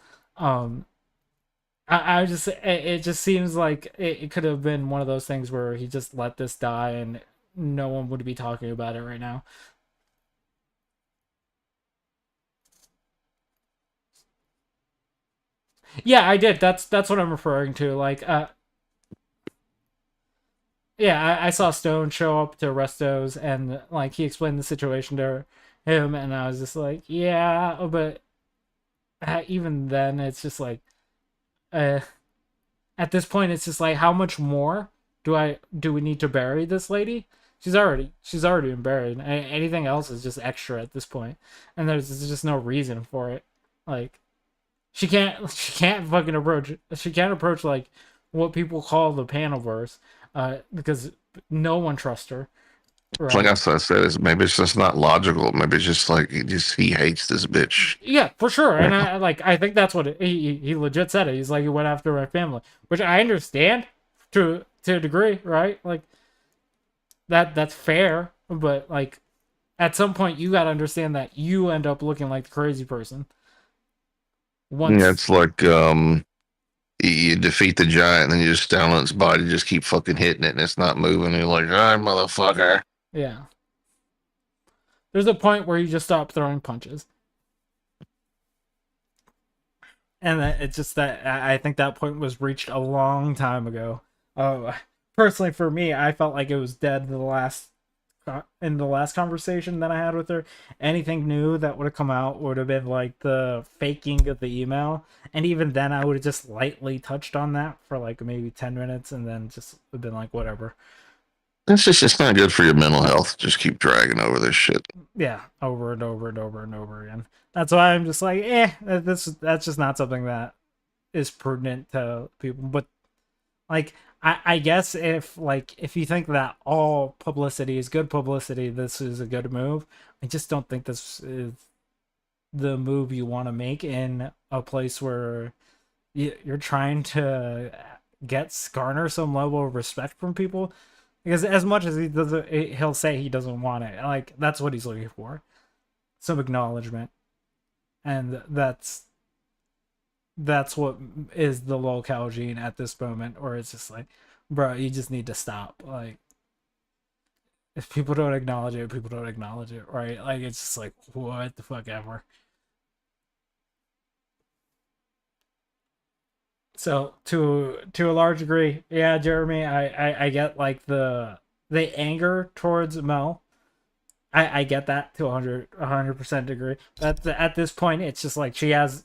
I just, it just seems like it could have been one of those things where he just let this die and no one would be talking about it right now. Yeah, I did. That's what I'm referring to. Like, yeah, I saw Stone show up to Resto's and like he explained the situation to him, and I was just like, yeah, but even then, it's just like, at this point, it's just like, how much more do we need to bury this lady? She's already been buried. Anything else is just extra at this point, and there's just no reason for it. Like, she can't fucking approach. She can't approach like what people call the Panelverse, because no one trusts her. Right? Like I said, maybe it's just not logical. Maybe it's just like he hates this bitch. Yeah, for sure. And I think that's what he legit said it. He's like, he went after my family, which I understand to a degree, right? Like that's fair, but like at some point you got to understand that you end up looking like the crazy person. Yeah, it's like you defeat the giant and then you just stand on its body, just keep fucking hitting it and it's not moving. And you're like, all right, motherfucker. Yeah. There's a point where you just stop throwing punches. And it's just that I think that point was reached a long time ago. Personally, for me, I felt like it was dead in the last conversation that I had with her. Anything new that would have come out would have been like the faking of the email, and even then I would have just lightly touched on that for like maybe 10 minutes and then just been like, whatever. It's not good for your mental health. Just keep dragging over this shit. Yeah, over and over and over and over again. That's why I'm just like, that's just not something that is prudent to people. But like, I guess if you think that all publicity is good publicity, this is a good move. I just don't think this is the move you want to make in a place where you're trying to garner some level of respect from people. Because as much as he'll say he doesn't want it, like that's what he's looking for, some acknowledgement, and that's what is the lolcow gene at this moment, or it's just like, bro, you just need to stop. Like, if people don't acknowledge it, people don't acknowledge it, right? Like, it's just like, what the fuck ever. So to a large degree, yeah, Jeremy, I get like the anger towards Mel. I get that to 100% degree. But at this point, it's just like she has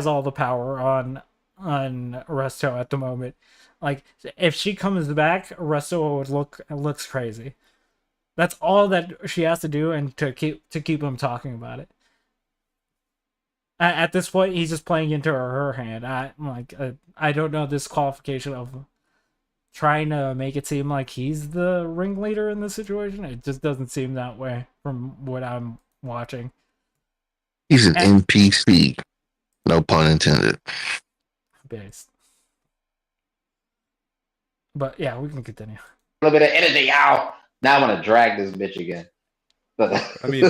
all the power on Resto at the moment. Like, if she comes back, Resto looks crazy. That's all that she has to do, and to keep him talking about it. At this point, he's just playing into her hand. I don't know this qualification of trying to make it seem like he's the ringleader in this situation. It just doesn't seem that way from what I'm watching. He's an NPC. No pun intended. Based. But yeah, we can continue. A little bit of energy, y'all. Now I want to drag this bitch again. I mean,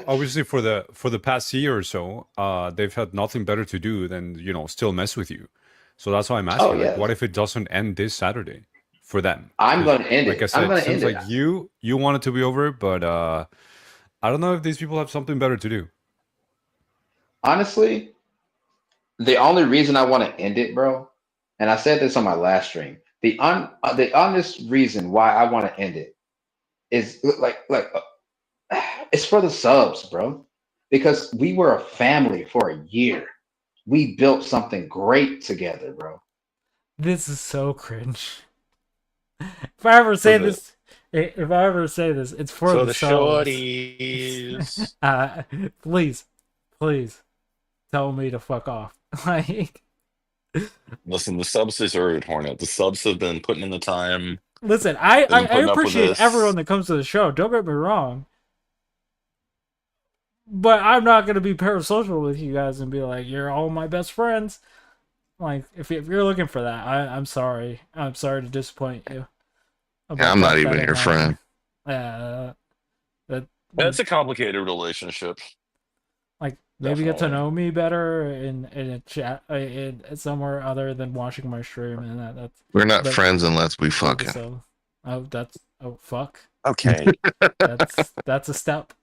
obviously, for the past year or so, they've had nothing better to do than still mess with you. So that's why I'm asking. Yeah. Like, what if it doesn't end this Saturday for them? I'm going to end it. Like I said, it seems like you want it to be over, but I don't know if these people have something better to do. Honestly, the only reason I want to end it, bro, and I said this on my last stream, the honest reason why I want to end it is it's for the subs, bro. Because we were a family for a year. We built something great together, bro. This is so cringe. If I ever say this, it's for the subs. shorties. Please tell me to fuck off. Like, Listen, the subs deserve it, Hornet. The subs have been putting in the time. Listen, I They've been putting up with appreciate this. everyone that comes to the show. Don't get me wrong. But I'm not going to be parasocial with you guys and be like, you're all my best friends. Like, if you're looking for that, I'm sorry. I'm sorry to disappoint you. Yeah, I'm not even your friend. It's a complicated relationship. Like, maybe get to know me better in a chat, in somewhere other than watching my stream. And that's We're not friends unless we fucking. So, fuck. Okay. That's a step.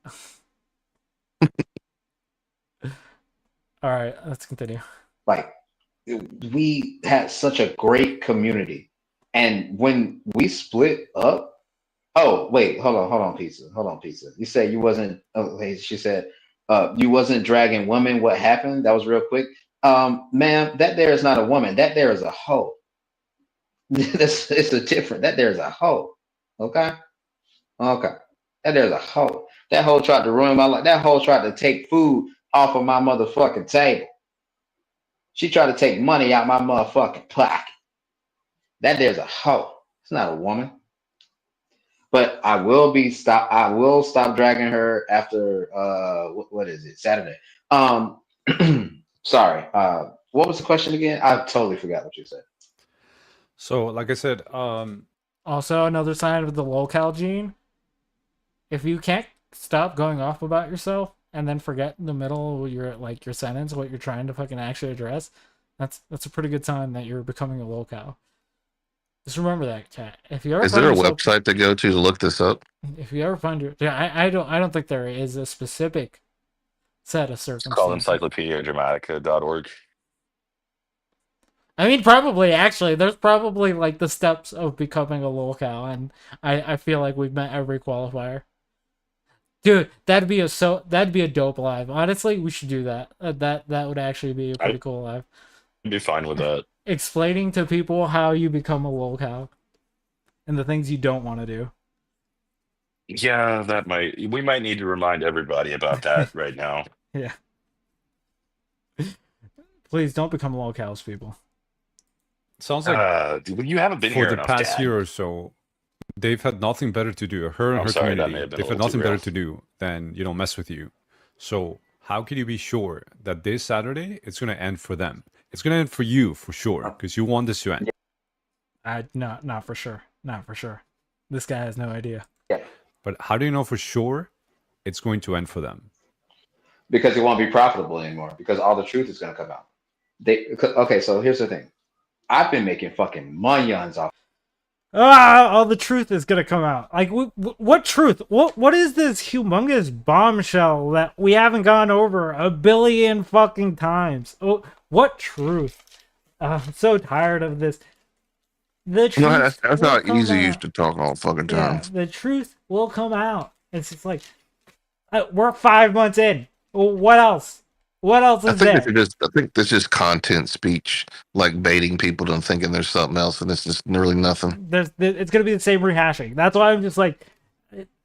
All right, let's continue. Like, we had such a great community, and when we split up, oh wait, hold on, pizza. You said you wasn't. Oh, hey, she said, you wasn't dragging women. What happened? That was real quick. Ma'am, that there is not a woman. That there is a hoe. It's a different. That there is a hoe. Okay. That there's a hoe. That hoe tried to ruin my life. That hoe tried to take food off of my motherfucking table. She tried to take money out my motherfucking pocket. That there's a hoe. It's not a woman. But I will stop dragging her after what is it? Saturday. Sorry. What was the question again? I totally forgot what you said. So, like I said, also another sign of the lolcow gene. If you can't stop going off about yourself and then forget in the middle of your sentence what you're trying to fucking actually address, that's a pretty good sign that you're becoming a lolcow. Just remember that, chat. If you ever is there a website to go to look this up? If you ever find I don't think there is a specific set of circumstances. It's called encyclopediadramatica.org. I mean, probably, actually, there's probably, like, the steps of becoming a lolcow, and I feel like we've met every qualifier. Dude, that'd be a dope live. Honestly, we should do that. That would actually be a pretty cool live. I'd be fine with that. Explaining to people how you become a lolcow and the things you don't want to do. Yeah, we might need to remind everybody about that right now. Yeah. Please don't become lolcows, people. Sounds like you haven't been for here the enough, past Dad. year or so, they've had nothing better to do. Her and her community, they've had nothing better to do than mess with you. So how can you be sure that this Saturday it's going to end for them? It's going to end for you for sure because you want this to end. Not for sure. Not for sure. This guy has no idea. Yeah. But how do you know for sure it's going to end for them? Because it won't be profitable anymore. Because all the truth is going to come out. Okay, so here's the thing. I've been making fucking millions off. All the truth is gonna come out. Like, what truth? What is this humongous bombshell that we haven't gone over a billion fucking times? Oh, what truth? I'm so tired of this. The truth. No, that's how easy you used to talk all fucking time. Yeah, the truth will come out. It's just like, we're 5 months in. What else? What else is there? I think this is content speech, like baiting people into thinking there's something else, and this is really nothing. It's gonna be the same rehashing. That's why I'm just like,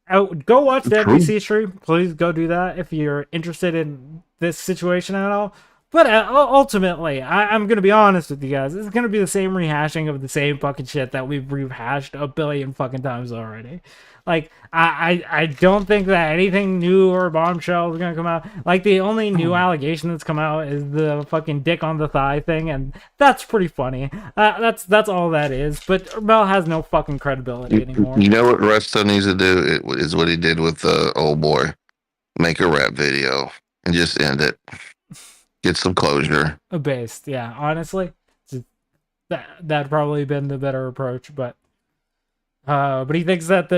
go watch the NBC stream. Please go do that if you're interested in this situation at all. But ultimately, I'm gonna be honest with you guys. It's gonna be the same rehashing of the same fucking shit that we've rehashed a billion fucking times already. Like, I don't think that anything new or bombshell is gonna come out. Like, the only new allegation that's come out is the fucking dick on the thigh thing, and that's pretty funny. That's all that is. But Mel has no fucking credibility anymore. You know what Resto needs to do? It is what he did with Old Boy. Make a rap video and just end it. Get some closure. Based, yeah. Honestly, that'd probably been the better approach, but he thinks that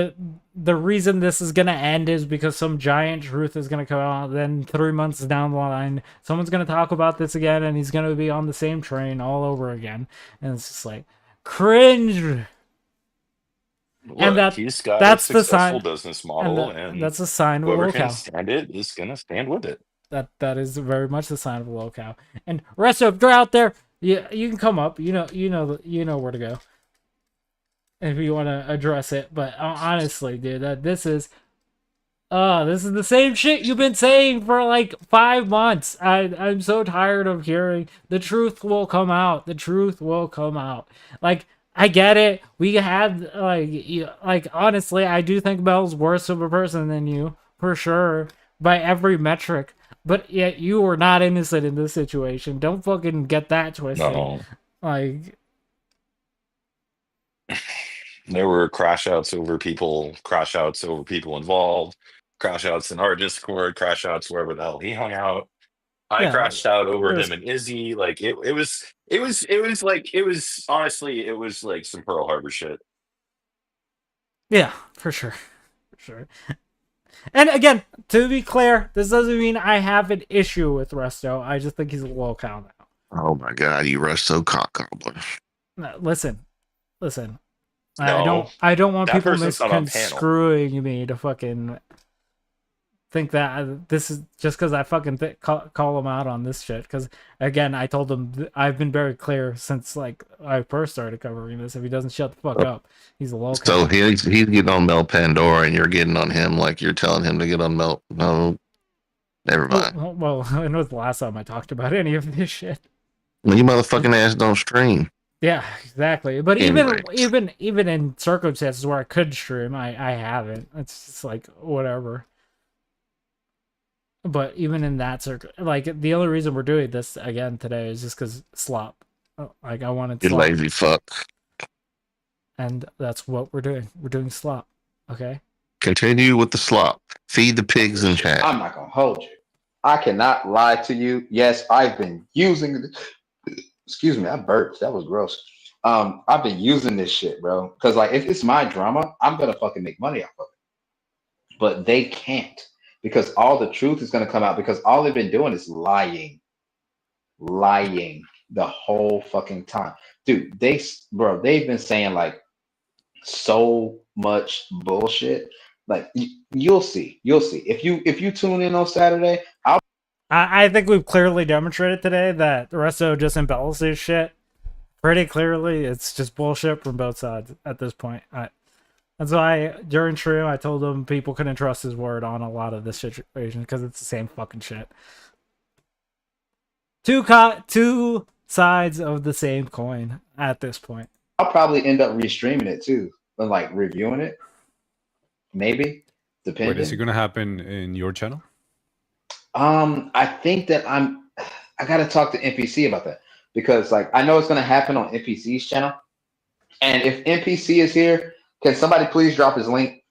the reason this is gonna end is because some giant truth is gonna come out. Then 3 months down the line, someone's gonna talk about this again, and he's gonna be on the same train all over again. And it's just like cringe. Look, and he's got that's a the successful sign, business model, and that's a sign of a whoever lolcow. can stand it is gonna stand with it. That is very much the sign of a lolcow. And Resto, if you're out there, you can come up. You know where to go if you want to address it. But honestly, dude, this is This is the same shit you've been saying for like 5 months. I'm so tired of hearing the truth will come out. The truth will come out. Like, I get it. We had like honestly, I do think Belle's worse of a person than you for sure by every metric. But yet you were not innocent in this situation. Don't fucking get that twisted. No. Like, there were crash outs over people involved, crash outs in our Discord, crash outs wherever the hell he hung out. I crashed out over him and Izzy. Like it was honestly, it was like some Pearl Harbor shit. yeah, for sure. For sure. And again, to be clear, this doesn't mean I have an issue with Resto. I just think he's a low count now. Oh my god, you Resto cock goblin. No, listen. No, I don't want people misconstruing me to fucking think that this is just because I fucking call him out on this shit. Because again, I told him I've been very clear since like I first started covering this. If he doesn't shut the fuck up, he's a low count. So he's getting on Mel Pandora, and you're getting on him like you're telling him to get on Mel. No, never mind. Well, when was the last time I talked about any of this shit? Well, you motherfucking ass don't stream. Yeah, exactly. But even in circumstances where I could stream, I haven't. It's just like whatever. But even in that like the only reason we're doing this again today is just because slop. Like I wanted. You lazy fuck. And that's what we're doing. We're doing slop. Okay. Continue with the slop. Feed the pigs in chat. I'm not gonna hold you. I cannot lie to you. Yes, I've been using. Excuse me, I burped. That was gross. I've been using this shit, bro. Because like, if it's my drama, I'm gonna fucking make money off of it. But they can't, because all the truth is gonna come out. Because all they've been doing is lying the whole fucking time, dude. They've been saying like so much bullshit. Like you'll see. If you tune in on Saturday, I think we've clearly demonstrated today that the Resto just embellishes shit pretty clearly. It's just bullshit from both sides at this point. That's why during stream I told them people couldn't trust his word on a lot of this situation because it's the same fucking shit. Two sides of the same coin at this point. I'll probably end up restreaming it too, and like reviewing it. Maybe, depending. Wait, is it going to happen in your channel? I think that I gotta talk to NPC about that, because like I know it's gonna happen on NPC's channel. And if NPC is here, can somebody please drop his link?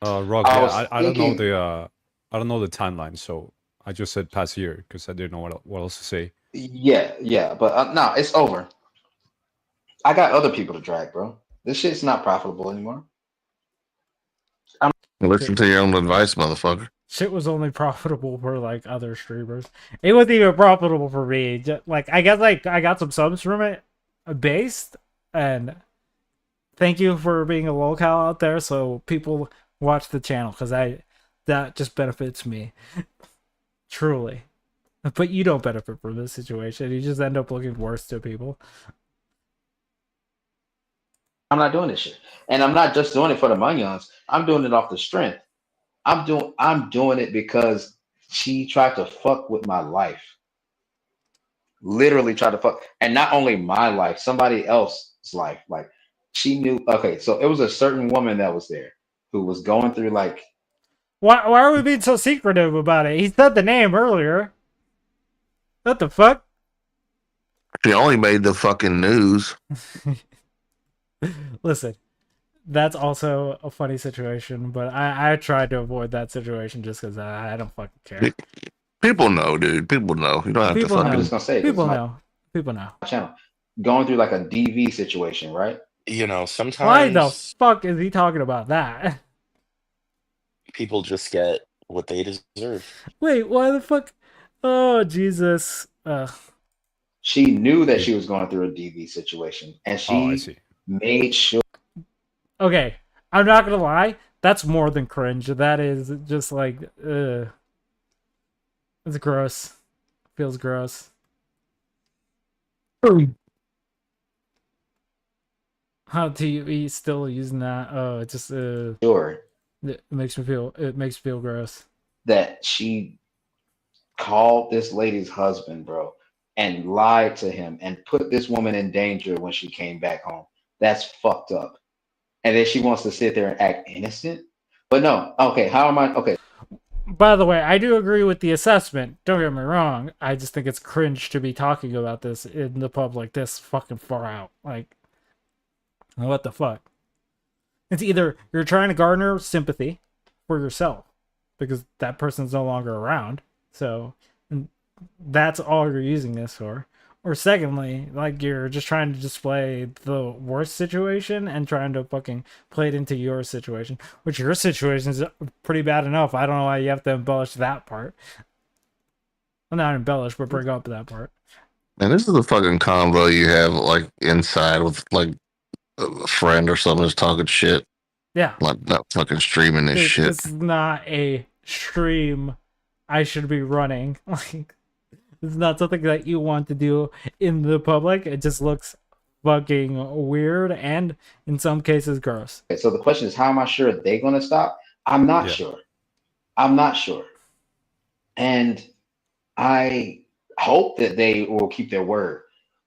Rock, I don't know the timeline, so I just said pass here because I didn't know what else to say. Yeah, but no, it's over. I got other people to drag, bro. This shit's not profitable anymore. Listen to your own advice, motherfucker. Shit was only profitable for like other streamers. It wasn't even profitable for me. Just, like I guess like I got some subs from it based, and thank you for being a locale out there so people watch the channel, because that just benefits me. Truly. But you don't benefit from this situation. You just end up looking worse to people. I'm not doing this shit. And I'm not just doing it for the monions. I'm doing it off the strength. I'm doing it because she tried to fuck with my life. Literally tried to fuck. And not only my life, somebody else's life. Like she knew. Okay, so it was a certain woman that was there who was going through like. Why are we being so secretive about it? He said the name earlier. What the fuck? She only made the fucking news. Listen, that's also a funny situation, but I tried to avoid that situation just because I don't fucking care. People know, dude. People know. You don't have to fucking. I'm just gonna say, people know. People know. Channel going through like a DV situation, right? You know, sometimes. Why the fuck is he talking about that? People just get what they deserve. Wait, why the fuck? Oh Jesus! She knew that she was going through a DV situation, and she made sure. Okay, I'm not gonna lie. That's more than cringe. That is just like, it's gross. Feels gross. How do you still using that? Oh, it just Sure. It makes me feel gross. That she called this lady's husband, bro, and lied to him and put this woman in danger when she came back home. That's fucked up. And then she wants to sit there and act innocent. But no, okay, how am I? Okay. By the way, I do agree with the assessment. Don't get me wrong. I just think it's cringe to be talking about this in the public this fucking far out. Like, what the fuck? It's either you're trying to garner sympathy for yourself because that person's no longer around. So that's all you're using this for. Or secondly, like you're just trying to display the worst situation and trying to fucking play it into your situation, which your situation is pretty bad enough. I don't know why you have to embellish that part. Well, not embellish, but bring up that part. And this is the fucking convo you have like inside with like a friend or something that's talking shit. Yeah. Like not fucking streaming this shit. This is not a stream I should be running. Like, it's not something that you want to do in the public. It just looks fucking weird and in some cases gross. Okay, so the question is, how am I sure they're going to stop? I'm not sure. I'm not sure. And I hope that they will keep their word.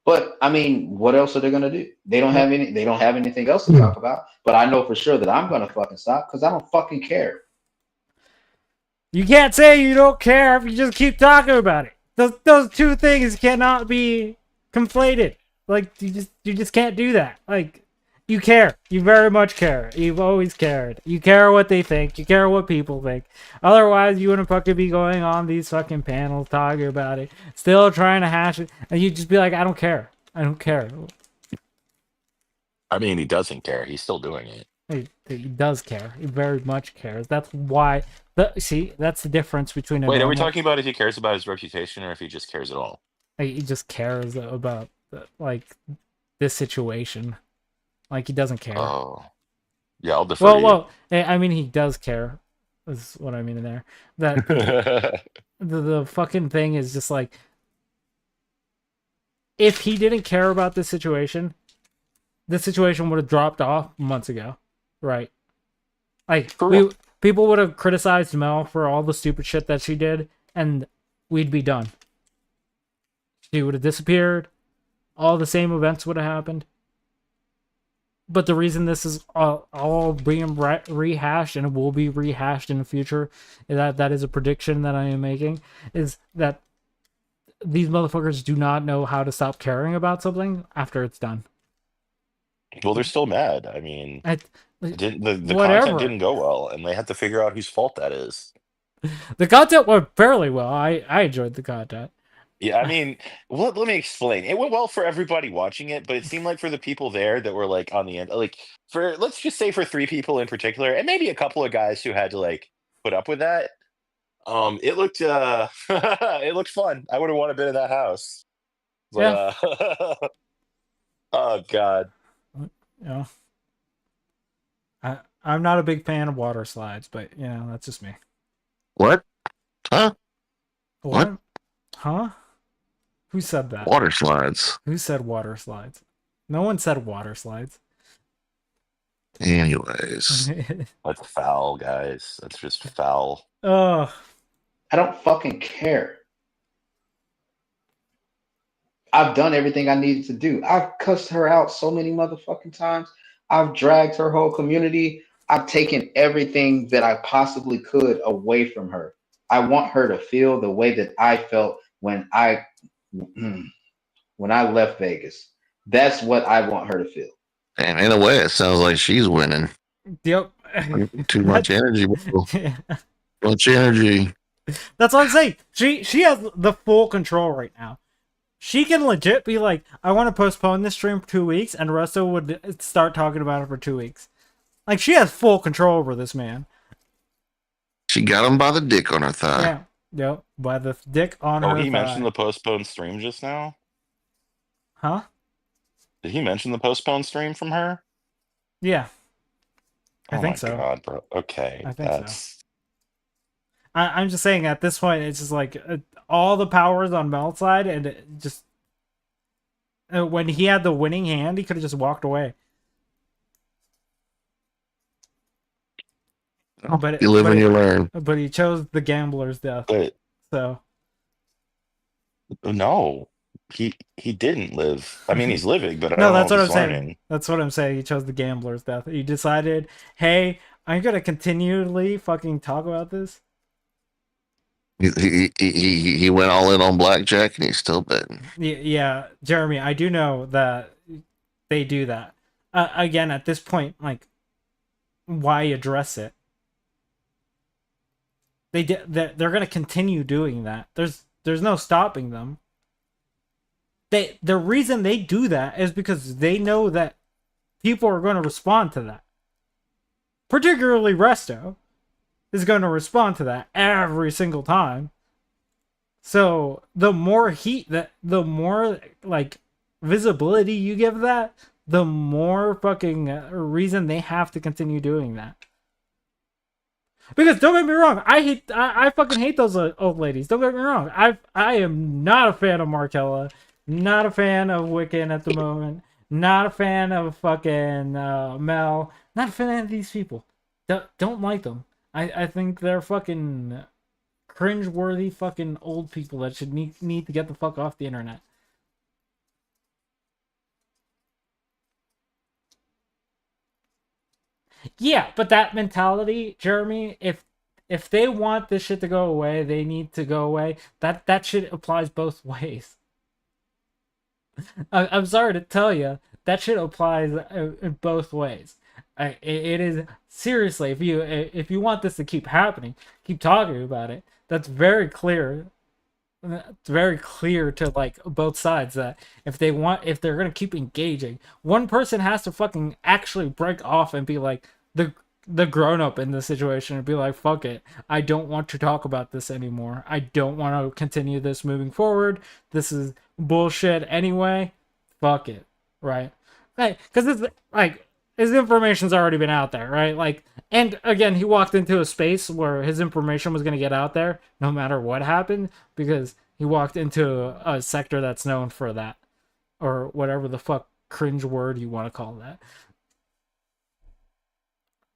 But I mean, what else are they going to do? They don't have anything else to talk about. But I know for sure that I'm going to fucking stop because I don't fucking care. You can't say you don't care if you just keep talking about it. Those two things cannot be conflated. Like you just can't do that. Like you care. You very much care. You've always cared. You care what they think. You care what people think. Otherwise, you wouldn't fucking be going on these fucking panels talking about it, still trying to hash it, and you'd just be like, I don't care. I don't care. I mean, he doesn't care. He's still doing it. He does care. He very much cares. That's why. See, that's the difference between. Wait, are we talking about if he cares about his reputation or if he just cares at all? He just cares about like this situation. Like he doesn't care. Oh, yeah, I'll defer. Well, I mean, he does care. Is what I mean in there. That the fucking thing is just like, if he didn't care about this situation would have dropped off months ago, right? Like people would have criticized Mel for all the stupid shit that she did, and we'd be done. She would have disappeared. All the same events would have happened. But the reason this is all being rehashed and will be rehashed in the future, that is a prediction that I am making, is that these motherfuckers do not know how to stop caring about something after it's done. Well, they're still mad. I mean, the content didn't go well, and they had to figure out whose fault that is. The content went fairly well. I enjoyed the content. Yeah, I mean, let me explain. It went well for everybody watching it, but it seemed like for the people there that were like on the end, like for let's just say for 3 people in particular, and maybe a couple of guys who had to like put up with that. It looked it looked fun. I would have wanted a bit of that house. But, yeah. Oh God. Yeah. I'm not a big fan of water slides, but you know, that's just me. What? Huh? What? Huh? Who said that? Water slides. Who said water slides? No one said water slides. Anyways. That's foul, guys. That's just foul. I don't fucking care. I've done everything I needed to do. I've cussed her out so many motherfucking times. I've dragged her whole community. I've taken everything that I possibly could away from her. I want her to feel the way that I felt when I left Vegas. That's what I want her to feel. And in a way, it sounds like she's winning. Yep. Too much energy. Yeah. Much energy. That's what I'm saying. She has the full control right now. She can legit be like, I want to postpone this stream for 2 weeks, and Resto would start talking about it for 2 weeks. Like, she has full control over this man. She got him by the dick on her thigh. Yeah. Yep. By the dick on her thigh. Oh, he mentioned the postponed stream just now? Huh? Did he mention the postponed stream from her? Yeah. I think so. Oh my God, bro. Okay. I think so. I'm just saying, at this point, it's just like all the power's on Mel's side, and when he had the winning hand, he could have just walked away. But you live and you learn. But he chose the gambler's death. But so no, he didn't live. I mean, he's living, but I no, don't know that's if what he's I'm saying. learning. That's what I'm saying. He chose the gambler's death. He decided, hey, I'm gonna continually fucking talk about this. He went all in on blackjack, and he's still betting. Yeah, Jeremy, I do know that they do that. Again, at this point, like, why address it? They're gonna continue doing that. There's no stopping them. The reason they do that is because they know that people are going to respond to that. Particularly Resto is going to respond to that every single time. So the more heat, the more like visibility you give that, the more fucking reason they have to continue doing that. Because don't get me wrong, I fucking hate those old ladies. Don't get me wrong. I am not a fan of Markella, not a fan of Wiccan at the moment, not a fan of fucking Mel, not a fan of these people. Don't like them. I think they're fucking cringe-worthy fucking old people that should need to get the fuck off the internet. Yeah, but that mentality, Jeremy, if they want this shit to go away, they need to go away. That shit applies both ways. I'm sorry to tell you, that shit applies in both ways. It is seriously, if you want this to keep happening, keep talking about it. That's very clear. It's very clear to like both sides that if they're gonna keep engaging, one person has to fucking actually break off and be like the grown up in the situation and be like, fuck it, I don't want to talk about this anymore. I don't want to continue this moving forward. This is bullshit anyway. Fuck it, right? Like, because it's like his information's already been out there, right? Like, and again, he walked into a space where his information was going to get out there no matter what happened, because he walked into a sector that's known for that, or whatever the fuck cringe word you want to call that.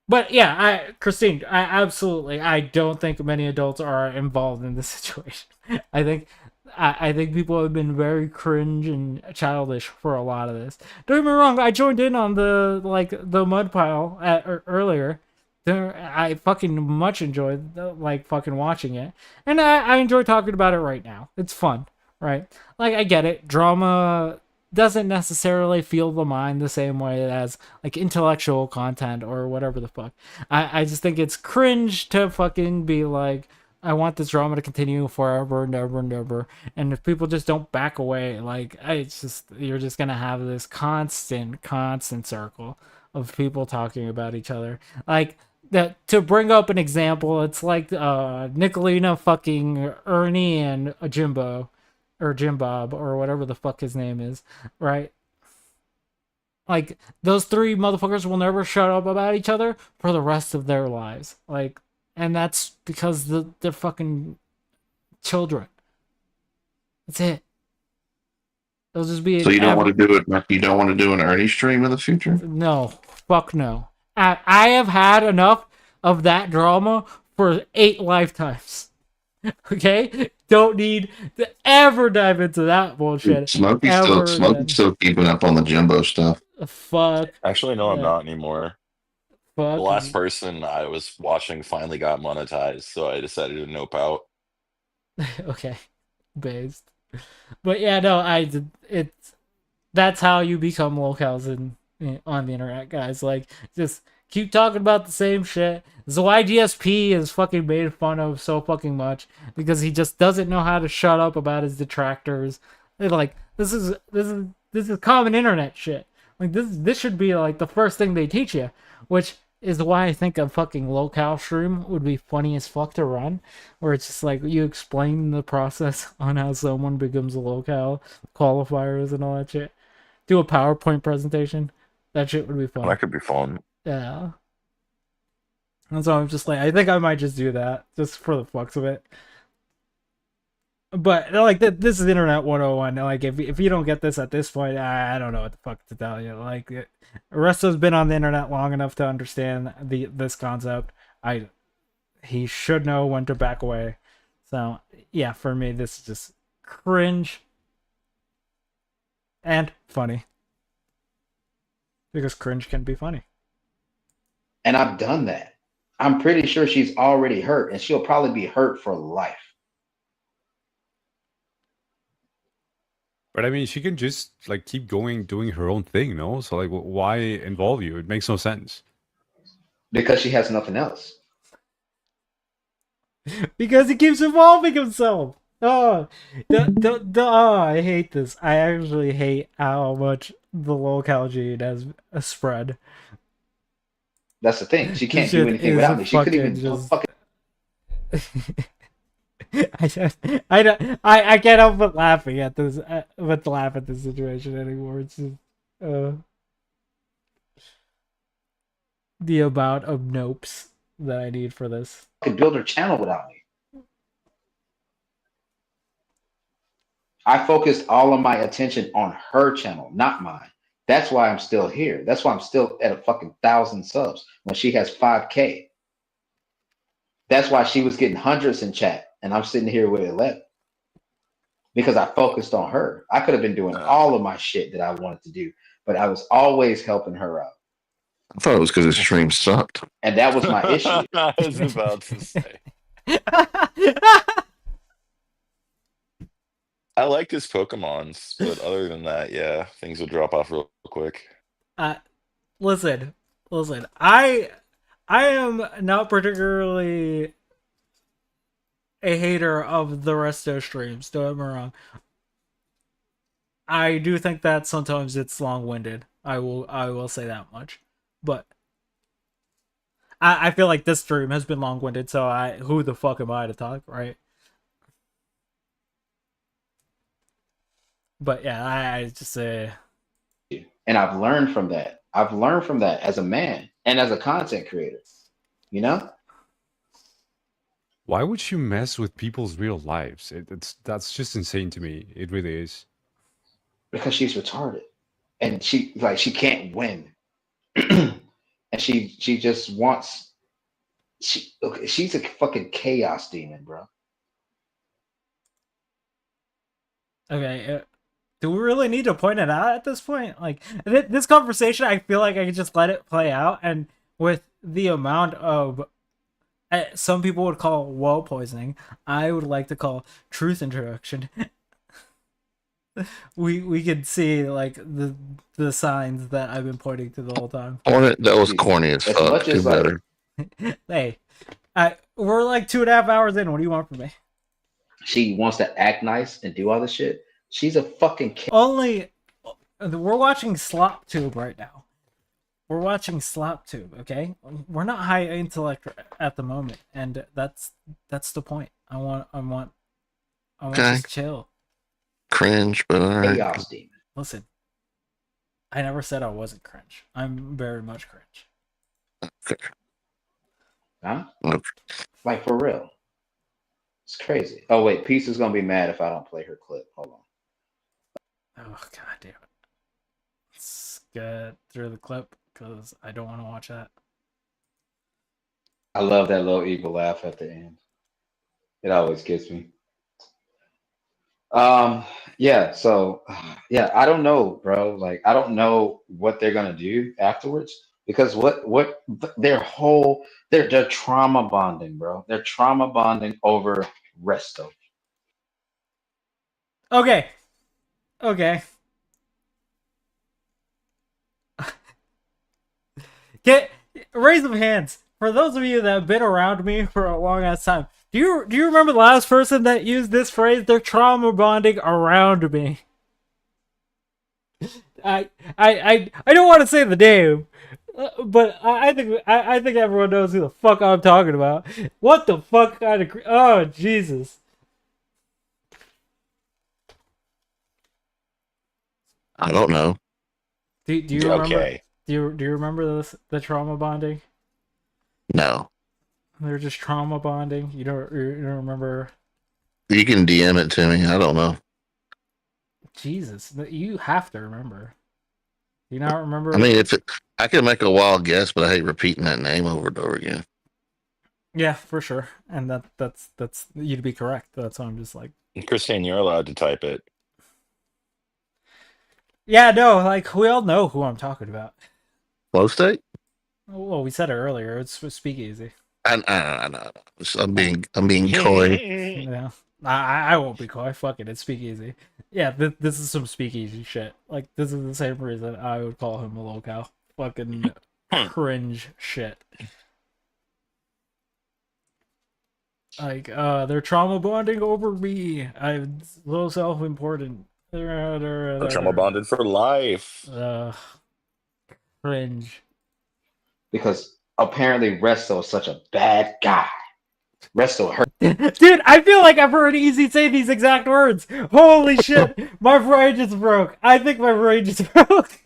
But yeah, Christine, I don't think many adults are involved in this situation. I think people have been very cringe and childish for a lot of this. Don't get me wrong, I joined in on the mud pile earlier. I fucking much enjoyed fucking watching it, and I enjoy talking about it right now. It's fun, right? Like, I get it. Drama doesn't necessarily feel the mind the same way as like intellectual content or whatever the fuck. I just think it's cringe to fucking be like, I want this drama to continue forever and ever and ever. And if people just don't back away, like, it's just, you're just gonna have this constant circle of people talking about each other. Like, that, to bring up an example, it's like Nicolina fucking Ernie and Jimbo, or Jim Bob, or whatever the fuck his name is, right? Like, those three motherfuckers will never shut up about each other for the rest of their lives. Like, and that's because they're fucking children. That's it. They'll just be. So you don't want to do it? You don't want to do an Ernie stream in the future? No, fuck no. I have had enough of that drama for 8 lifetimes. Okay, don't need to ever dive into that bullshit. Smokey's still keeping up on the Jimbo stuff. Fuck. Actually, no, I'm not anymore. Fuck. The last person I was watching finally got monetized, so I decided to nope out. Okay, based. But yeah, no, that's how you become locals on the internet, guys. Like, just keep talking about the same shit. So YGSP is fucking made fun of so fucking much because he just doesn't know how to shut up about his detractors. They're like, this is common internet shit. Like, this should be like the first thing they teach you, which is why I think a fucking locale stream would be funny as fuck to run, where it's just like you explain the process on how someone becomes a locale, qualifiers and all that shit. Do a PowerPoint presentation. That shit would be fun. That could be fun. Yeah. And so I'm just like, I think I might just do that, just for the fucks of it. But like, this is Internet 101. Like, if you don't get this at this point, I don't know what the fuck to tell you. Like, Resto's been on the internet long enough to understand this concept. I he should know when to back away. So yeah, for me, this is just cringe and funny, because cringe can be funny. And I've done that. I'm pretty sure she's already hurt, and she'll probably be hurt for life. But I mean, she can just like keep going, doing her own thing, no? So like, why involve you? It makes no sense. Because she has nothing else. Because he keeps involving himself. Oh, I hate this. I actually hate how much the locale gene has spread. That's the thing. She can't do anything without me. She couldn't even just... fucking. I can't help but laughing at this, but to laugh at this situation anymore. It's just, the amount of nopes that I need for this. Could build her channel without me. I focused all of my attention on her channel, not mine. That's why I'm still here. That's why I'm still at a fucking 1,000 subs when she has 5K. That's why she was getting hundreds in chat, and I'm sitting here with 11 because I focused on her. I could have been doing all of my shit that I wanted to do, but I was always helping her out. I thought it was because his stream sucked, and that was my issue. I was about to say. I like his Pokemons, but other than that, yeah, things would drop off real quick. Listen. I am not particularly a hater of the Resto streams. Don't get me wrong. I do think that sometimes it's long-winded. I will say that much, but I feel like this stream has been long-winded. So who the fuck am I to talk, right? But yeah, I just say, and I've learned from that. I've learned from that as a man and as a content creator. You know, why would you mess with people's real lives? That's just insane to me. It really is. Because she's retarded, and she can't win, and she just wants. She's a fucking chaos demon, bro. Okay. Do we really need to point it out at this point? Like, this conversation, I feel like I could just let it play out. And with the amount of, some people would call wall poisoning, I would like to call truth introduction. we could see like the signs that I've been pointing to the whole time. That was corny as fuck. Do better. Hey, we're like 2.5 hours in. What do you want from me? She wants to act nice and do all this shit. She's a fucking kid. We're watching SlopTube right now. We're watching SlopTube, okay? We're not high intellect at the moment, and that's the point. I want to chill. Cringe, but alright. Listen, I never said I wasn't cringe. I'm very much cringe. Okay. Huh? Okay. Like for real. It's crazy. Oh wait, Peace is gonna be mad if I don't play her clip. Hold on. Oh god damn it. Let's get through the clip because I don't want to watch that. I love that little evil laugh at the end. It always gets me. Yeah, so yeah, I don't know, bro. Like I don't know what they're gonna do afterwards because what they're trauma bonding, bro. They're trauma bonding over Resto. Okay. Raise of hands. For those of you that have been around me for a long ass time, do you remember the last person that used this phrase? They're trauma bonding around me. I don't want to say the name, but I think everyone knows who the fuck I'm talking about. What the fuck kind of? Oh Jesus! I don't know. Do you remember? Okay. Do you remember the trauma bonding? No. They're just trauma bonding. You don't remember? You can DM it to me. I don't know. Jesus, you have to remember. Do you not remember? I mean, I could make a wild guess, but I hate repeating that name over and over again. Yeah, for sure. And that's you'd be correct. That's why I'm just like, Christine, you're allowed to type it. yeah, no, like we all know who I'm talking about. Flow state? Well, we said it earlier. It's Speakeasy. I know. I'm being coy. Yeah, I won't be coy. Fuck it, it's Speakeasy. Yeah, this is some Speakeasy shit. Like this is the same reason I would call him a locale. Fucking cringe shit. Like they're trauma bonding over me. I'm so self-important. They're trauma bonded for life. Cringe. Because apparently Resto is such a bad guy. Resto hurt. Dude, I feel like I've heard Easy say these exact words. Holy shit, my brain just broke. I think my brain just broke.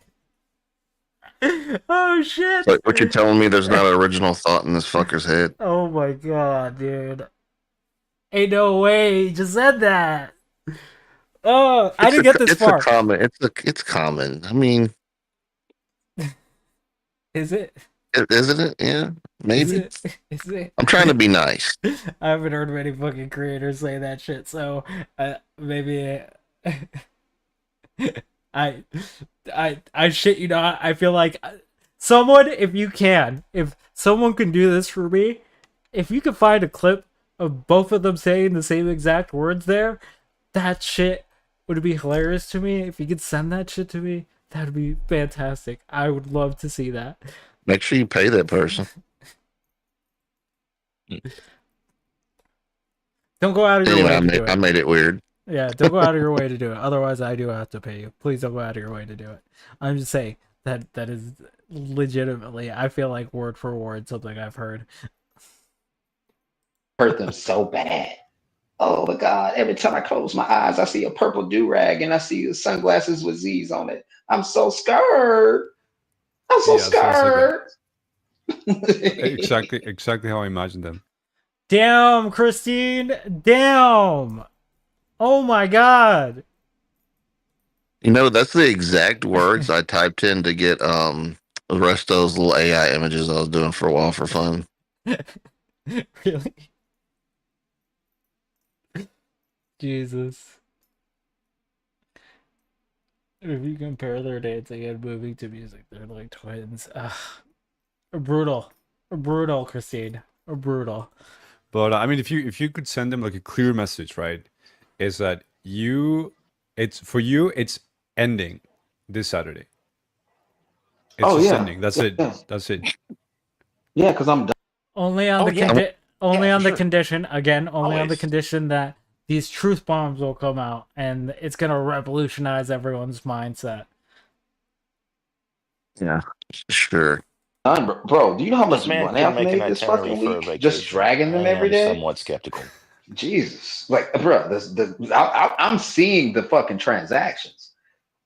Oh shit. Like, what you're telling me, there's not an original thought in this fucker's head? Oh my god, dude. Ain't no way he just said that. Oh, I didn't get this far. It's common. I mean, is it? Isn't it? Yeah, maybe. Is it? I'm trying to be nice. I haven't heard many fucking creators say that shit, so maybe I shit you not. I feel like someone, if someone can do this for me, if you could find a clip of both of them saying the same exact words there, that shit would be hilarious to me. If you could send that shit to me, that would be fantastic. I would love to see that. Make sure you pay that person. Don't go out of your way to do it. I made it weird. Yeah, don't go out of your way to do it. Otherwise, I do have to pay you. Please don't go out of your way to do it. I'm just saying that is legitimately, I feel like word for word something I've heard. Hurt them so bad. Oh my god! Every time I close my eyes, I see a purple do-rag and I see the sunglasses with Z's on it. I'm so scared. I'm so scared. Exactly how I imagined them. Damn, Christine. Damn. Oh my god. You know, that's the exact words I typed in to get the rest of those little AI images I was doing for a while for fun. Really? Jesus. If you compare their dancing and moving to music, they're like twins. Brutal. Brutal, Christine. Brutal. But I mean, if you could send them like a clear message, right? Is that it's ending this Saturday. It's ending. That's it. That's it. Yeah, because I'm done. Only on the condition on the condition that these truth bombs will come out and it's gonna revolutionize everyone's mindset. Yeah, sure. Bro, do you know how much money I've made this fucking week? Just dragging them every day? I'm somewhat skeptical. Jesus. Like, bro, I'm seeing the fucking transactions.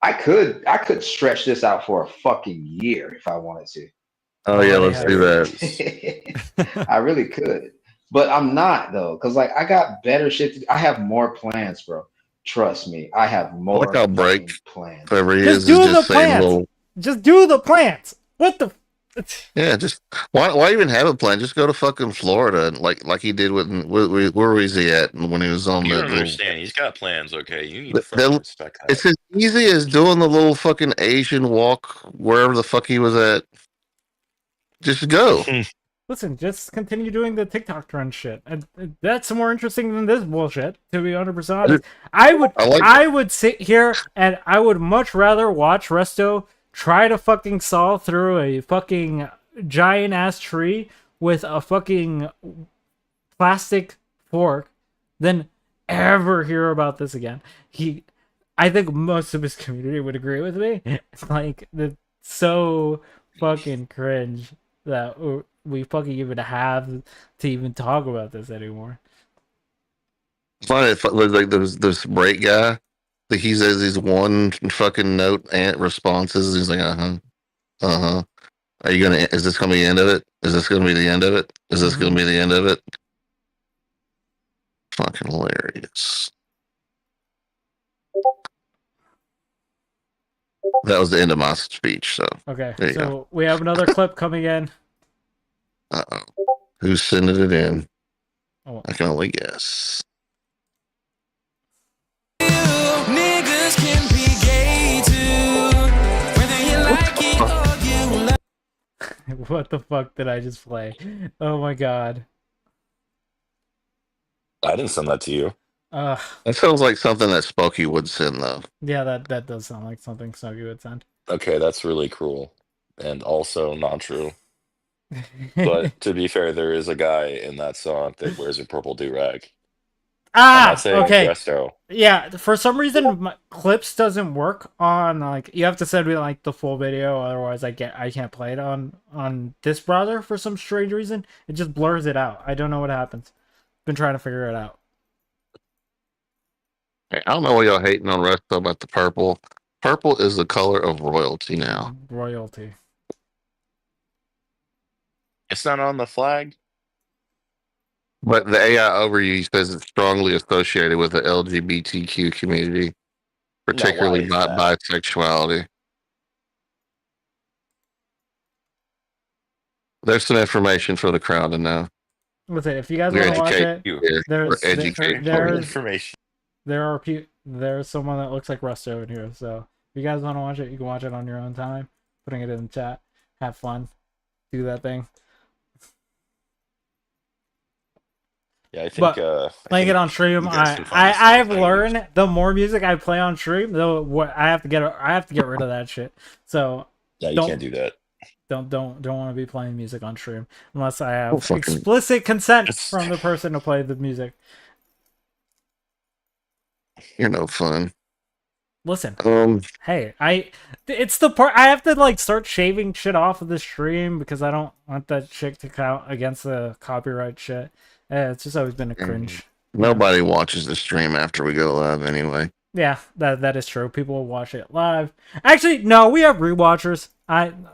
I could stretch this out for a fucking year if I wanted to. Oh yeah, let's do that. I really could. But I'm not though, because like I got better shit I have more plans, bro. Trust me, I have more plans. Whoever he just is do is the plants. Just do the plants. What the Yeah, just why even have a plan? Just go to fucking Florida, like he did with where was he at when he was on you the? Don't understand. He's got plans. Okay, you need to respect that. It's as easy as doing the little fucking Asian walk wherever the fuck he was at. Just go. Listen, just continue doing the TikTok trend shit. And that's more interesting than this bullshit. To be 100% honest, I would sit here and I would much rather watch Resto try to fucking saw through a fucking giant ass tree with a fucking plastic fork than ever hear about this again. I think most of his community would agree with me. Like, it's so fucking cringe that we fucking even have to even talk about this anymore. Funny, like this break guy. He says these one fucking note responses. He's like, Are you gonna? Is this gonna be the end of it? Is this gonna be the end of it? Is this gonna be the end of it? Fucking hilarious. That was the end of my speech. So okay, so we have another clip coming in. Uh-oh. Who's sending it in? Oh. I can only guess. Niggas can be gay too, whether you like it or you love. What the fuck did I just play? Oh my god. I didn't send that to you. Ugh. That sounds like something that Spooky would send, though. Yeah, that does sound like something Snuggy would send. Okay, that's really cruel. And also not true. But to be fair, there is a guy in that song that wears a purple do-rag. Okay. Resto. Yeah, for some reason, Clips doesn't work on, like, you have to send me, like, the full video, otherwise I can't play it on this browser for some strange reason. It just blurs it out. I don't know what happens. Been trying to figure it out. Hey, I don't know why y'all hating on Resto about the purple. Purple is the color of royalty now. Royalty. It's not on the flag? But the AI overview says it's strongly associated with the LGBTQ community, particularly bisexuality. There's some information for the crowd to know. Listen, if you guys want to watch it, there's information. There's someone that looks like Resto in here, so if you guys want to watch it, you can watch it on your own time. Putting it in the chat, have fun, do that thing. Yeah, I think playing it on stream, I've learned the more music I play on stream, I have to get rid of that shit. So yeah, you can't do that. Don't want to be playing music on stream unless I have explicit consent from the person to play the music. You're no fun. Listen, hey, it's the part I have to like start shaving shit off of the stream because I don't want that shit to count against the copyright shit. It's just always been a cringe. Nobody watches the stream after we go live anyway. Yeah, that is true. People will watch it live. Actually, no, we have rewatchers.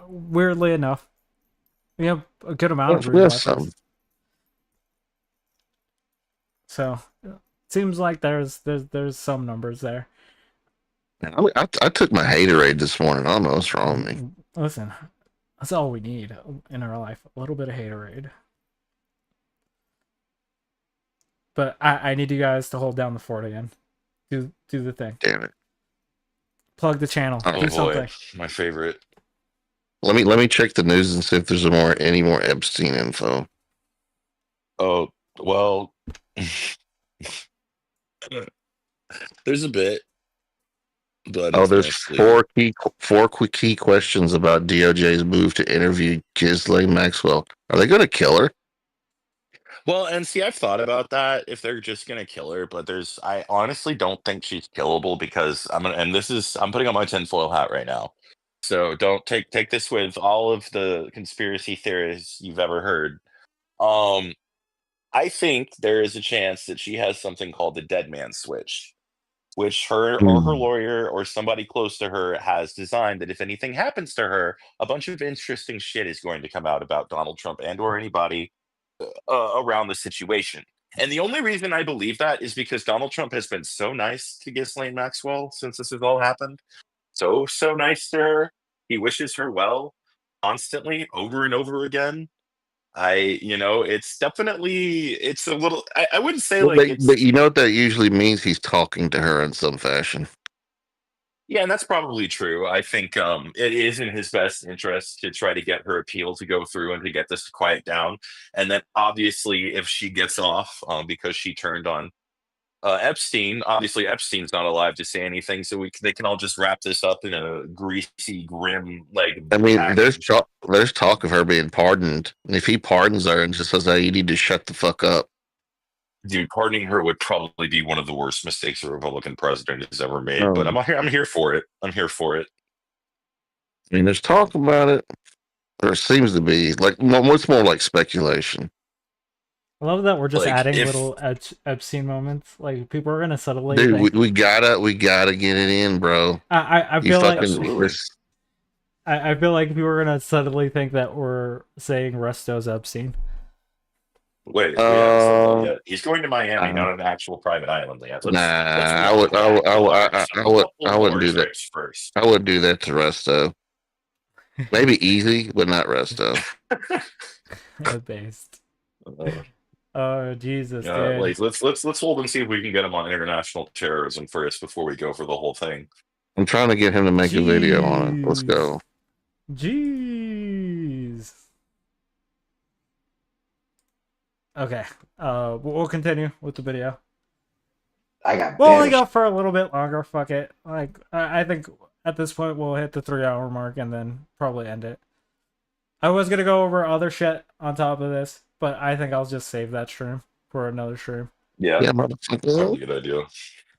Weirdly enough, we have a good amount of rewatchers. So it seems like there's some numbers there. I took my haterade this morning. I don't know what's wrong with me. Listen, that's all we need in our life. A little bit of haterade. But I need you guys to hold down the fort again. Do the thing. Damn it. Plug the channel. Oh do boy, something. My favorite. Let me check the news and see if there's any more Epstein info. Oh well, there's a bit. But there's four key questions about DOJ's move to interview Ghislaine Maxwell. Are they going to kill her? Well, and see, I've thought about that if they're just gonna kill her, but I honestly don't think she's killable because I'm putting on my tinfoil hat right now. So don't take this with all of the conspiracy theories you've ever heard. I think there is a chance that she has something called the dead man switch, which her or her lawyer or somebody close to her has designed that if anything happens to her, a bunch of interesting shit is going to come out about Donald Trump and or anybody around the situation. And the only reason I believe that is because Donald Trump has been so nice to Ghislaine Maxwell since this has all happened. So nice to her. He wishes her well constantly over and over again. It's definitely, it's a little, I wouldn't say but you know what that usually means? He's talking to her in some fashion. Yeah, and that's probably true. I think it is in his best interest to try to get her appeal to go through and to get this to quiet down. And then obviously if she gets off because she turned on Epstein, obviously Epstein's not alive to say anything, so they can all just wrap this up in a greasy, grim, package. There's talk of her being pardoned. And if he pardons her and just says, "Hey, you need to shut the fuck up." Dude, pardoning her would probably be one of the worst mistakes a Republican president has ever made. But I'm here for it. I'm here for it. I mean, there's talk about it. There seems to be what's more like speculation. I love that we're just adding little Epstein moments. Like people are gonna subtly. Dude, we gotta get it in, bro. I feel I feel like people are gonna subtly think that we're saying Resto's Epstein. Wait, he's going to Miami, not an actual private island. I wouldn't do that first. I wouldn't do that to Resto. Maybe Easy, but not Resto. Based. Oh Jesus, Yeah, dude. like let's hold and see if we can get him on international terrorism first before we go for the whole thing. I'm trying to get him to make a video on it. Let's go. Jeez. Okay. We'll continue with the video. We'll only go for a little bit longer. Fuck it. Like I think at this point we'll hit the 3-hour mark and then probably end it. I was gonna go over other shit on top of this, but I think I'll just save that stream for another stream. Yeah, motherfucker. Probably a good idea.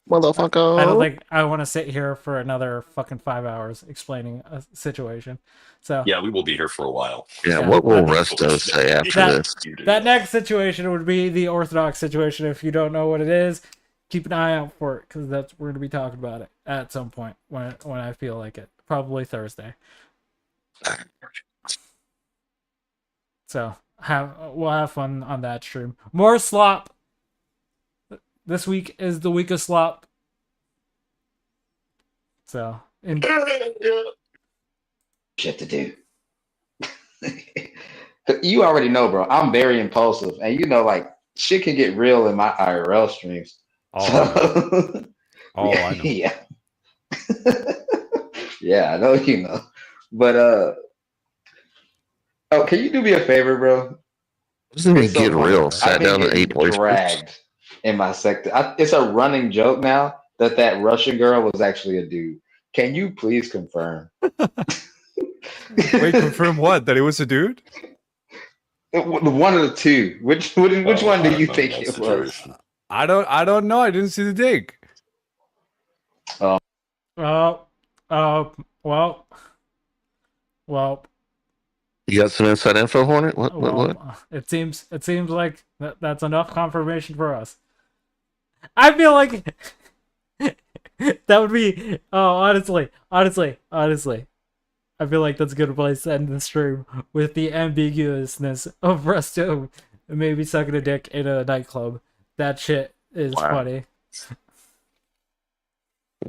Motherfucker. I don't think I want to sit here for another fucking 5 hours explaining a situation. So yeah, we will be here for a while. Yeah, what will Resto say after this? That next situation would be the Orthodox situation. If you don't know what it is, keep an eye out for it because we're going to be talking about it at some point when I feel like it. Probably Thursday. So we'll have fun on that stream. More slop. This week is the week of slop. So shit to do. You already know, bro. I'm very impulsive, and you know, like shit can get real in my IRL streams. Oh, I know. Yeah. Yeah, I know you know. But oh, can you do me a favor, bro? Doesn't it get real? Sat down and ate dragged in my sector. It's a running joke now that Russian girl was actually a dude. Can you please confirm? Wait, confirm what? That it was a dude? One of the two. Which one do you think it was? I don't know. I didn't see the dig. Well. You got some inside info, Hornet? What? It seems like that's enough confirmation for us. I feel like that would be honestly. I feel like that's a good place to end the stream with the ambiguousness of Resto maybe sucking a dick in a nightclub. That shit is funny.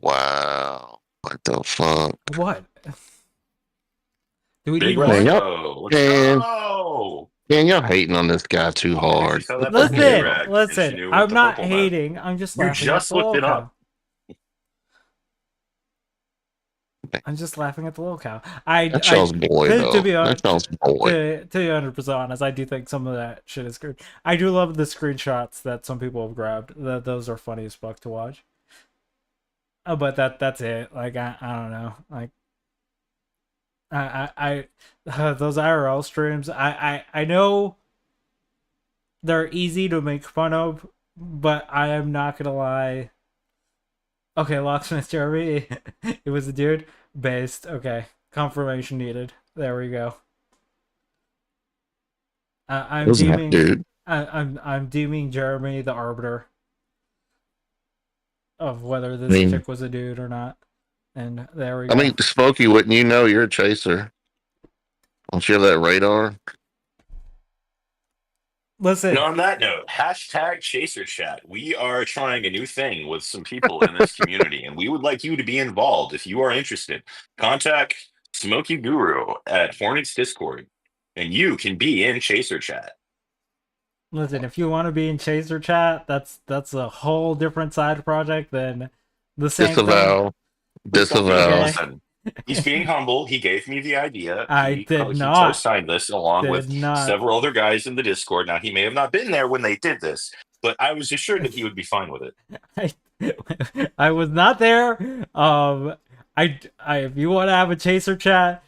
Wow. What the fuck? What? Do we Big need Resto. Man, y'all hating on this guy too hard. Listen. I'm not hating. I'm just laughing at the locale. I'm just laughing at the locale. That's y'all's boy, though. To be honest, that's y'all's boy. To be 100% honest, I do think some of that shit is good. I do love the screenshots that some people have grabbed. Those are funny as fuck to watch. But that's it. Like I don't know. Like I those IRL streams. I know they're easy to make fun of, but I am not gonna lie. Okay, Locksmith Jeremy. It was a dude. Based. Okay. Confirmation needed. There we go. I'm deeming Jeremy the arbiter of whether this chick was a dude or not. And there we go. I mean, Smokey, wouldn't you know you're a chaser? Don't you have that radar? Listen. And on that note, #ChaserChat. We are trying a new thing with some people in this community, and we would like you to be involved. If you are interested, contact Smokey Guru at Hornets Discord, and you can be in Chaser Chat. Listen, if you want to be in Chaser Chat, that's a whole different side project than the same Disavow. Listen, he's being humble. He gave me the idea. He co-signed this along with several other guys in the Discord. Now, he may have not been there when they did this, but I was assured that he would be fine with it. I was not there. If you want to have a Chaser Chat,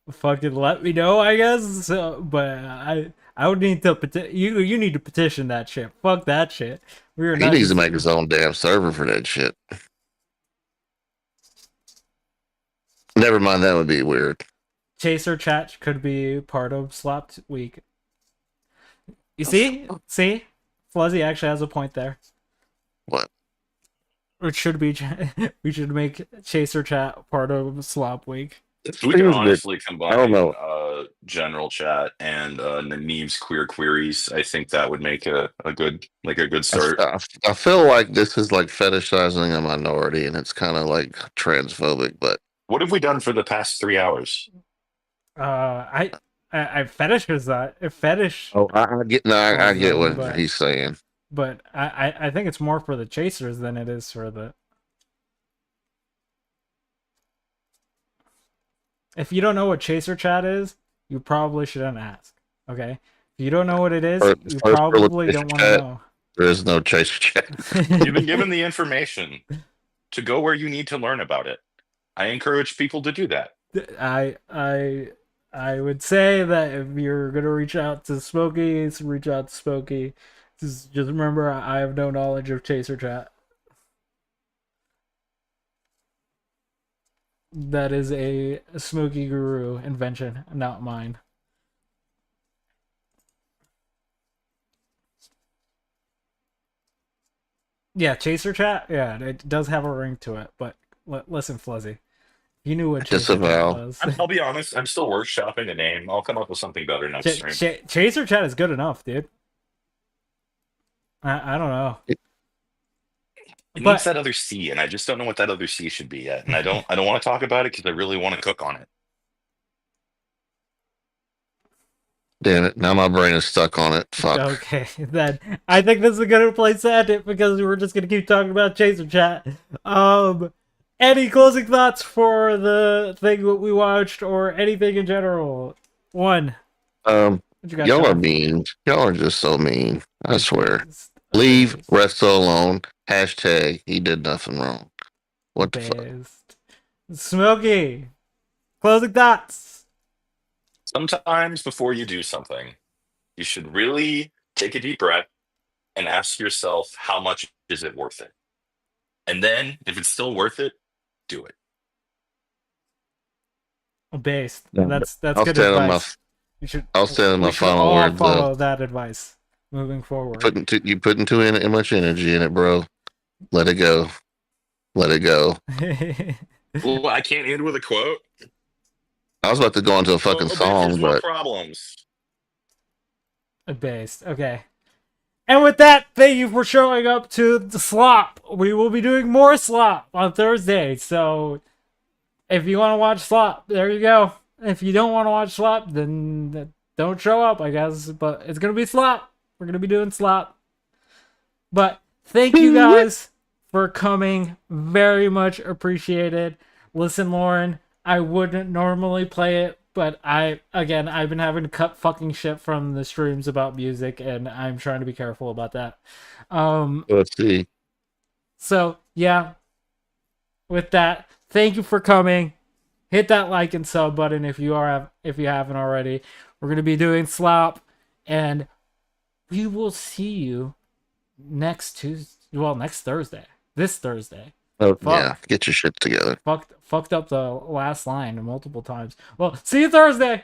fucking let me know, I guess. But I would need to you need to petition that shit. Fuck that shit. He needs to make his own damn server for that shit. Never mind, that would be weird. Chaser Chat could be part of Slop Week. You see? Fluzzy actually has a point there. What? It should be. We should make Chaser Chat part of Slop Week. We can honestly combine general chat and Neve's queer queries. I think that would make a good start. I feel like this is like fetishizing a minority, and it's kind of like transphobic. But what have we done for the past 3 hours? I fetishes that. If fetish. Oh, I get no, I get what but, he's saying. But I think it's more for the chasers than it is for the. If you don't know what chaser chat is, you probably shouldn't ask. Okay, if you don't know what it is, you probably don't want to know. There is no chaser chat. You've been given the information to go where you need to learn about it. I encourage people to do that. I would say that if you're gonna reach out to Smokey, reach out to Smokey. Just remember, I have no knowledge of chaser chat. That is a Smokey Guru invention, not mine. Yeah, chaser chat. Yeah, it does have a ring to it. But listen, Fluzzy, you knew what chaser chat was. I'll be honest. I'm still workshopping the name. I'll come up with something better next stream. Chaser chat is good enough, dude. I don't know. It needs that other C, and I just don't know what that other C should be yet. And I don't want to talk about it because I really want to cook on it. Damn it! Now my brain is stuck on it. Fuck. Okay, then I think this is a good place to end it because we're just gonna keep talking about chaser chat. Any closing thoughts for the thing that we watched or anything in general? One. Y'all are mean. Y'all are just so mean. I swear. Leave Resto alone. Hashtag he did nothing wrong. What the fuck? Smokey. Closing thoughts. Sometimes before you do something, you should really take a deep breath and ask yourself, how much is it worth it? And then, if it's still worth it, do it. Based. That's good advice. I'll say my final words. Follow that advice moving forward. You putting too much energy in it, bro. Let it go. Let it go. Well, I can't end with a quote. I was about to go into a fucking song, but problems. Based. Okay. And with that, thank you for showing up to the slop. We will be doing more slop on Thursday. So if you want to watch slop, there you go. If you don't want to watch slop, then don't show up, I guess. But it's going to be slop. We're going to be doing slop. But thank you guys for coming. Very much appreciated. Listen, Lauren, I wouldn't normally play it, but I've been having to cut fucking shit from the streams about music, and I'm trying to be careful about that. Let's see. So, yeah. With that, thank you for coming. Hit that like and sub button if you haven't already. We're gonna be doing slop, and we will see you next Tuesday. Well, next Thursday. This Thursday. Oh, yeah, get your shit together. Fucked up the last line multiple times. Well, see you Thursday.